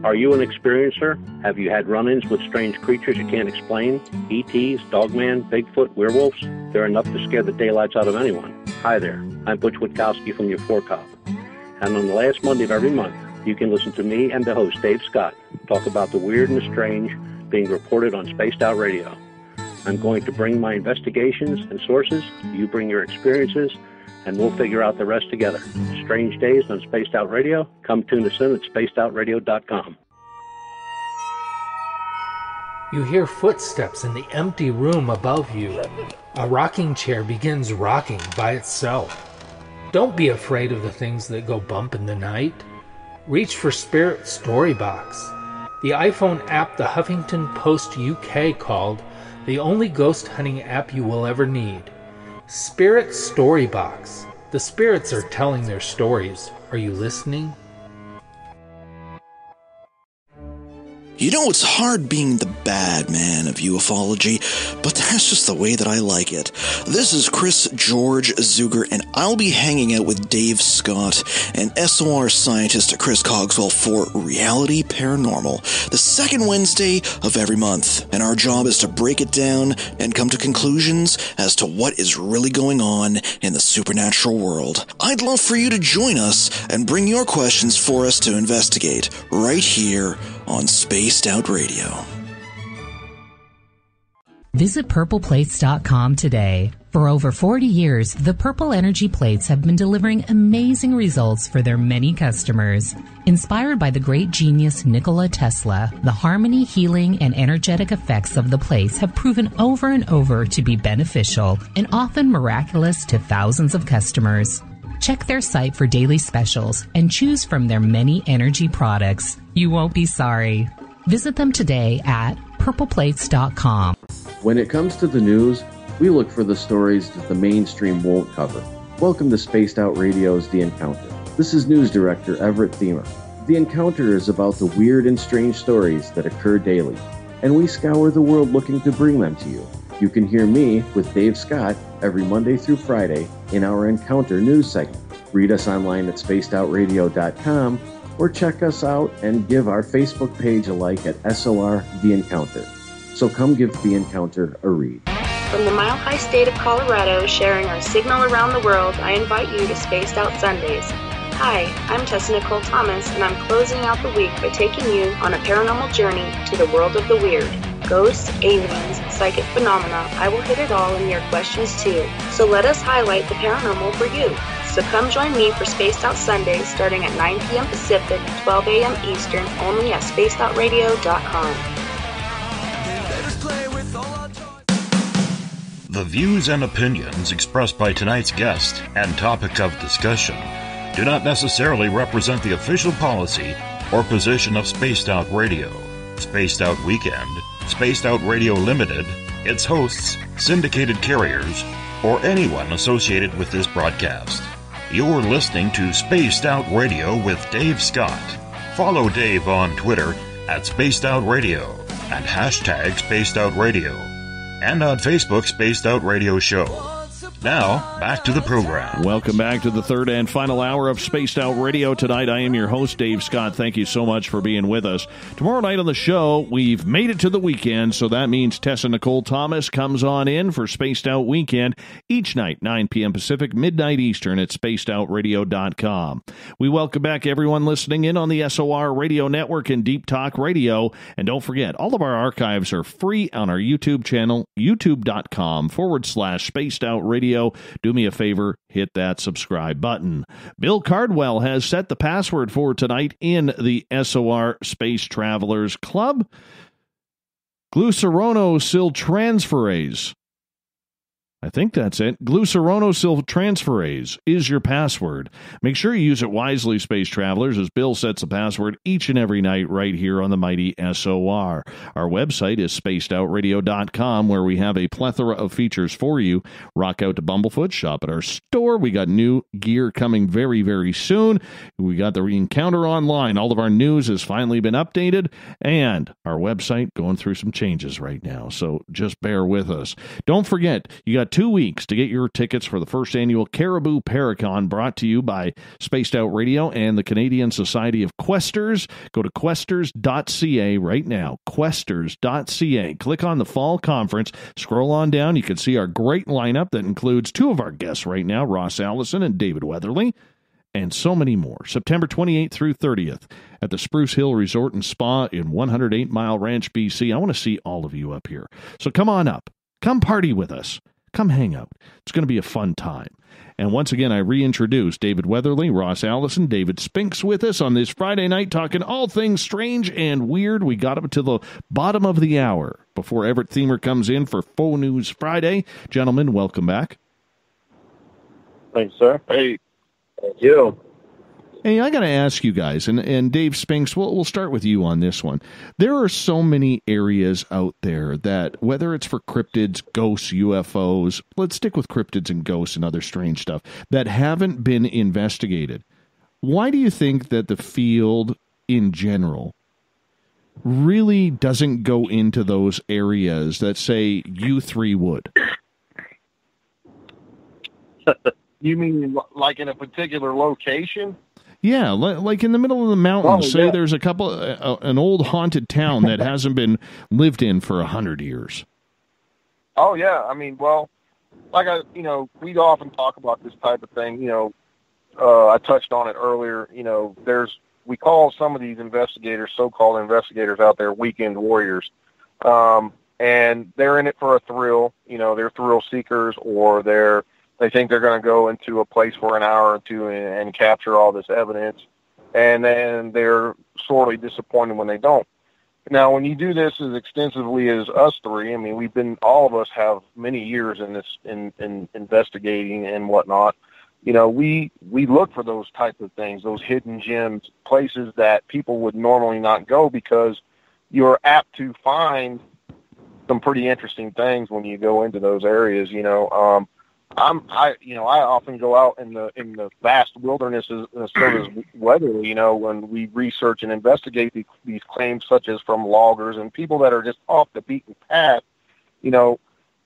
Are you an experiencer? Have you had run-ins with strange creatures you can't explain? ETs, Dogman, Bigfoot, werewolves? They're enough to scare the daylights out of anyone. Hi there, I'm Butch Witkowski from your Cop. And on the last Monday of every month, you can listen to me and the host, Dave Scott, talk about the weird and the strange being reported on Spaced Out Radio. I'm going to bring my investigations and sources, you bring your experiences, and we'll figure out the rest together. Strange Days on Spaced Out Radio. Come tune us in at spacedoutradio.com. You hear footsteps in the empty room above you. A rocking chair begins rocking by itself. Don't be afraid of the things that go bump in the night. Reach for Spirit Storybox, the iPhone app the Huffington Post UK called the only ghost hunting app you will ever need. Spirit Storybox. The spirits are telling their stories. Are you listening? You know, it's hard being the bad man of ufology, but that's just the way that I like it. This is Chris George Zuger, and I'll be hanging out with Dave Scott and SOR scientist Chris Cogswell for Reality Paranormal, the second Wednesday of every month. And our job is to break it down and come to conclusions as to what is really going on in the supernatural world. I'd love for you to join us and bring your questions for us to investigate right here on Spaced Out Radio. Visit purpleplates.com today. For over 40 years, the Purple Energy Plates have been delivering amazing results for their many customers. Inspired by the great genius Nikola Tesla, the harmony, healing, and energetic effects of the plates have proven over and over to be beneficial and often miraculous to thousands of customers. Check their site for daily specials and choose from their many energy products. You won't be sorry. Visit them today at purpleplates.com. When it comes to the news, we look for the stories that the mainstream won't cover. Welcome to Spaced Out Radio's The Encounter. This is News Director Everett Thiemer. The Encounter is about the weird and strange stories that occur daily, and we scour the world looking to bring them to you. You can hear me with Dave Scott every Monday through Friday in our Encounter news segment. Read us online at spacedoutradio.com or check us out and give our Facebook page a like at SOR The Encounter. So come give The Encounter a read. From the mile-high state of Colorado, sharing our signal around the world, I invite you to Spaced Out Sundays. Hi, I'm Tessa Nicole Thomas, and I'm closing out the week by taking you on a paranormal journey to the world of the weird. Ghosts, aliens, psychic phenomena, I will hit it all in your questions too. So let us highlight the paranormal for you. So come join me for Spaced Out Sundays starting at 9 p.m. Pacific, 12 a.m. Eastern, only at spacedoutradio.com. The views and opinions expressed by tonight's guest and topic of discussion do not necessarily represent the official policy or position of Spaced Out Radio, Spaced Out Weekend, Spaced Out Radio Limited, its hosts, syndicated carriers, or anyone associated with this broadcast. You're listening to Spaced Out Radio with Dave Scott. Follow Dave on Twitter at Spaced Out Radio and hashtag Spaced Out Radio, and on Facebook, Spaced Out Radio Show. Now, back to the program. Welcome back to the third and final hour of Spaced Out Radio. Tonight, I am your host, Dave Scott. Thank you so much for being with us. Tomorrow night on the show, we've made it to the weekend, so that means Tessa Nicole Thomas comes on in for Spaced Out Weekend each night, 9 p.m. Pacific, midnight Eastern at spacedoutradio.com. We welcome back everyone listening in on the SOR Radio Network and Deep Talk Radio. And don't forget, all of our archives are free on our YouTube channel, youtube.com/Spaced Out Radio. Do me a favor, hit that subscribe button. Bill Cardwell has set the password for tonight in the SOR Space Travelers Club. Glucuronosiltransferase. I think that's it. Glucuronosiltransferase is your password. Make sure you use it wisely, Space Travelers, as Bill sets the password each and every night right here on the mighty SOR. Our website is spacedoutradio.com, where we have a plethora of features for you. Rock out to Bumblefoot, shop at our store. We got new gear coming very, very soon. We got the Encounter online. All of our news has finally been updated, and our website going through some changes right now, so just bear with us. Don't forget, you got 2 weeks to get your tickets for the first annual Caribou Paracon, brought to you by Spaced Out Radio and the Canadian Society of Questers. Go to questers.ca right now, questers.ca. Click on the fall conference, scroll on down. You can see our great lineup that includes two of our guests right now, Ross Allison and David Weatherly, and so many more. September 28th through 30th at the Spruce Hill Resort and Spa in 108 Mile Ranch, BC. I want to see all of you up here. So come on up. Come party with us. Come hang out. It's going to be a fun time. And once again, I reintroduce David Weatherly, Ross Allison, David Spinks with us on this Friday night, talking all things strange and weird. We got up to the bottom of the hour before Everett Thiemer comes in for Faux News Friday. Gentlemen, welcome back. Thanks, sir. Hey. Thank you. Hey, I got to ask you guys, and Dave Spinks, we'll start with you on this one. There are so many areas out there that, whether it's for cryptids, ghosts, UFOs, let's stick with cryptids and ghosts and other strange stuff, that haven't been investigated. Why do you think that the field in general really doesn't go into those areas that, say, you three would? You mean like in a particular location? Yeah, like in the middle of the mountains. Say there's a couple, an old haunted town that hasn't been lived in for 100 years. Oh yeah, I mean, well, we often talk about this type of thing. I touched on it earlier. We call some of these investigators, so-called investigators out there, weekend warriors, and they're in it for a thrill. They're thrill seekers, or they think they're going to go into a place for an hour or two and capture all this evidence, and then they're sorely disappointed when they don't. Now, when you do this as extensively as us three, I mean, all of us have many years in this, in investigating and whatnot. We look for those types of things, those hidden gems, places that people would normally not go, because you're apt to find some pretty interesting things when you go into those areas. I often go out in the vast wildernesses, so does Weatherly, when we research and investigate these claims, such as from loggers and people that are just off the beaten path.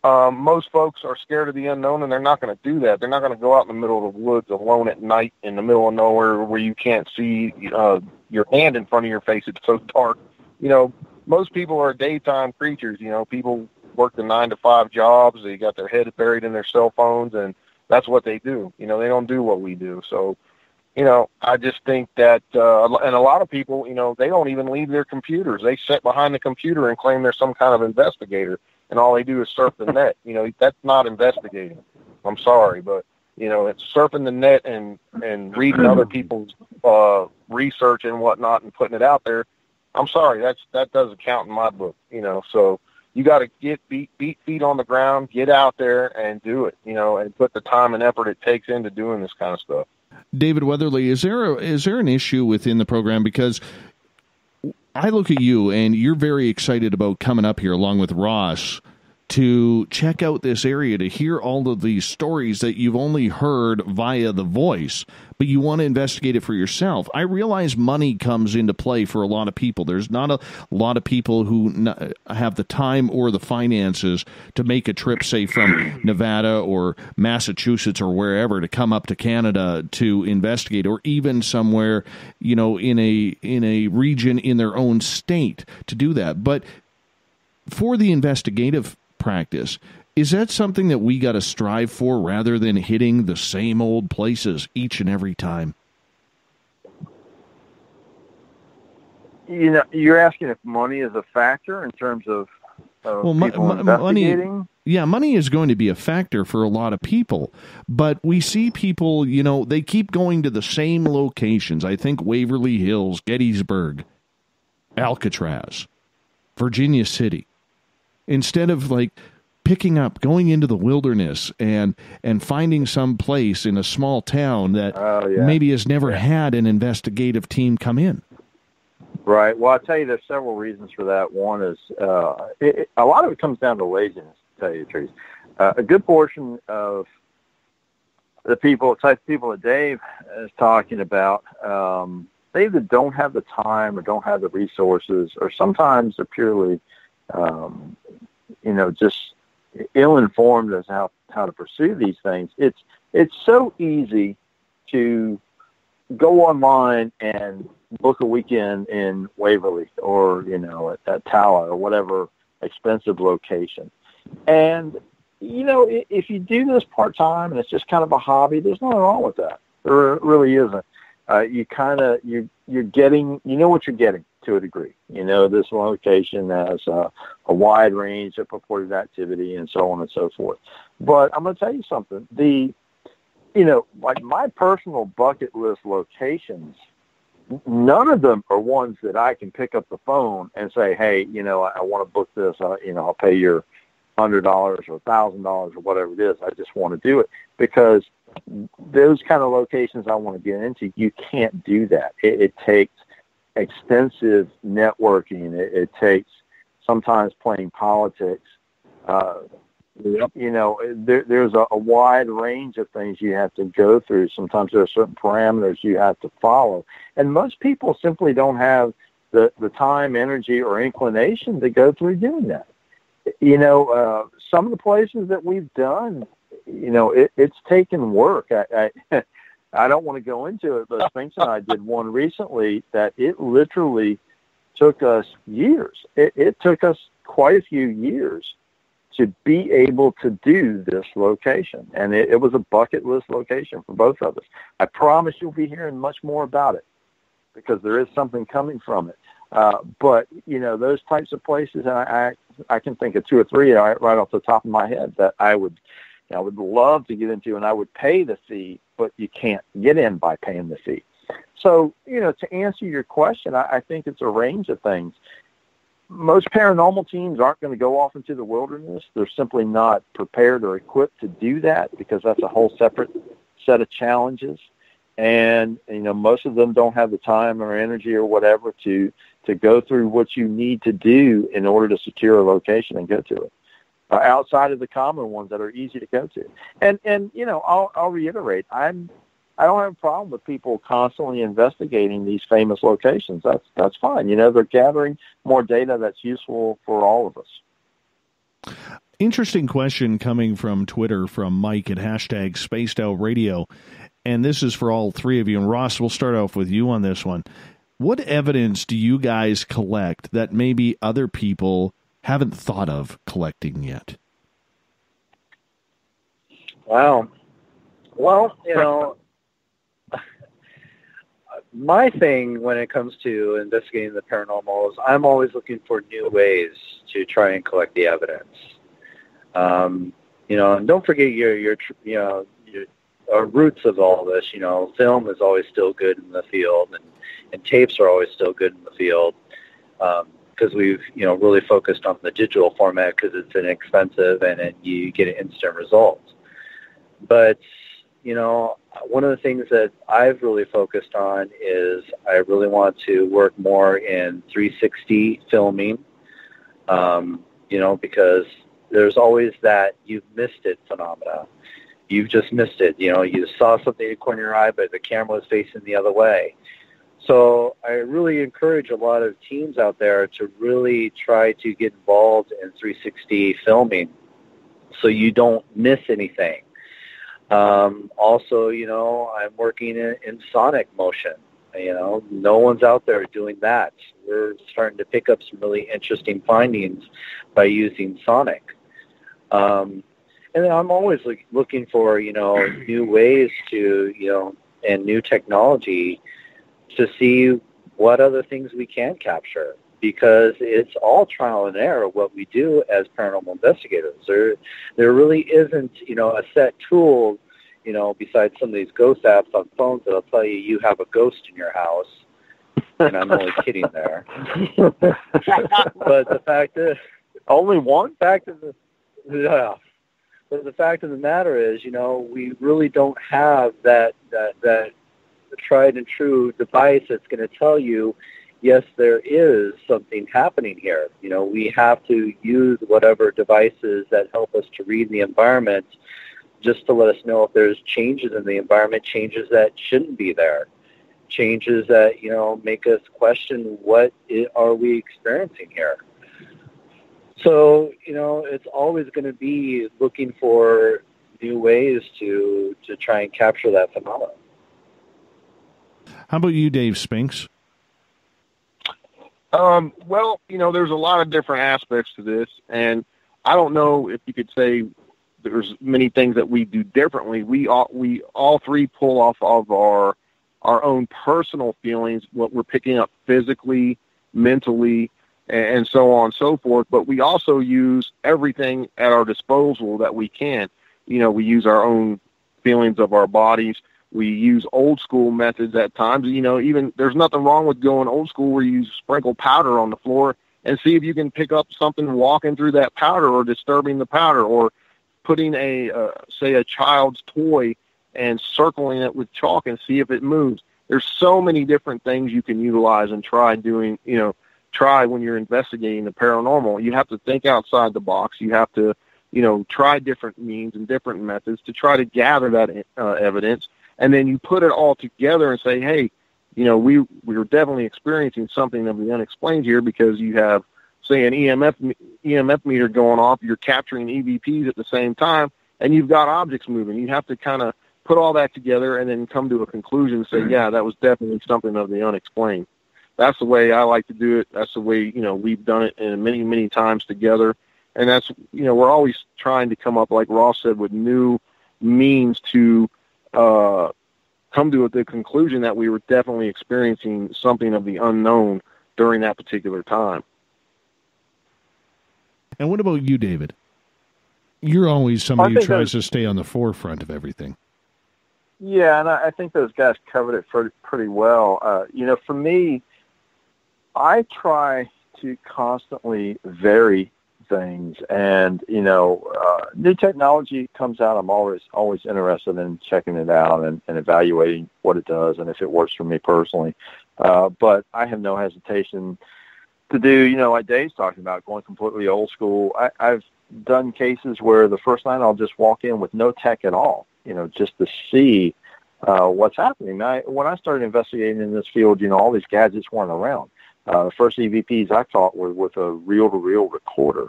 Most folks are scared of the unknown, and they're not going to do that. They're not going to go out in the middle of the woods alone at night in the middle of nowhere where you can't see your hand in front of your face. It's so dark. Most people are daytime creatures. People work the 9-to-5 jobs. They got their head buried in their cell phones, and that's what they do. They don't do what we do. So, I just think that, and a lot of people, they don't even leave their computers. They sit behind the computer and claim they're some kind of investigator, and all they do is surf the net. That's not investigating. I'm sorry, but, it's surfing the net and reading other people's research and whatnot and putting it out there. I'm sorry, that doesn't count in my book, so you got to get feet on the ground, get out there and do it, and put the time and effort it takes into doing this kind of stuff. David Weatherly, is there an issue within the program? Because I look at you and you're very excited about coming up here along with Ross to check out this area, to hear all of these stories that you've only heard via the voice, but you want to investigate it for yourself. I realize money comes into play for a lot of people. There's not a lot of people who have the time or the finances to make a trip, say, from Nevada or Massachusetts or wherever to come up to Canada to investigate, or even somewhere, in a region in their own state to do that. But for the investigative practice, is that something that we got to strive for rather than hitting the same old places each and every time? You're asking if money is a factor in terms of people investigating? Money is going to be a factor for a lot of people, but we see people, they keep going to the same locations. I think Waverly Hills, Gettysburg, Alcatraz, Virginia City, instead of picking up, going into the wilderness and finding some place in a small town that maybe has never had an investigative team come in. Right. Well, I'll tell you, there's several reasons for that. One is a lot of it comes down to laziness, to tell you the truth. A good portion of the type of people that Dave is talking about, they either don't have the time or don't have the resources, or sometimes they're purely, just ill-informed as how to pursue these things. It's so easy to go online and book a weekend in Waverly or at THAL or whatever expensive location. And if you do this part-time and it's just kind of a hobby, there's nothing wrong with that. There really isn't. You're getting, what you're getting to a degree. This location has a wide range of purported activity and so on and so forth. But I'm going to tell you something. My personal bucket list locations, none of them are ones that I can pick up the phone and say, hey, I want to book this. I'll pay your $100 or $1,000 or whatever it is. I just want to do it, because those kind of locations I want to get into, you can't do that. It takes extensive networking. It takes sometimes playing politics. There's a wide range of things you have to go through. Sometimes there are certain parameters you have to follow. And most people simply don't have the time, energy, or inclination to go through doing that. Some of the places that we've done, it's taken work. I don't want to go into it, but Sphinx and I did one recently that it literally took us years. It took us quite a few years to be able to do this location. And it was a bucket list location for both of us. I promise you'll be hearing much more about it, because there is something coming from it. But, those types of places, and I can think of two or three right off the top of my head that I would love to get into, and I would pay the fee, but you can't get in by paying the fee. So, to answer your question, I think it's a range of things. Most paranormal teams aren't going to go off into the wilderness. They're simply not prepared or equipped to do that, because that's a whole separate set of challenges. And, most of them don't have the time or energy or whatever to go through what you need to do in order to secure a location and go to it. Outside of the common ones that are easy to go to. And I'll reiterate, I don't have a problem with people constantly investigating these famous locations. That's fine. They're gathering more data that's useful for all of us. Interesting question coming from Twitter from Mike at hashtag Spaced Out Radio. And this is for all three of you. And Ross, we'll start off with you on this one. What evidence do you guys collect that maybe other people haven't thought of collecting yet? Wow. Well, my thing when it comes to investigating the paranormal is I'm always looking for new ways to try and collect the evidence. And don't forget your roots of all this. Film is always still good in the field, and tapes are always still good in the field. Because we've, really focused on the digital format because it's inexpensive and you get instant results. But, one of the things that I've really focused on is I really want to work more in 360 filming, because there's always that you've missed it phenomena. You've just missed it. You saw something in the corner of your eye, but the camera was facing the other way. So I really encourage a lot of teams out there to really try to get involved in 360 filming so you don't miss anything. Also, I'm working in sonic motion. No one's out there doing that. We're starting to pick up some really interesting findings by using sonic. And I'm always looking for, new ways to, and new technology to see what other things we can capture, because it's all trial and error what we do as paranormal investigators. There really isn't, a set tool, besides some of these ghost apps on phones that'll tell you have a ghost in your house. And I'm only kidding there. But the fact is, only one? But the fact of the matter is, we really don't have that tried and true device that's going to tell you, yes, there is something happening here. We have to use whatever devices that help us to read the environment just to let us know if there's changes in the environment, changes that shouldn't be there, changes that, make us question what are we experiencing here. So, it's always going to be looking for new ways to try and capture that phenomenon. How about you, Dave Spinks? Well, there's a lot of different aspects to this, and I don't know if you could say there's many things that we do differently. We all three pull off of our own personal feelings, what we're picking up physically, mentally, and so on and so forth. But we also use everything at our disposal that we can. We use our own feelings of our bodies. We use old school methods at times. Even there's nothing wrong with going old school where you sprinkle powder on the floor and see if you can pick up something walking through that powder or disturbing the powder, or putting say a child's toy and circling it with chalk and see if it moves. There's so many different things you can utilize and try doing, try when you're investigating the paranormal. You have to think outside the box. You have to, try different means and different methods to try to gather that evidence. And then you put it all together and say, hey, we're definitely experiencing something of the unexplained here, because you have, say, an EMF meter going off, you're capturing EVPs at the same time, and you've got objects moving. You have to kind of put all that together and then come to a conclusion and say, yeah, that was definitely something of the unexplained. That's the way I like to do it. That's the way, we've done it many, many times together. And that's, we're always trying to come up, like Ross said, with new means to come to the conclusion that we were definitely experiencing something of the unknown during that particular time. And what about you, David? You're always somebody who tries to stay on the forefront of everything. Yeah, and I think those guys covered it pretty well. For me, I try to constantly vary things, and new technology comes out. I'm always interested in checking it out and evaluating what it does and if it works for me personally. But I have no hesitation to do, like Dave's talking about, going completely old school. I've done cases where the first night I'll just walk in with no tech at all, just to see what's happening. When I started investigating in this field, all these gadgets weren't around. The first EVPs I caught were with a reel-to-reel recorder.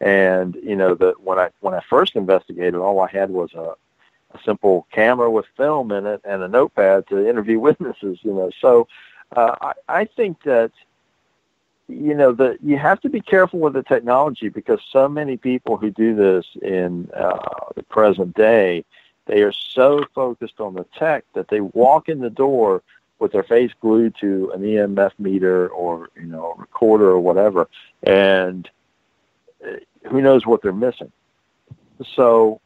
And, when I first investigated, all I had was a simple camera with film in it and a notepad to interview witnesses, So I think that, that you have to be careful with the technology, because so many people who do this in the present day, they are so focused on the tech that they walk in the door with their face glued to an EMF meter or, a recorder or whatever, and who knows what they're missing. So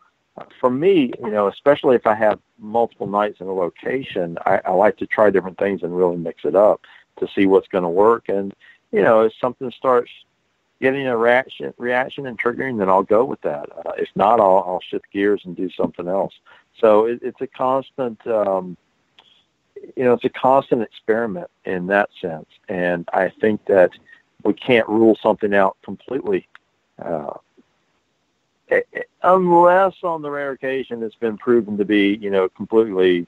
for me, especially if I have multiple nights in a location, I like to try different things and really mix it up to see what's going to work. And, if something starts getting a reaction and triggering, then I'll go with that. If not, I'll shift gears and do something else. So it's a constant, it's a constant experiment in that sense. And I think that we can't rule something out completely. Unless on the rare occasion it's been proven to be, completely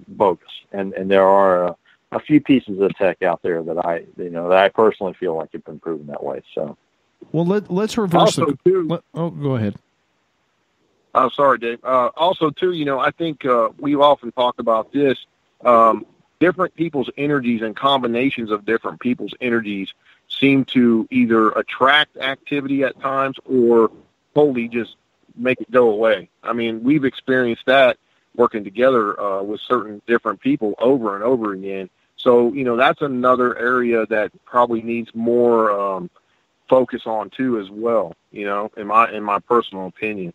bogus. And there are a few pieces of tech out there that I personally feel like have been proven that way. So, well, let's reverse also, go ahead. I'm sorry, Dave. Also, too, I think we've often talked about this. Different people's energies and combinations of different people's energies seem to either attract activity at times or totally just make it go away. I mean, we've experienced that working together with certain different people over and over again. So, that's another area that probably needs more focus on too, as well. In my personal opinion.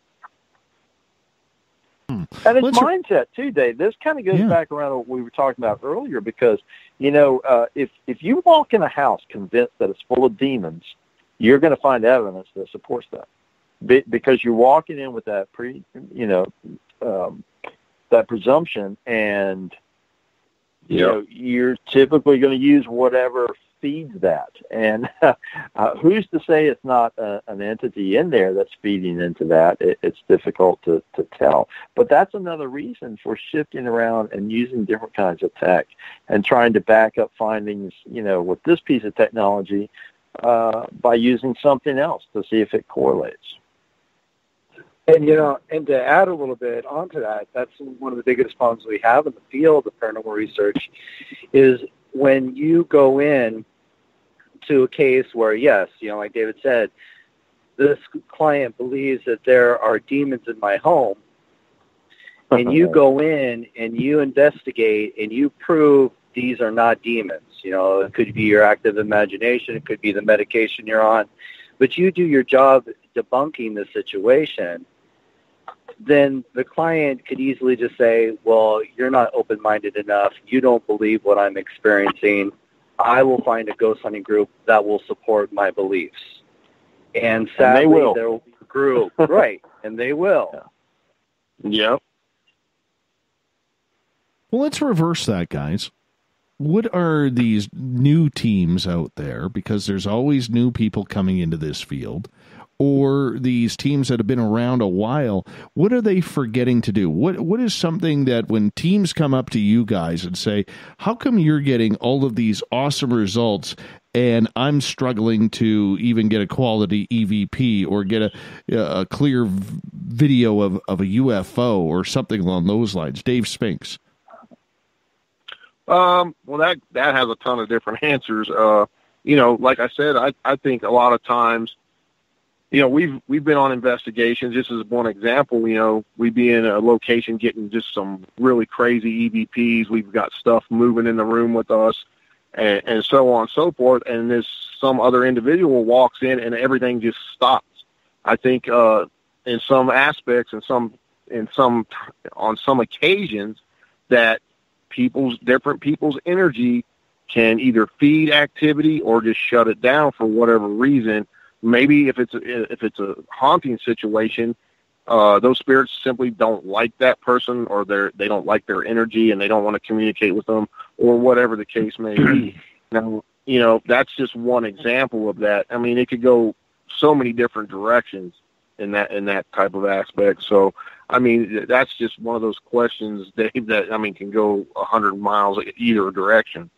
And it's mindset too, Dave. This kind of goes back around to what we were talking about earlier, because if you walk in a house convinced that it's full of demons, you're going to find evidence that supports that, because you're walking in with that that presumption, and you're typically going to use whatever feeds that. And who's to say it's not an entity in there that's feeding into that? It's difficult to tell. But that's another reason for shifting around and using different kinds of tech and trying to back up findings, with this piece of technology by using something else to see if it correlates. And, and to add a little bit onto that, that's one of the biggest problems we have in the field of paranormal research is when you go in to a case where, yes, like David said, this client believes that there are demons in my home, and you go in and you investigate and you prove these are not demons. It could be your active imagination, it could be the medication you're on, but you do your job debunking the situation, then the client could easily just say, well, you're not open-minded enough. You don't believe what I'm experiencing. I will find a ghost hunting group that will support my beliefs. And sadly, there will be a group. Right, and they will. Yep. Well, let's reverse that, guys. What are these new teams out there? Because there's always new people coming into this field. Or these teams that have been around a while, what are they forgetting to do? What is something that when teams come up to you guys and say, how come you're getting all of these awesome results and I'm struggling to even get a quality EVP or get a clear video of a UFO or something along those lines? Dave Spinks. Well, that has a ton of different answers. Like I said, I think a lot of times, we've been on investigations. This is one example. We'd be in a location getting just some really crazy EVPs. We've got stuff moving in the room with us, and so on and so forth. And some other individual walks in, and everything just stops. I think in some aspects, on some occasions, that different people's energy can either feed activity or just shut it down for whatever reason. Maybe if it's a haunting situation, those spirits simply don't like that person, or they don't like their energy and they don't want to communicate with them, or whatever the case may be. Now, that's just one example of that. I mean, it could go so many different directions in that type of aspect. So, I mean, that's just one of those questions, Dave, that can go 100 miles either direction.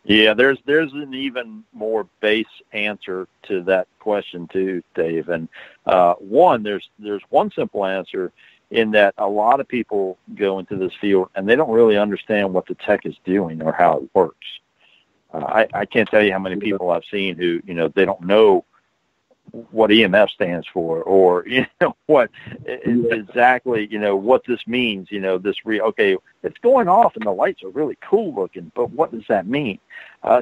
Yeah, there's an even more base answer to that question too, Dave. And there's one simple answer in that a lot of people go into this field and they don't really understand what the tech is doing or how it works. I can't tell you how many people I've seen who, they don't know what EMF stands for, or what exactly what this means. Okay, it's going off and the lights are really cool looking, but what does that mean?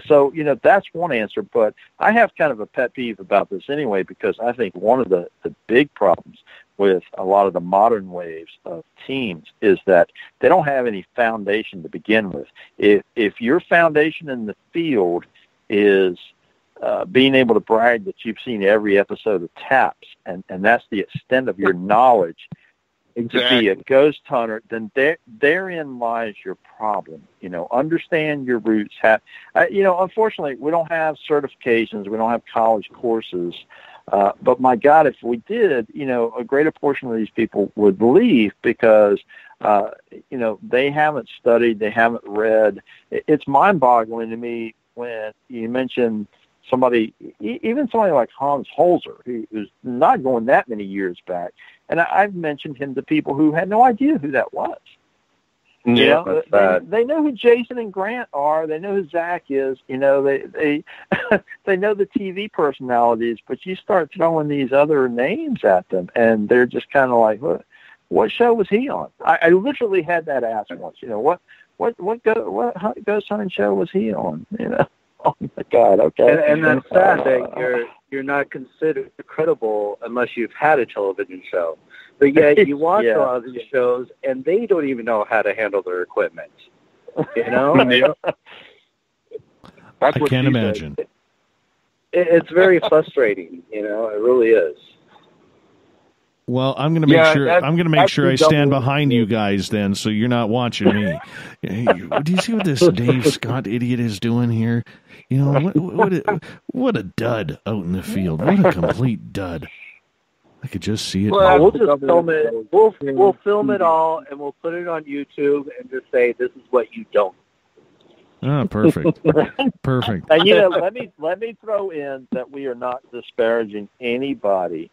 So that's one answer. But I have kind of a pet peeve about this anyway, because I think one of the big problems with a lot of the modern waves of teams is that they don't have any foundation to begin with. If your foundation in the field is being able to brag that you've seen every episode of TAPS, and that's the extent of your knowledge to be a ghost hunter, then therein lies your problem. Understand your roots. Unfortunately, we don't have certifications. We don't have college courses But my God, if we did, a greater portion of these people would leave because, they haven't studied, they haven't read. It's mind-boggling to me when you mention somebody, even somebody like Hans Holzer, who's not going that many years back. And I've mentioned him to people who had no idea who that was. Yeah, they know who Jason and Grant are. They know who Zach is. They know the TV personalities. But you start throwing these other names at them, and they're just kind of like, what show was he on? I literally had that asked once. What ghost hunting show was he on? Oh my God. Okay. And that's sad that you're not considered credible unless you've had a television show. But yet you watch a lot of these shows, and they don't even know how to handle their equipment. I can't imagine. It's very frustrating. It really is. Well, I'm going to make sure. I'm going to make sure I stand behind you guys then, so you're not watching me. Hey, do you see what this Dave Scott idiot is doing here? What a dud out in the field. What a complete dud. I could just see it. Well, we'll just film it. We'll film it all, and we'll put it on YouTube, and just say this is what you don't. Ah, perfect. Perfect. And let me throw in that we are not disparaging anybody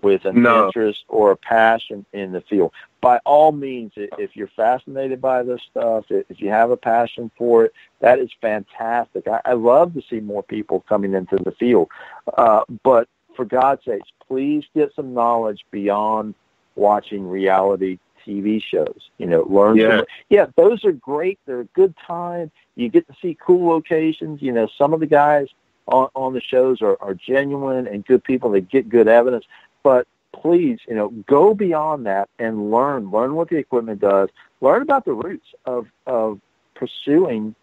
with an interest or a passion in the field. By all means, if you're fascinated by this stuff, if you have a passion for it, that is fantastic. I love to see more people coming into the field. But for God's sakes, please get some knowledge beyond watching reality TV shows. Learn. Those are great. They're a good time. You get to see cool locations. Some of the guys on the shows are genuine and good people. They get good evidence. But please, go beyond that and learn what the equipment does. Learn about the roots of pursuing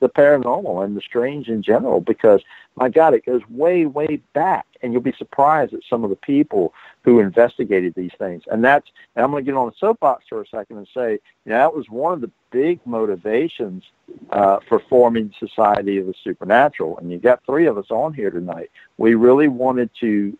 the paranormal and the strange in general, because my God, it goes way, way back, and you'll be surprised at some of the people who investigated these things. And I'm going to get on the soapbox for a second and say, that was one of the big motivations for forming Society of the Supernatural. And you've got three of us on here tonight. We really wanted to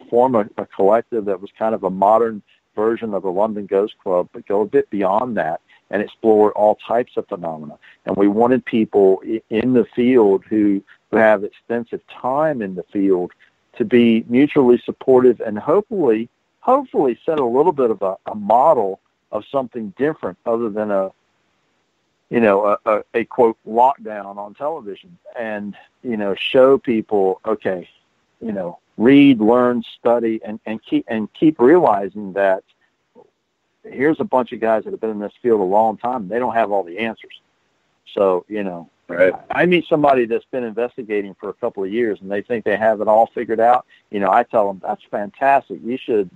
form a collective that was kind of a modern version of the London Ghost Club, but go a bit beyond that and explore all types of phenomena. And we wanted people in the field who have extensive time in the field to be mutually supportive and hopefully set a little bit of a model of something different other than a quote lockdown on television, and show people, okay, read, learn, study, and keep realizing that here's a bunch of guys that have been in this field a long time, and they don't have all the answers. So, right. I meet somebody that's been investigating for a couple of years, and they think they have it all figured out. I tell them, that's fantastic. You should,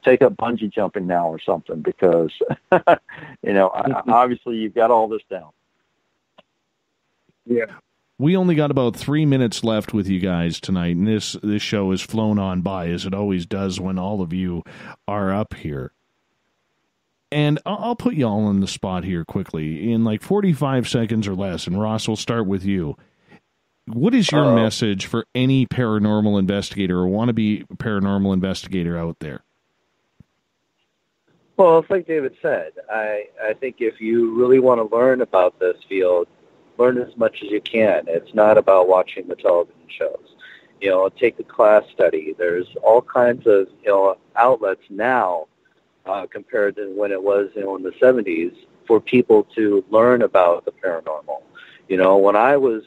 take up bungee jumping now or something, because, obviously you've got all this down. Yeah. We only got about 3 minutes left with you guys tonight, and this show has flown on by, as it always does when all of you are up here. And I'll put you all on the spot here quickly, in like 45 seconds or less, and Ross, we'll start with you. What is your message for any paranormal investigator or wannabe paranormal investigator out there? Well, it's like David said. I think if you really want to learn about this field, learn as much as you can. It's not about watching the television shows. Take the class study. There's all kinds of, outlets now compared to when it was, in the 70s, for people to learn about the paranormal. When I was,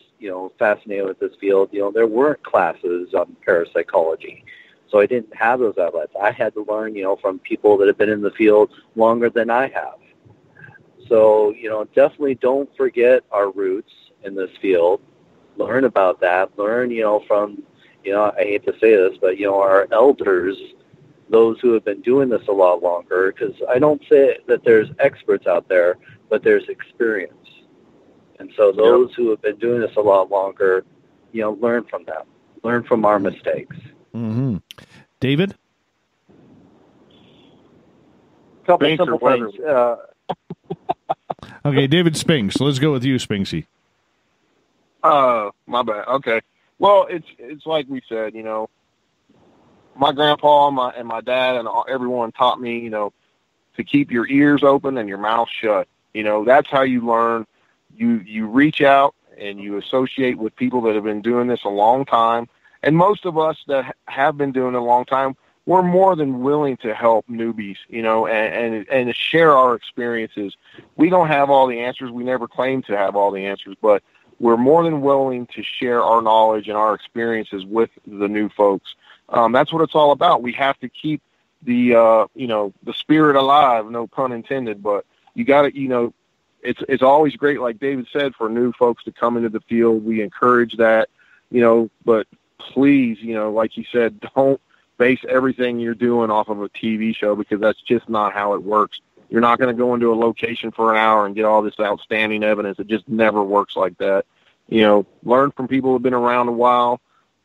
fascinated with this field, there weren't classes on parapsychology. So I didn't have those outlets. I had to learn, from people that have been in the field longer than I have. So, definitely don't forget our roots in this field. Learn about that. Learn, from, I hate to say this, but, our elders, those who have been doing this a lot longer, because I don't say that there's experts out there, but there's experience. And so those who have been doing this a lot longer, learn from them. Learn from our mistakes. Mm-hmm. David? Couple simple things. Okay, David Spinks. Let's go with you, Spinksy. My bad. Okay. Well, it's like we said, my grandpa and my dad and everyone taught me, to keep your ears open and your mouth shut. That's how you learn. You reach out and you associate with people that have been doing this a long time. And most of us that have been doing it a long time, we're more than willing to help newbies, and to share our experiences. We don't have all the answers. We never claim to have all the answers, but we're more than willing to share our knowledge and our experiences with the new folks. That's what it's all about. We have to keep the spirit alive, no pun intended, but you got to, it's always great, like David said, for new folks to come into the field. We encourage that, but please, like you said, don't base everything you're doing off of a TV show, because that's just not how it works. You're not going to go into a location for an hour and get all this outstanding evidence. It just never works like that. Learn from people who've been around a while,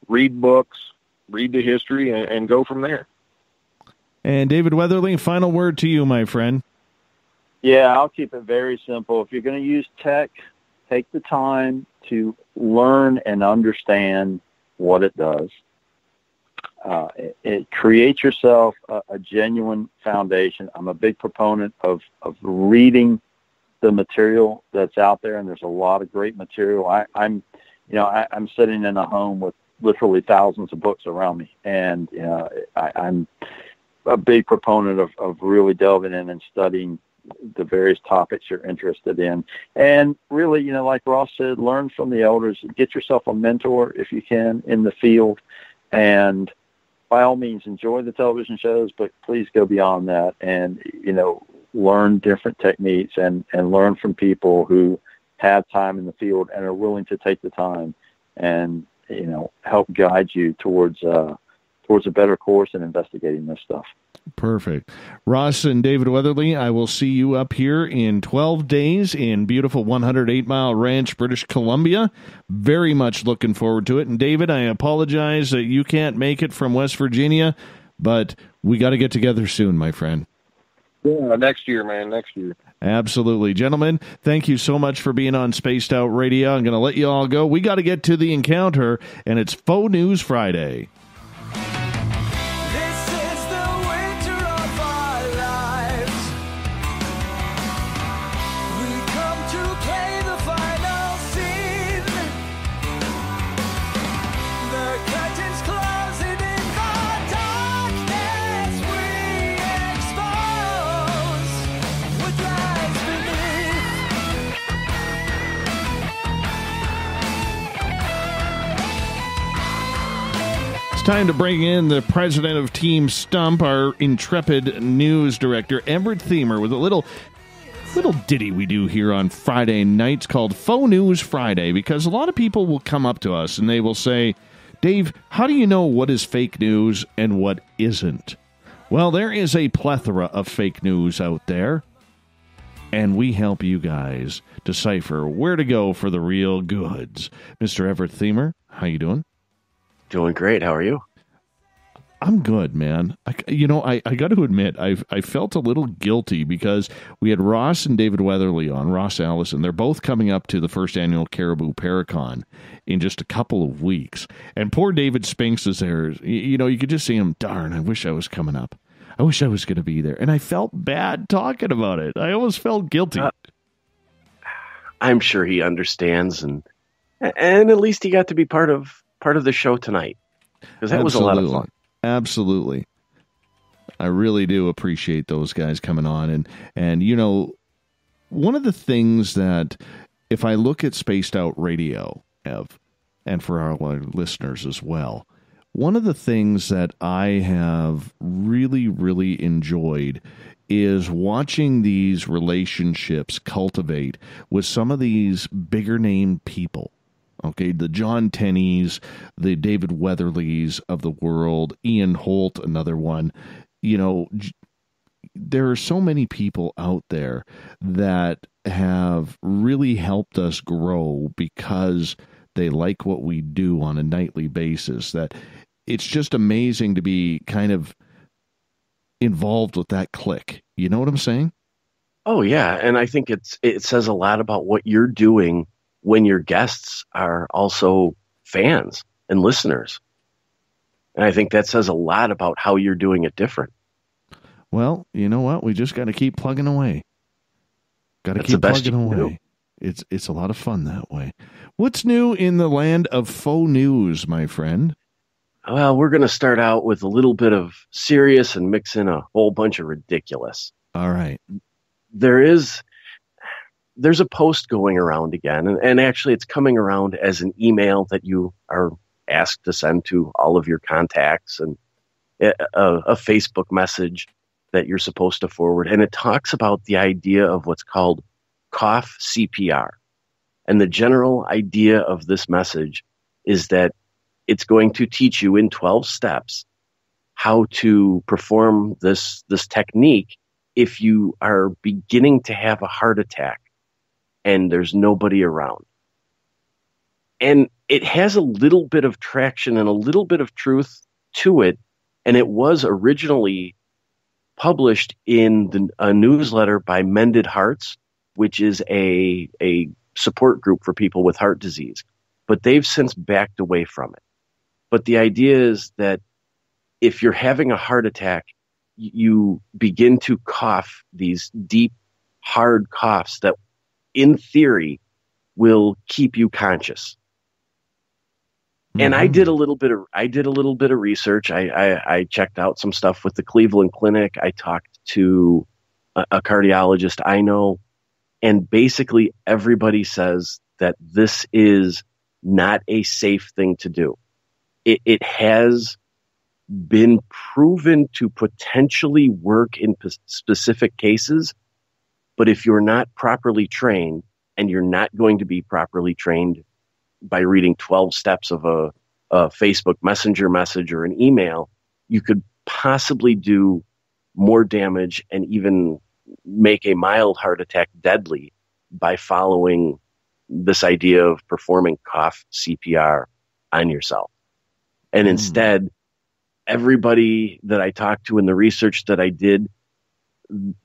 read books, read the history, and go from there. And David Weatherly, final word to you, my friend. Yeah, I'll keep it very simple. If you're going to use tech, take the time to learn and understand what it does. It creates yourself a genuine foundation. I'm a big proponent of reading the material that's out there, and there's a lot of great material. I'm sitting in a home with literally thousands of books around me, and I'm a big proponent of really delving in and studying the various topics you're interested in. And really, like Ross said, learn from the elders. Get yourself a mentor if you can in the field, and by all means, enjoy the television shows, but please go beyond that and, learn different techniques and learn from people who have time in the field and are willing to take the time and, help guide you towards a better course in investigating this stuff. Perfect. Ross and David Weatherly, I will see you up here in 12 days in beautiful 108 Mile Ranch, British Columbia. Very much looking forward to it. And David, I apologize that you can't make it from West Virginia, but we got to get together soon, my friend. Yeah, next year, man, next year. Absolutely. Gentlemen, thank you so much for being on Spaced Out Radio. I'm going to let you all go. We got to get to the encounter, and it's Faux News Friday. Time to bring in the president of Team Stump, our intrepid news director, Everett Thiemer, with a little ditty we do here on Friday nights called Faux News Friday, because a lot of people will come up to us and they will say, Dave, how do you know what is fake news and what isn't? Well, there is a plethora of fake news out there, and we help you guys decipher where to go for the real goods. Mr. Everett Thiemer, how you doing? Doing great. How are you? I'm good, man. I got to admit, I felt a little guilty because we had Ross and David Weatherly on, Ross Allison. They're both coming up to the first annual Caribou Paracon in just a couple of weeks. And poor David Spinks is there. You could just see him, darn, I wish I was coming up. I wish I was going to be there. And I felt bad talking about it. I almost felt guilty. I'm sure he understands, and at least he got to be part of the show tonight, because that was a lot of fun. Absolutely. I really do appreciate those guys coming on. And one of the things that, if I look at Spaced Out Radio, Ev, and for our listeners as well, one of the things that I have really, really enjoyed is watching these relationships cultivate with some of these bigger name people. Okay, the John Tennys, the David Weatherlys of the world, Ian Holt, another one. There are so many people out there that have really helped us grow because they like what we do on a nightly basis. That it's just amazing to be kind of involved with that clique. You know what I'm saying? Oh, yeah, and I think it says a lot about what you're doing when your guests are also fans. and listeners. And I think that says a lot about how you're doing it different. Well, you know what? We just got to keep plugging away. Got to keep plugging away. It's a lot of fun that way. What's new in the land of faux news, my friend? Well, we're going to start out with a little bit of serious and mix in a whole bunch of ridiculous. All right. There's a post going around again, and actually it's coming around as an email that you are asked to send to all of your contacts, and a Facebook message that you're supposed to forward. And it talks about the idea of what's called cough CPR. And the general idea of this message is that it's going to teach you in 12 steps how to perform this technique if you are beginning to have a heart attack and there's nobody around. And it has a little bit of traction and a little bit of truth to it. And it was originally published in a newsletter by Mended Hearts, which is a support group for people with heart disease. But they've since backed away from it. But the idea is that if you're having a heart attack, you begin to cough these deep, hard coughs that, in theory, will keep you conscious. And I did a little bit of research. I checked out some stuff with the Cleveland Clinic. I talked to a cardiologist I know, and basically everybody says that this is not a safe thing to do. It has been proven to potentially work in specific cases, but if you're not properly trained, and you're not going to be properly trained by reading 12 steps of a Facebook Messenger message or an email, you could possibly do more damage and even make a mild heart attack deadly by following this idea of performing cough CPR on yourself. And instead, everybody that I talked to in the research that I did,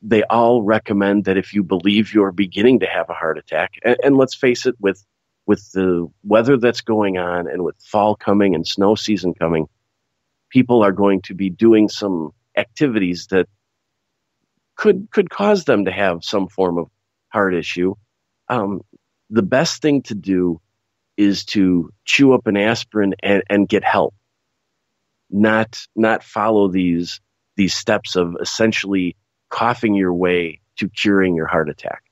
they all recommend that if you believe you're beginning to have a heart attack, and let's face it, with the weather that's going on and with fall coming and snow season coming, people are going to be doing some activities that could cause them to have some form of heart issue. The best thing to do is to chew up an aspirin and get help, not follow these steps of essentially coughing your way to curing your heart attack.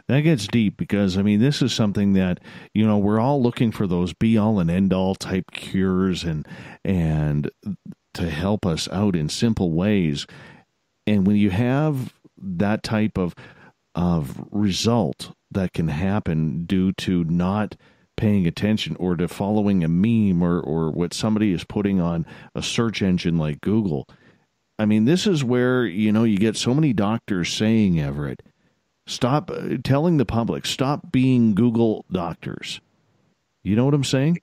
That gets deep because, I mean, this is something that, you know, we're all looking for those be-all and end-all type cures and to help us out in simple ways. And when you have that type of result that can happen due to not paying attention or to following a meme or what somebody is putting on a search engine like Google, I mean, this is where, you know, you get so many doctors saying, Everett, stop telling the public, stop being Google doctors. You know what I'm saying?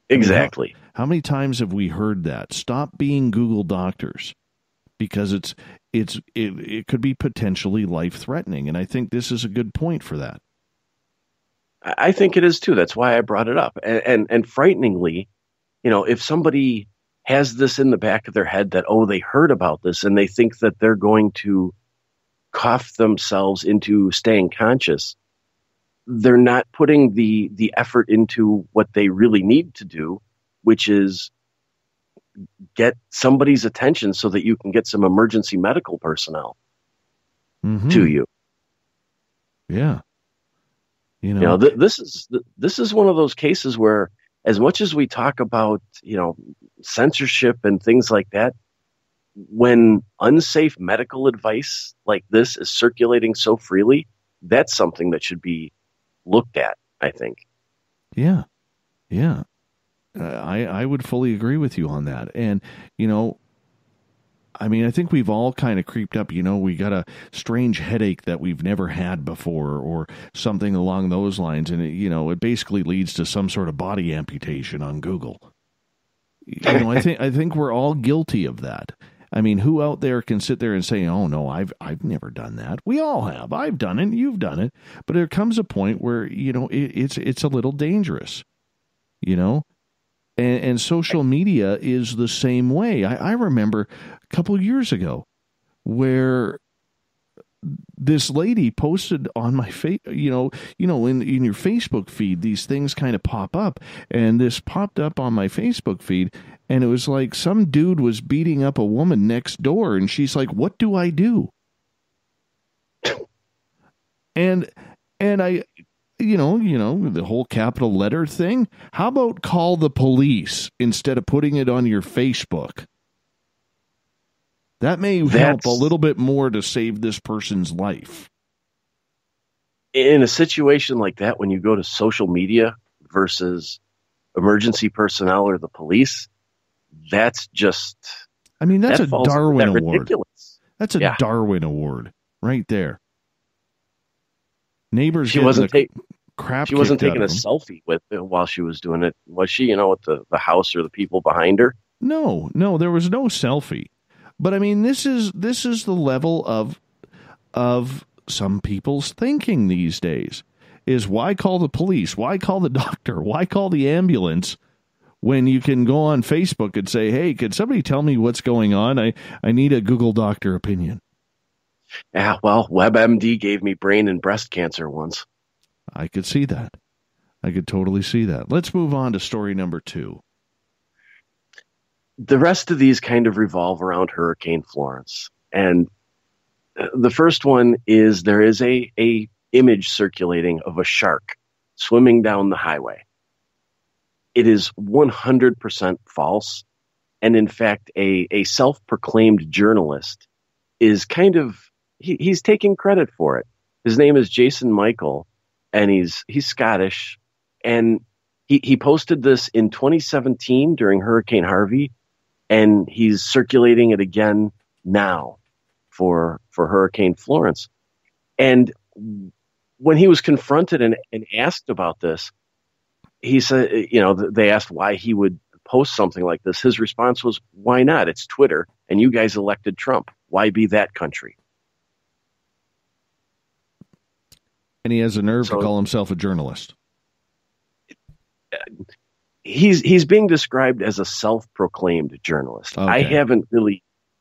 Exactly. I mean, how many times have we heard that? Stop being Google doctors, because it could be potentially life-threatening, and I think this is a good point for that. I think it is too. That's why I brought it up. And frighteningly, you know, if somebody has this in the back of their head that, oh, they heard about this and they think that they're going to cough themselves into staying conscious, they're not putting the effort into what they really need to do, which is get somebody's attention so that you can get some emergency medical personnel to you. Yeah. You know, this is one of those cases where, as much as we talk about, you know, censorship and things like that, when unsafe medical advice like this is circulating so freely, that's something that should be looked at, I think. Yeah. Yeah. I would fully agree with you on that. And, you know, I mean, I think we've all kind of creeped up, you know, we got a strange headache that we've never had before or something along those lines. And, it basically leads to some sort of body amputation on Google. You know, I think we're all guilty of that. I mean, who out there can sit there and say, "Oh no, I've never done that"? We all have. I've done it. You've done it. But there comes a point where it's a little dangerous, And social media is the same way. I remember a couple years ago where this lady posted on my in your Facebook feed, these things kind of pop up, and this popped up on my Facebook feed, and it was like some dude was beating up a woman next door, and she's like, "What do I do?" And I, the whole capital letter thing. How about call the police instead of putting it on your Facebook? That may help a little bit more to save this person's life. In a situation like that, when you go to social media versus emergency personnel or the police, that's just... I mean, that's a Darwin Award. Ridiculous. That's a Darwin Award right there. Neighbors She wasn't taking a them. selfie with it while she was doing it, was she? With the house or the people behind her? No, there was no selfie. But I mean, this is the level of some people's thinking these days. Is why call the police? Why call the doctor? Why call the ambulance when you can go on Facebook and say, "Hey, could somebody tell me what's going on? I need a Google doctor opinion." Yeah, well, WebMD gave me brain and breast cancer once. I could see that. I could totally see that. Let's move on to story number 2. The rest of these kind of revolve around Hurricane Florence. And the first one is there is a image circulating of a shark swimming down the highway. It is 100% false. And in fact, a self-proclaimed journalist is kind of, he's taking credit for it. His name is Jason Michael, and he's Scottish. And he posted this in 2017 during Hurricane Harvey, and he's circulating it again now for Hurricane Florence. And when he was confronted and asked about this, he said, they asked why he would post something like this. His response was, "Why not? It's Twitter, and you guys elected Trump. Why be that country?" And he has the nerve to call himself a journalist. He's being described as a self-proclaimed journalist. Okay.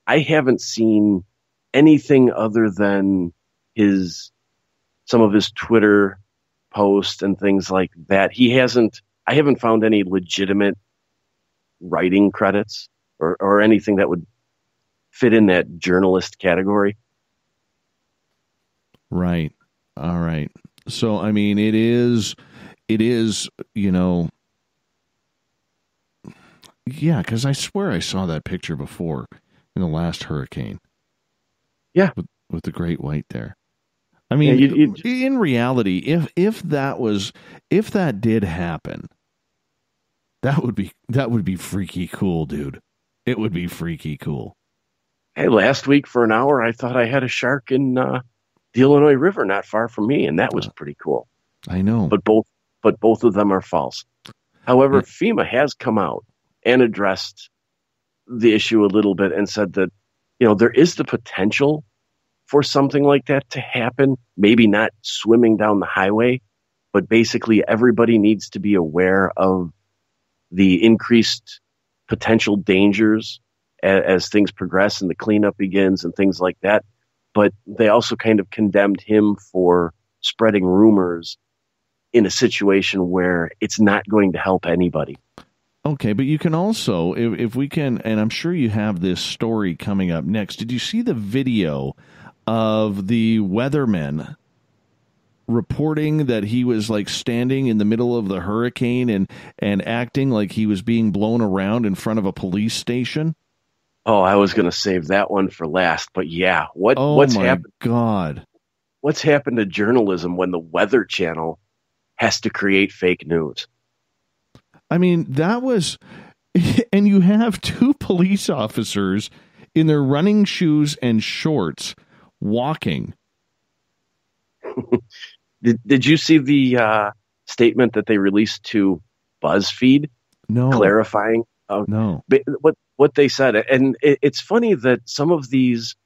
I haven't seen anything other than some of his Twitter posts and things like that. I haven't found any legitimate writing credits or anything that would fit in that journalist category. Right. All right. So, I mean, it is, yeah, because I swear I saw that picture before in the last hurricane. Yeah. With the great white there. I mean, in reality, if that did happen, that would be freaky cool, dude. It would be freaky cool. Hey, last week for an hour, I thought I had a shark in the Illinois River not far from me, and that was pretty cool. I know. But both of them are false. However, FEMA has come out and addressed the issue a little bit and said that, there is the potential for something like that to happen. Maybe not swimming down the highway, but basically everybody needs to be aware of the increased potential dangers as things progress and the cleanup begins and things like that. But they also kind of condemned him for spreading rumors in a situation where it's not going to help anybody. Okay, but you can also, if we can, and I'm sure you have this story coming up next. Did you see the video of the weatherman reporting that he was like standing in the middle of the hurricane and acting like he was being blown around in front of a police station? Oh, I was going to save that one for last, but yeah, what's happened? God, what's happened to journalism when the Weather Channel has to create fake news? I mean, that was, and you have two police officers in their running shoes and shorts walking. Did you see the statement that they released to BuzzFeed? No. Clarifying? No. what they said. And it's funny that some of these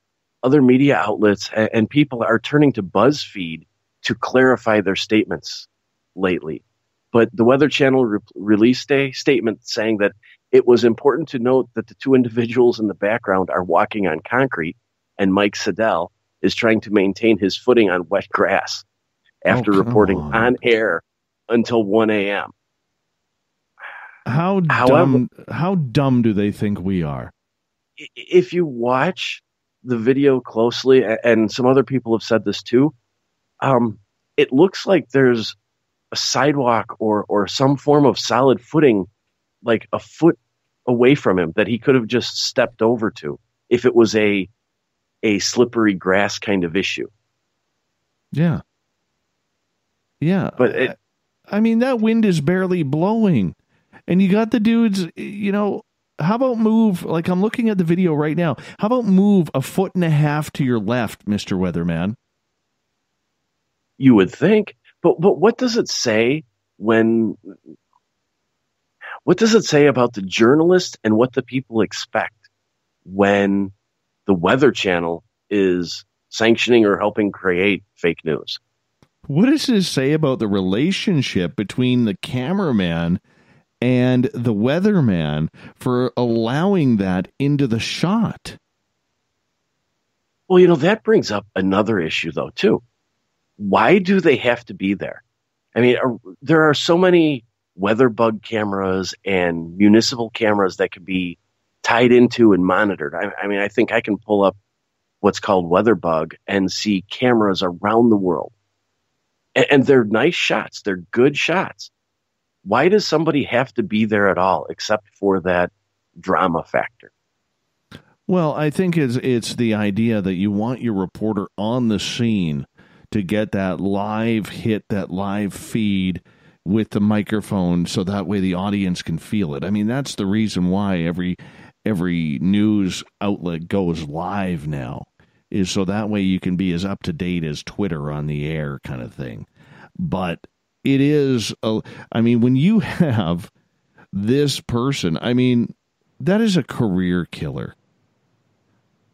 other media outlets and people are turning to BuzzFeed to clarify their statements lately. But the Weather Channel released a statement saying that it was important to note that the two individuals in the background are walking on concrete, and Mike Siddell is trying to maintain his footing on wet grass after reporting on air until 1 a.m. How dumb do they think we are? If you watch the video closely, and some other people have said this too, it looks like there's a sidewalk or some form of solid footing, like a foot away from him, that he could have just stepped over to if it was a slippery grass kind of issue. Yeah. Yeah. But I mean, that wind is barely blowing. And you got the dudes, how about move, like I'm looking at the video right now, how about move a foot and a half to your left, Mr. Weatherman? You would think. But what does it say what does it say about the journalist and what the people expect when the Weather Channel is sanctioning or helping create fake news? What does this say about the relationship between the cameraman and the weatherman for allowing that into the shot? Well, that brings up another issue, though, too. Why do they have to be there? I mean, there are so many weather bug cameras and municipal cameras that can be tied into and monitored. I mean, I think I can pull up what's called WeatherBug and see cameras around the world. And they're nice shots. They're good shots. Why does somebody have to be there at all except for that drama factor? Well, I think it's the idea that you want your reporter on the scene to get that live hit, that live feed with the microphone, so that way the audience can feel it. I mean, that's the reason why every news outlet goes live now, is so that way you can be as up to date as Twitter on the air kind of thing. But it is, when you have this person, that is a career killer.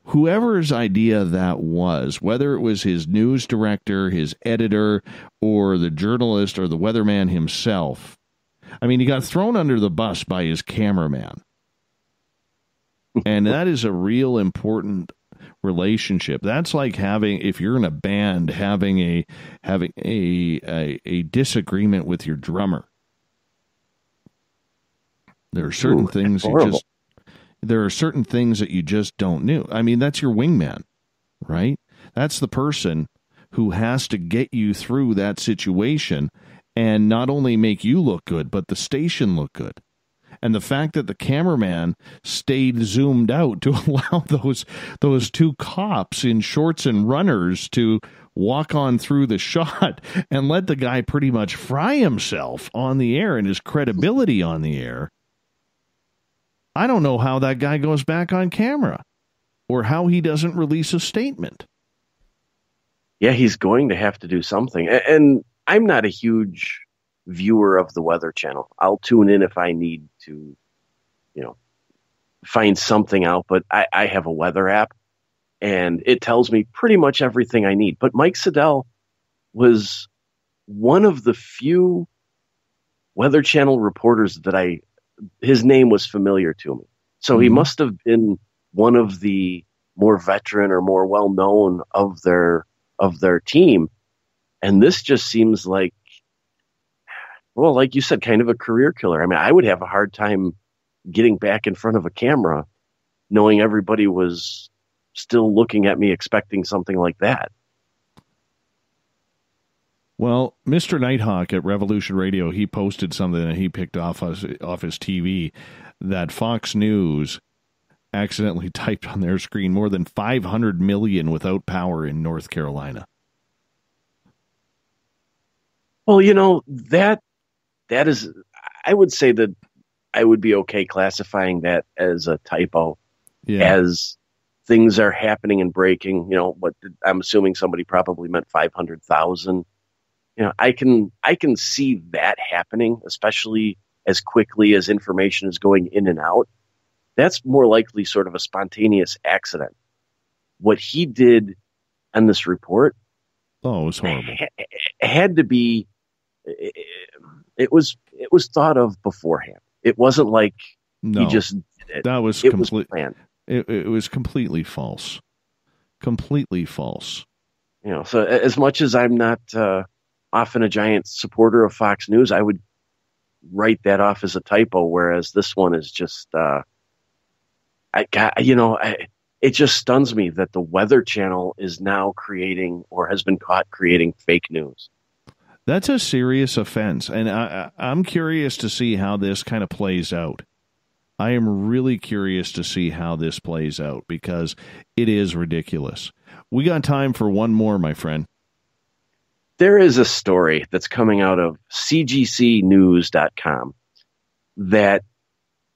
Whoever's idea that was, whether it was his news director, his editor, or the journalist or the weatherman himself, he got thrown under the bus by his cameraman. And that is a real important relationship. That's like if you're in a band, having a disagreement with your drummer. There are certain things there are certain things that you just don't know. That's your wingman, right? That's the person who has to get you through that situation and not only make you look good, but the station look good. And the fact that the cameraman stayed zoomed out to allow those two cops in shorts and runners to walk on through the shot and let the guy pretty much fry himself on the air and his credibility on the air. I don't know how that guy goes back on camera or how he doesn't release a statement. Yeah, he's going to have to do something. And I'm not a huge viewer of the Weather Channel. I'll tune in if I need to, find something out. But I have a weather app, and it tells me pretty much everything I need. But Mike Siddell was one of the few Weather Channel reporters that his name was familiar to me. So he must have been one of the more veteran or more well-known of their team. And this just seems like, well, like you said, kind of a career killer. I would have a hard time getting back in front of a camera knowing everybody was still looking at me expecting something like that. Well, Mr. Nighthawk at Revolution Radio, he posted something that he picked off his TV that Fox News accidentally typed on their screen more than 500 million without power in North Carolina. Well, that is, I would say that I would be okay classifying that as a typo, as things are happening and breaking. I'm assuming somebody probably meant 500,000. I can see that happening, especially as quickly as information is going in and out. that's more likely sort of a spontaneous accident. What he did on this report, it was horrible. Had to be. It was thought of beforehand. It wasn't like he just did it. That was was planned. It was completely false. Completely false. So as much as I'm not often a giant supporter of Fox News, I would write that off as a typo. Whereas this one is just, it just stuns me that the Weather Channel is now creating or has been caught creating fake news. That's a serious offense, and I'm curious to see how this kind of plays out. I am really curious to see how this plays out because it is ridiculous. We got time for one more, my friend. There is a story that's coming out of cgcnews.com that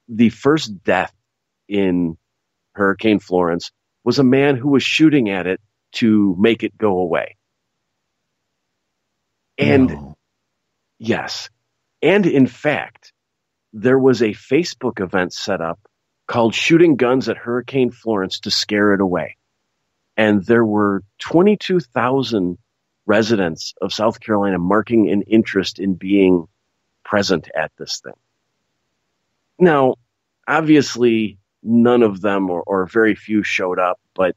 the first death in Hurricane Florence was a man who was shooting at it to make it go away. And yes, and in fact, there was a Facebook event set up called Shooting Guns at Hurricane Florence to Scare It Away. And there were 22,000 residents of South Carolina marking an interest in being present at this thing. Now, obviously, none of them or very few showed up, but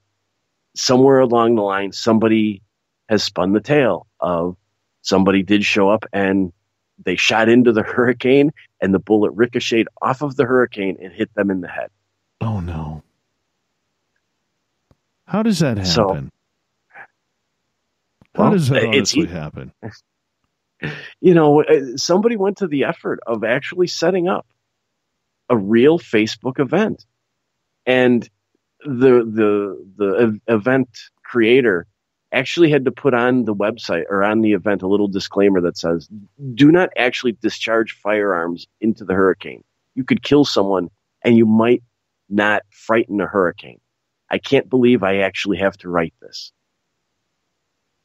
somewhere along the line, somebody has spun the tale of somebody did show up and they shot into the hurricane and the bullet ricocheted off of the hurricane and hit them in the head. Oh, no. How does that happen? How does that honestly happen? Somebody went to the effort of actually setting up a real Facebook event. And the event creator actually had to put on the website or on the event a little disclaimer that says, do not actually discharge firearms into the hurricane. You could kill someone and you might not frighten a hurricane. I can't believe I actually have to write this.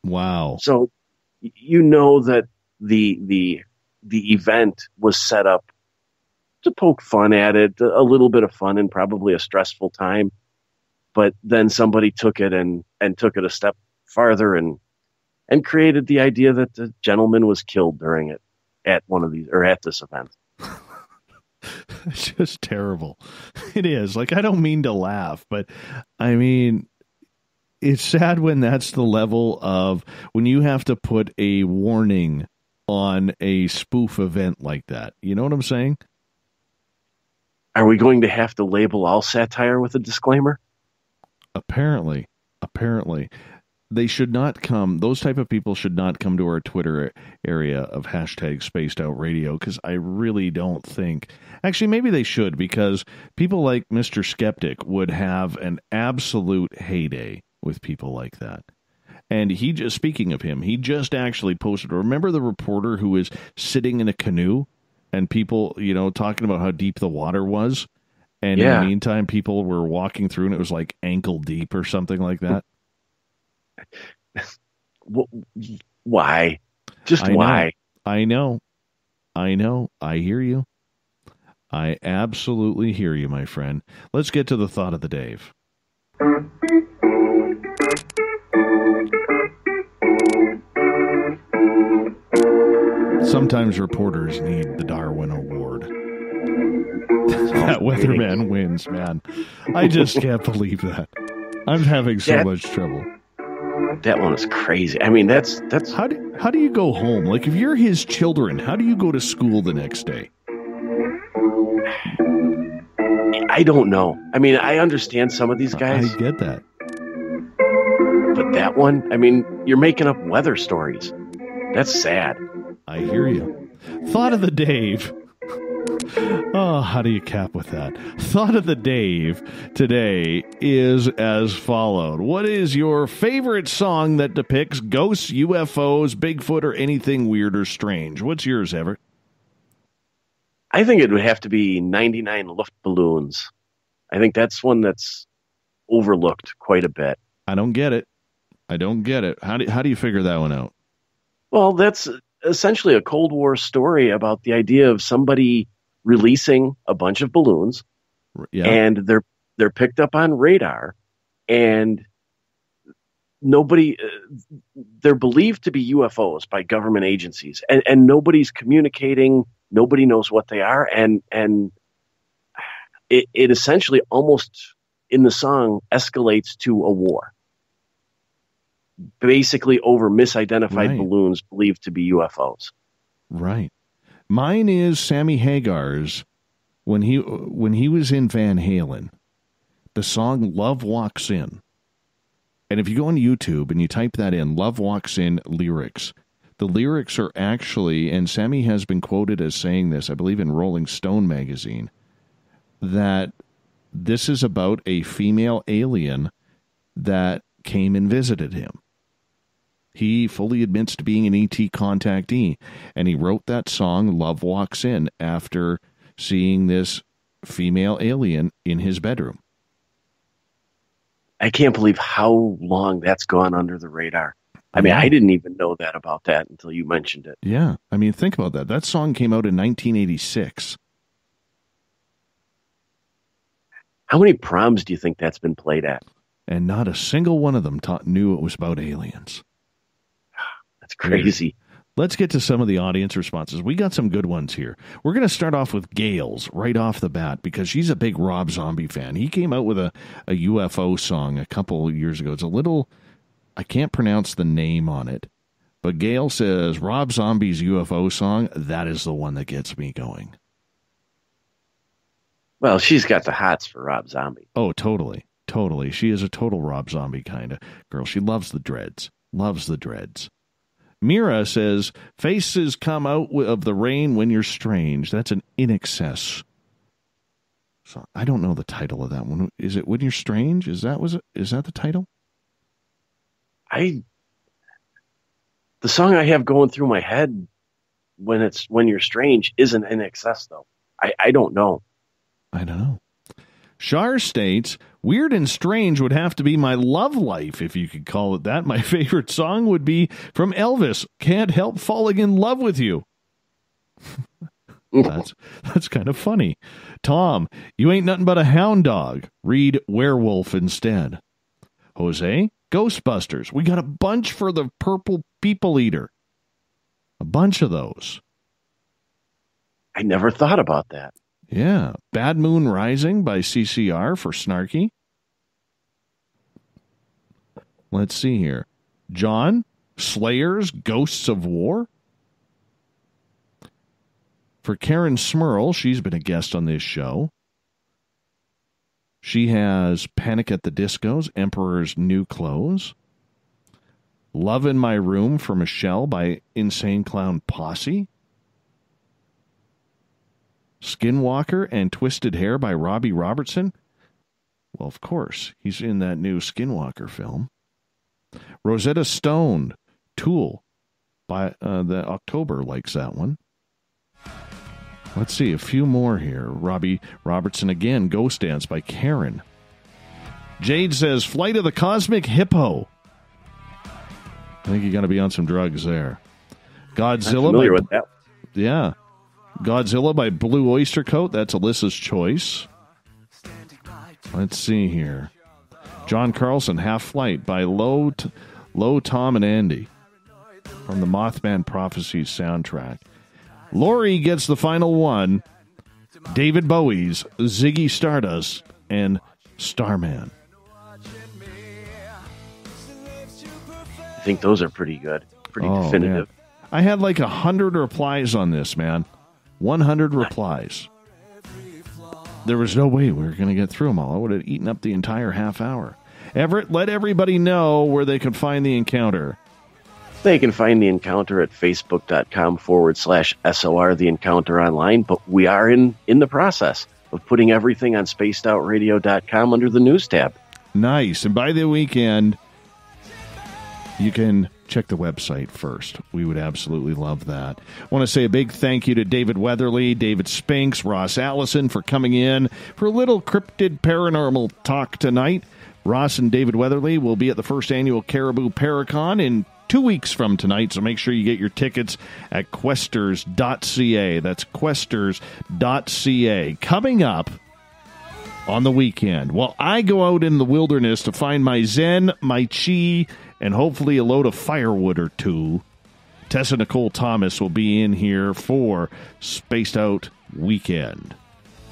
Wow. So that the event was set up to poke fun at it, a little bit of fun and probably a stressful time. But then somebody took it and took it a step farther and created the idea that the gentleman was killed during it at one of these or at this event. It's just terrible. It is. Like, I don't mean to laugh, but I mean, it's sad when that's the level of when you have to put a warning on a spoof event like that. You know what I'm saying? Are we going to have to label all satire with a disclaimer? Apparently. They should not come. Those type of people should not come to our Twitter area of hashtag Spaced Out Radio because I really don't think. Actually, maybe they should because people like Mr. Skeptic would have an absolute heyday with people like that. And speaking of him, he just actually posted. Remember the reporter who was sitting in a canoe and people, talking about how deep the water was, and in the meantime, people were walking through and it was like ankle deep or something like that. Why? Just why? I know. I hear you. I absolutely hear you, my friend. Let's get to the thought of the day. Sometimes reporters need the Darwin Award. That weatherman wins, man. I just can't believe that. I'm having so much trouble. That one is crazy. I mean, that's how do you go home? Like, if you're his children, how do you go to school the next day? I don't know. I mean, I understand some of these guys. I get that. But that one, I mean, you're making up weather stories. That's sad. I hear you. Thought of the Dave. Oh, how do you cap with that? Thought of the Dave today is as followed. What is your favorite song that depicts ghosts, UFOs, Bigfoot, or anything weird or strange? What's yours, Everett? I think it would have to be 99 Luftballons. I think that's one that's overlooked quite a bit. I don't get it. How do you figure that one out? Well, that's essentially a Cold War story about the idea of somebody releasing a bunch of balloons Yeah. And they're picked up on radar, and nobody, they're believed to be UFOs by government agencies, and nobody's communicating. Nobody knows what they are. And it essentially almost in the song escalates to a war, basically over misidentified balloons believed to be UFOs. Right. Mine is Sammy Hagar's when he was in Van Halen, the song Love Walks In. And if you go on YouTube and you type that in, Love Walks In lyrics, the lyrics are actually, and Sammy has been quoted as saying this, I believe in Rolling Stone magazine, that this is about a female alien that came and visited him. He fully admits to being an ET contactee, and he wrote that song, Love Walks In, after seeing this female alien in his bedroom. I can't believe how long that's gone under the radar. I mean, I didn't even know that about that until you mentioned it. Yeah. I mean, think about that. That song came out in 1986. How many proms do you think that's been played at? And not a single one of them knew it was about aliens. That's crazy. Let's get to some of the audience responses. We got some good ones here. We're going to start off with Gail's right off the bat because she's a big Rob Zombie fan. He came out with a UFO song a couple of years ago. It's a little, I can't pronounce the name on it, but Gail says Rob Zombie's UFO song, that is the one that gets me going. Well, she's got the hots for Rob Zombie. Oh, totally. Totally. She is a total Rob Zombie kind of girl. She loves the dreads. Loves the dreads. Mira says, faces come out of the rain when you're strange. That's an In Excess. So I don't know the title of that one. Is it When You're Strange? Is that the title? The song I have going through my head when You're Strange isn't In Excess, though. I don't know. I don't know. Shar states, Weird and Strange would have to be my love life, if you could call it that. My favorite song would be from Elvis, Can't Help Falling in Love with You. That's kind of funny. Tom, you ain't nothing but a hound dog. Read Werewolf instead. Jose, Ghostbusters. We got a bunch for the Purple People Eater. A bunch of those. I never thought about that. Yeah. Bad Moon Rising by CCR for Snarky. Let's see here. John, Slayers, Ghosts of War. For Karen Smurl, she's been a guest on this show. She has Panic at the Discos, Emperor's New Clothes. Love in My Room for Michelle by Insane Clown Posse. Skinwalker and Twisted Hair by Robbie Robertson. Well, of course, he's in that new Skinwalker film. Rosetta Stone, Tool by the October likes that one. Let's see, a few more here. Robbie Robertson again, Ghost Dance by Karen. Jade says, Flight of the Cosmic Hippo. I think you're going to be on some drugs there. Godzilla. I'm familiar with that. Yeah. Godzilla by Blue Oyster Cult. That's Alyssa's choice. Let's see here. John Carlson, Half Flight by Low, Tom, and Andy from the Mothman Prophecies soundtrack. Lori gets the final one. David Bowie's Ziggy Stardust and Starman. I think those are pretty good. Pretty definitive. Man. I had like 100 replies on this, man. 100 replies. There was no way we were going to get through them all. I would have eaten up the entire half hour. Everett, let everybody know where they can find the encounter. They can find the encounter at facebook.com/SOR the encounter online, but we are in the process of putting everything on spacedoutradio.com under the news tab. Nice. And by the weekend, you can check the website first. We would absolutely love that. I want to say a big thank you to David Weatherly, David Spinks, Ross Allison for coming in for a little cryptid paranormal talk tonight. Ross and David Weatherly will be at the first annual Caribou Paracon in 2 weeks from tonight, so make sure you get your tickets at questers.ca. That's questers.ca. Coming up, on the weekend while I go out in the wilderness to find my zen, my chi, and hopefully a load of firewood or two. Tessa Nicole Thomas will be in here for Spaced Out Weekend.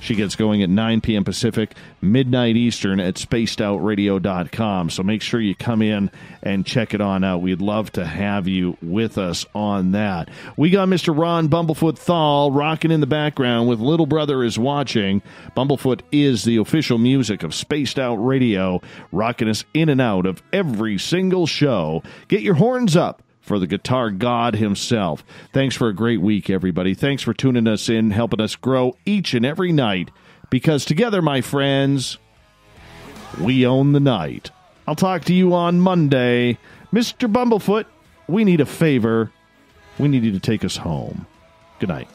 She gets going at 9 p.m. Pacific, midnight Eastern at spacedoutradio.com. So make sure you come in and check it on out. We'd love to have you with us on that. We got Mr. Ron Bumblefoot THAL rocking in the background with Little Brother is Watching. Bumblefoot is the official music of Spaced Out Radio, rocking us in and out of every single show. Get your horns up for the guitar god himself. Thanks for a great week, everybody. Thanks for tuning us in, helping us grow each and every night, because together, my friends, we own the night. I'll talk to you on Monday. Mr. Bumblefoot, we need a favor. We need you to take us home. Good night.